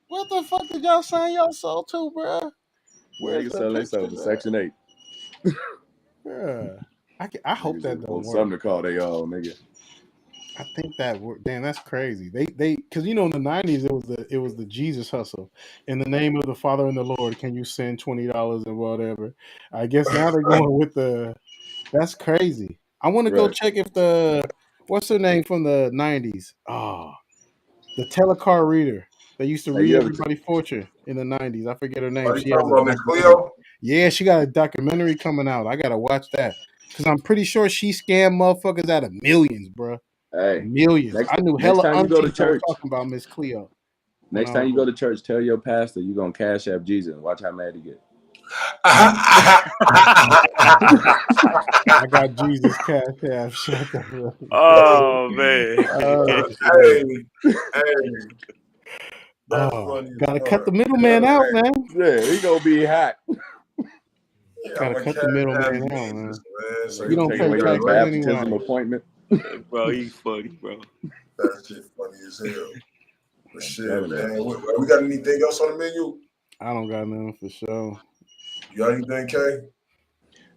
What the fuck did y'all sign your soul to, bro? Where's the selling themselves to Section 8? Yeah, I hope that don't work. Something to call they all, nigga. I think that damn, that's crazy. They because in the 90s it was the Jesus hustle. In the name of the Father and the Lord, can you send $20 and whatever? I guess now they're going with the. That's crazy. I want to go check if what's her name from the 90s? Oh, the telecar reader. They used to read everybody's fortune in the 90s. I forget her name. She has yeah, she got a documentary coming out. I gotta watch that because I'm pretty sure she scammed motherfuckers out of millions, bro. Hey, millions. I knew hella time you go to church talking about Miss Cleo. Next time you go to church, tell your pastor you're gonna cash app Jesus and watch how mad he get. I got Jesus cash app. Shut the Oh man. Gotta cut the middleman out, man. Yeah, he gonna be hot. Gotta cut the middleman out, man. So you don't pay your taxes baptism appointment. Bro, he's funny, bro. That shit funny as hell. But shit, man. We got anything else on the menu? I don't got nothing for sure. You got anything, K?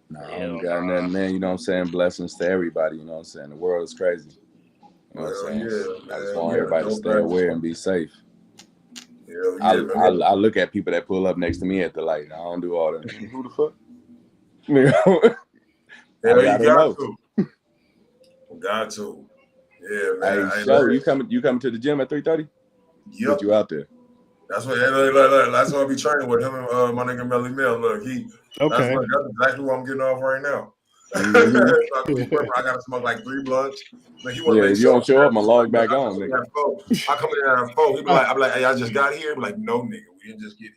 No, I don't got nothing, man. You know what I'm saying? Blessings to everybody. You know what I'm saying? The world is crazy. You know what I'm saying? I just want everybody to stay aware and be safe. I look at people that pull up next to me at the light. I don't do all that. Who the fuck? You know? You got to. Got to. Yeah, man. Hey, Show, you coming to the gym at 3:30? Yep. Get you out there. That's what. Look, that's what I be training with him and my nigga Melly Mill. Look, that's exactly what I'm getting off right now. Mm-hmm. So I gotta smoke like 3 blunts. Like, he want Yeah, to make if you sure. don't show up, I'm gonna log back on, nigga. I come in at 4. He be like, I'm like, hey, I just got here. He be like, no, nigga, we didn't just get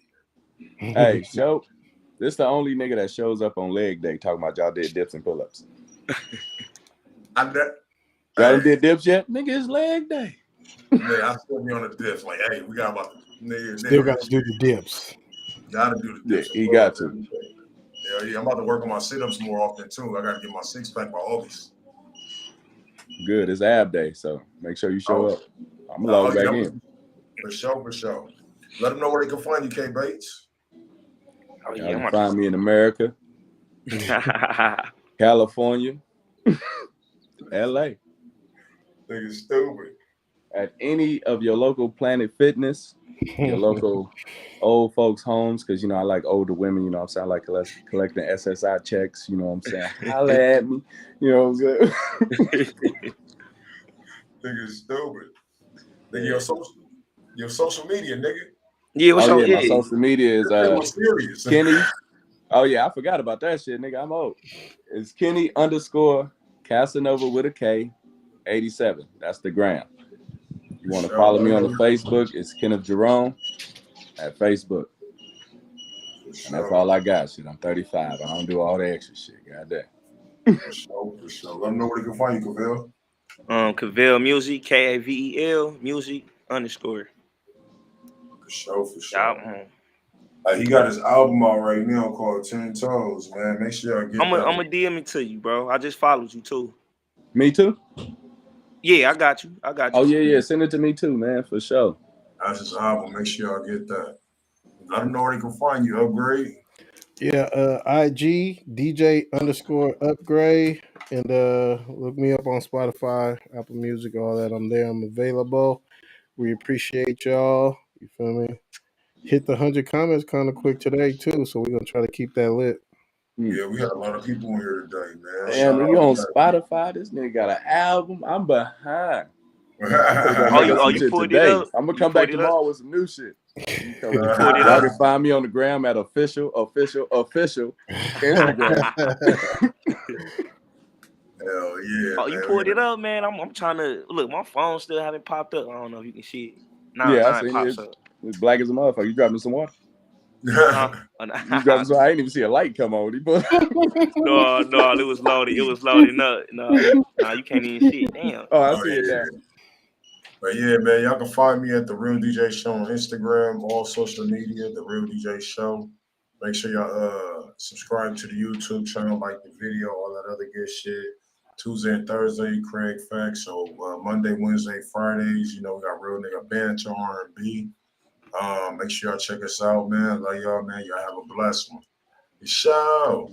here. Hey, Show, this the only nigga that shows up on leg day talking about y'all did dips and pull-ups. Y'all did dips yet? Nigga, it's leg day. Nigga, I still be on the dips. Like, hey, we got about nigga. Still got to do the dips. Gotta do the dips. Yeah, he got to. Yeah, I'm about to work on my sit-ups more often too. I gotta get my 6-pack by August. Good, it's ab day, so make sure you show up. I'm gonna log back in. For sure. Let them know where they can find you, K Bates. Oh, yeah, you can find me in America, California, LA. Nigga stupid. At any of your local Planet Fitness, your local old folks' homes, because, you know, I like older women, you know what I'm saying? I like collecting SSI checks, you know what I'm saying? Holla at me, you know what I'm saying? Nigga stupid. Nigga, your social media, nigga. Yeah, what's my social media is Kenny. Oh yeah, I forgot about that shit, nigga. I'm old. It's Kenny _Casanova with a K 87. That's the gram. You want to follow me on the Facebook? It's Kenneth Jerome at Facebook. And that's all I got. Shit, I'm 35. I don't do all the extra shit. Goddamn. For sure. Let them know where they can find you, Cavell. Cavell Music, KAVEL Music _. For sure. He got his album out right now called 10 Toes, man. Make sure y'all get I'm gonna DM it to you, bro. I just followed you too. Me too? Yeah, I got you. Oh yeah. Send it to me too, man, for sure. That's his album. Make sure y'all get that. Let them know where they can find you. Upgrade. Yeah, IG DJ _upgrade, and look me up on Spotify, Apple Music, all that. I'm there. I'm available. We appreciate y'all. You feel me? Hit the 100 comments kind of quick today too, so we're gonna try to keep that lit. Yeah, we had a lot of people in here today, man. Damn, you on Spotify? This nigga got an album. I'm behind. You pulled it up? I'm gonna come back tomorrow with some new shit. Y'all can find me on the gram at official Instagram. Hell yeah. Oh, you pulled it up, man. I'm trying to look. My phone still haven't popped up. I don't know if you can see it. I it pops up. It's black as a motherfucker. You dropping some water? You dropping some? I ain't even see a light come on. No, it was loaded. It was loading up. No, you can't even see it. Damn. Oh, I see it now. But yeah, man, y'all can find me at The Real DJ Show on Instagram, all social media, The Real DJ Show. Make sure y'all subscribe to the YouTube channel, like the video, all that other good shit. Tuesday and Thursday, Craig Facts. So Monday, Wednesday, Fridays, you know, we got real nigga banter, R&B. Make sure y'all check us out, man. Love y'all, man. Y'all have a blessed one. Show.